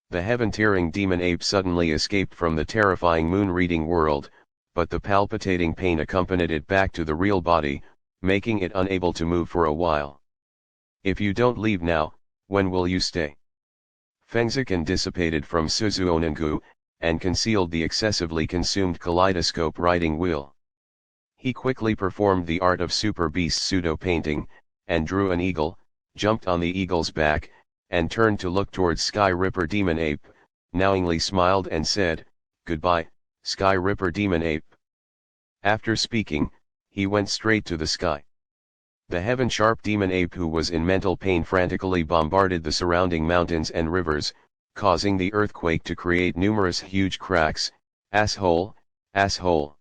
The heaven-tearing demon ape suddenly escaped from the terrifying moon-reading world, but the palpitating pain accompanied it back to the real body, making it unable to move for a while. If you don't leave now, when will you stay? Fengziken dissipated from Suzuonengu, and concealed the excessively consumed kaleidoscope riding wheel. He quickly performed the art of Super Beast pseudo-painting, and drew an eagle, jumped on the eagle's back, and turned to look towards Sky Ripper Demon Ape, knowingly smiled and said, "Goodbye, Sky Ripper Demon Ape." After speaking, he went straight to the sky. The heaven-sharp Demon Ape, who was in mental pain, frantically bombarded the surrounding mountains and rivers, causing the earthquake to create numerous huge cracks. Asshole, asshole.